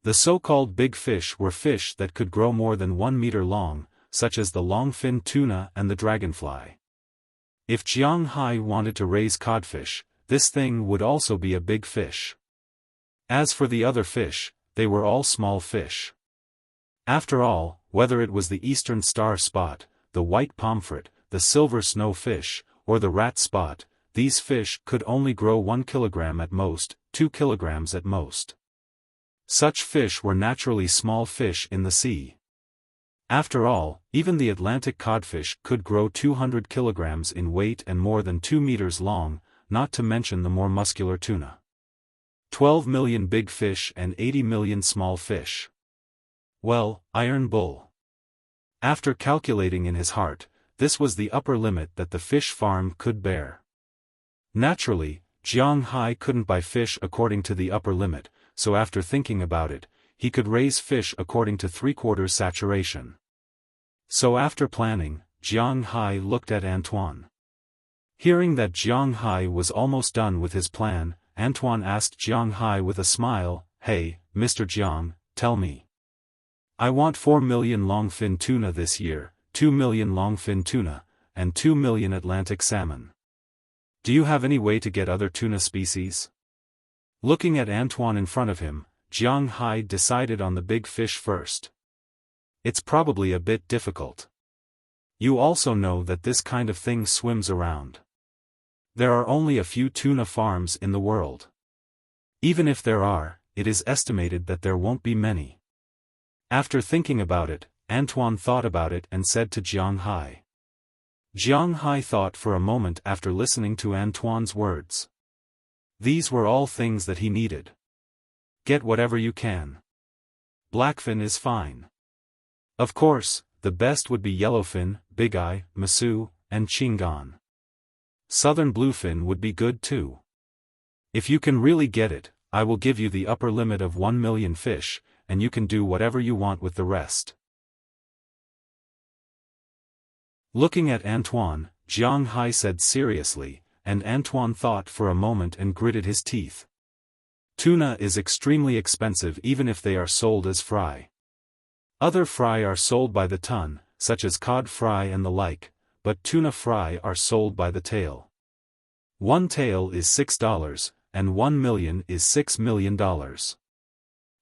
A: The so-called big fish were fish that could grow more than 1 meter long, such as the longfin tuna and the dragonfly. If Jiang Hai wanted to raise codfish, this thing would also be a big fish. As for the other fish, they were all small fish. After all, whether it was the Eastern Star Spot, the white pomfret, the silver snowfish, or the rat spot, these fish could only grow 1 kilogram at most, 2 kilograms at most. Such fish were naturally small fish in the sea. After all, even the Atlantic codfish could grow 200 kilograms in weight and more than 2 meters long, not to mention the more muscular tuna. 12 million big fish and 80 million small fish. Well, Iron Bull. After calculating in his heart, this was the upper limit that the fish farm could bear. Naturally, Jiang Hai couldn't buy fish according to the upper limit, so after thinking about it, he could raise fish according to 3/4 saturation. So after planning, Jiang Hai looked at Antoine. Hearing that Jiang Hai was almost done with his plan, Antoine asked Jiang Hai with a smile, "Hey, Mr. Jiang, tell me. I want 4 million longfin tuna this year, 2 million longfin tuna, and 2 million Atlantic salmon. Do you have any way to get other tuna species?" Looking at Antoine in front of him, Jiang Hai decided on the big fish first. It's probably a bit difficult. You also know that this kind of thing swims around. There are only a few tuna farms in the world. Even if there are, it is estimated that there won't be many. After thinking about it, Antoine thought about it and said to Jiang Hai. Jiang Hai thought for a moment after listening to Antoine's words. These were all things that he needed. Get whatever you can. Blackfin is fine. Of course, the best would be yellowfin, bigeye, masu, and chingon. Southern bluefin would be good too. If you can really get it, I will give you the upper limit of 1 million fish, and you can do whatever you want with the rest. Looking at Antoine, Jiang Hai said seriously, and Antoine thought for a moment and gritted his teeth. Tuna is extremely expensive even if they are sold as fry. Other fry are sold by the ton, such as cod fry and the like, but tuna fry are sold by the tail. One tail is $6, and 1 million is $6 million.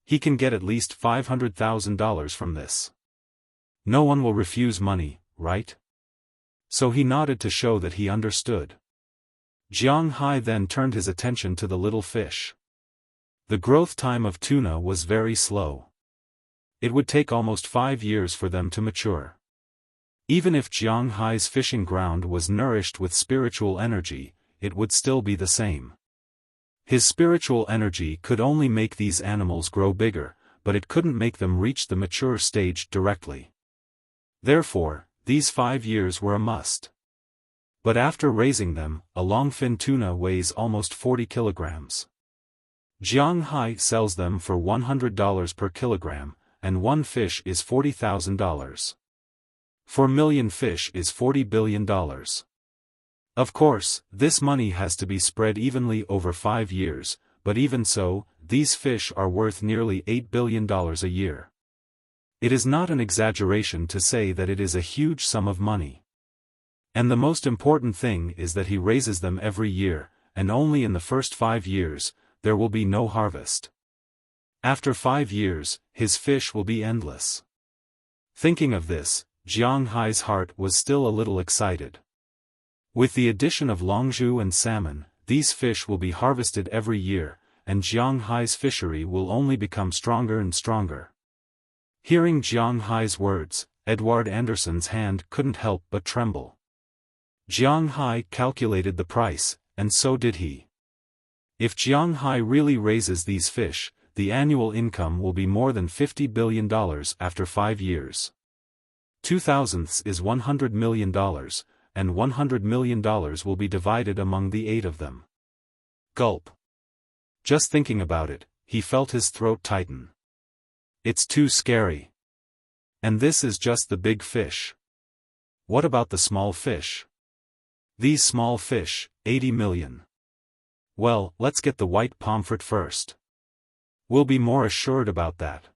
A: He can get at least $500,000 from this. No one will refuse money, right? So he nodded to show that he understood. Jiang Hai then turned his attention to the little fish. The growth time of tuna was very slow. It would take almost 5 years for them to mature. Even if Jiang Hai's fishing ground was nourished with spiritual energy, it would still be the same. His spiritual energy could only make these animals grow bigger, but it couldn't make them reach the mature stage directly. Therefore, these 5 years were a must. But after raising them, a longfin tuna weighs almost 40 kilograms. Jiang Hai sells them for $100 per kilogram, and one fish is $40,000. 4 million fish is $40 billion. Of course, this money has to be spread evenly over 5 years, but even so, these fish are worth nearly $8 billion a year. It is not an exaggeration to say that it is a huge sum of money. And the most important thing is that he raises them every year, and only in the first 5 years, there will be no harvest. After 5 years, his fish will be endless. Thinking of this, Jiang Hai's heart was still a little excited. With the addition of longzhu and salmon, these fish will be harvested every year, and Jiang Hai's fishery will only become stronger and stronger. Hearing Jiang Hai's words, Edward Anderson's hand couldn't help but tremble. Jiang Hai calculated the price, and so did he. If Jiang Hai really raises these fish, the annual income will be more than $50 billion after 5 years. 2/1000 is $100 million, and $100 million will be divided among the 8 of them. Gulp. Just thinking about it, he felt his throat tighten. It's too scary. And this is just the big fish. What about the small fish? These small fish, 80 million. Well, let's get the white pomfret first. We'll be more assured about that.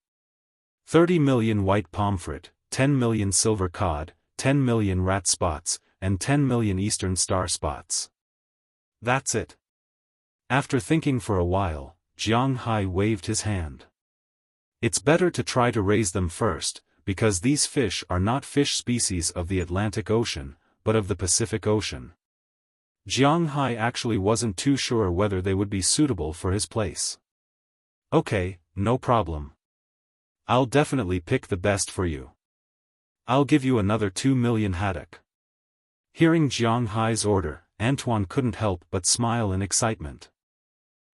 A: 30 million white pomfret, 10 million silver cod, 10 million rat spots, and 10 million eastern star spots. That's it. After thinking for a while, Jiang Hai waved his hand. It's better to try to raise them first, because these fish are not fish species of the Atlantic Ocean, but of the Pacific Ocean. Jiang Hai actually wasn't too sure whether they would be suitable for his place. Okay, no problem. I'll definitely pick the best for you. I'll give you another 2 million haddock. Hearing Jiang Hai's order, Antoine couldn't help but smile in excitement.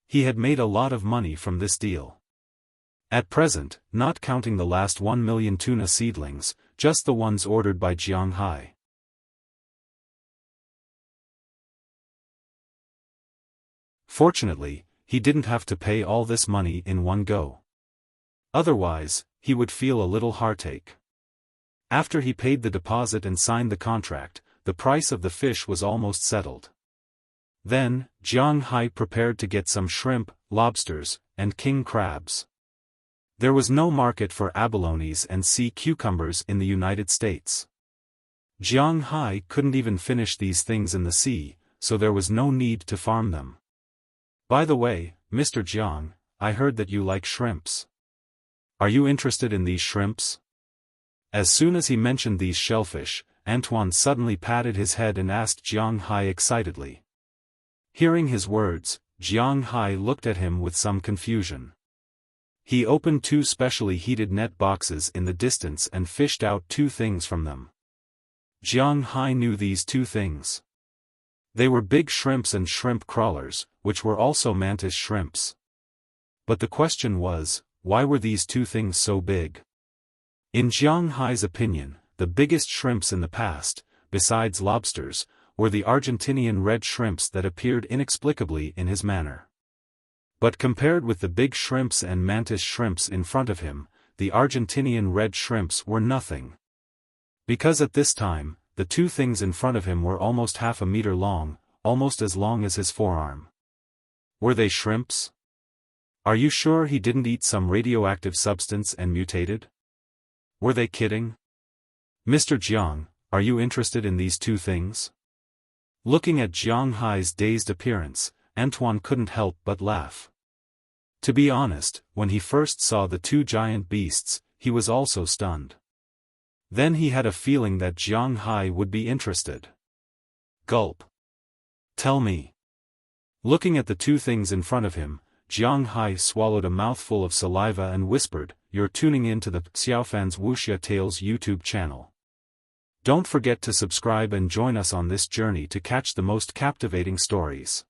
A: He had made a lot of money from this deal. At present, not counting the last 1 million tuna seedlings, just the ones ordered by Jiang Hai. Fortunately, he didn't have to pay all this money in one go. Otherwise, he would feel a little heartache. After he paid the deposit and signed the contract, the price of the fish was almost settled. Then, Jiang Hai prepared to get some shrimp, lobsters, and king crabs. There was no market for abalones and sea cucumbers in the United States. Jiang Hai couldn't even finish these things in the sea, so there was no need to farm them. By the way, Mr. Jiang, I heard that you like shrimps. Are you interested in these shrimps? As soon as he mentioned these shellfish, Antoine suddenly patted his head and asked Jiang Hai excitedly. Hearing his words, Jiang Hai looked at him with some confusion. He opened 2 specially heated net boxes in the distance and fished out 2 things from them. Jiang Hai knew these 2 things. They were big shrimps and shrimp crawlers, which were also mantis shrimps. But the question was, why were these 2 things so big? In Jiang Hai's opinion, the biggest shrimps in the past, besides lobsters, were the Argentinian red shrimps that appeared inexplicably in his manner. But compared with the big shrimps and mantis shrimps in front of him, the Argentinian red shrimps were nothing. Because at this time, the 2 things in front of him were almost half a meter long, almost as long as his forearm. Were they shrimps? Are you sure he didn't eat some radioactive substance and mutated? Were they kidding? Mr. Jiang, are you interested in these 2 things? Looking at Jiang Hai's dazed appearance, Antoine couldn't help but laugh. To be honest, when he first saw the 2 giant beasts, he was also stunned. Then he had a feeling that Jiang Hai would be interested. Gulp. Tell me. Looking at the 2 things in front of him, Jiang Hai swallowed a mouthful of saliva and whispered, "You're tuning in to the Xiaofan's Wuxia Tales YouTube channel. Don't forget to subscribe and join us on this journey to catch the most captivating stories."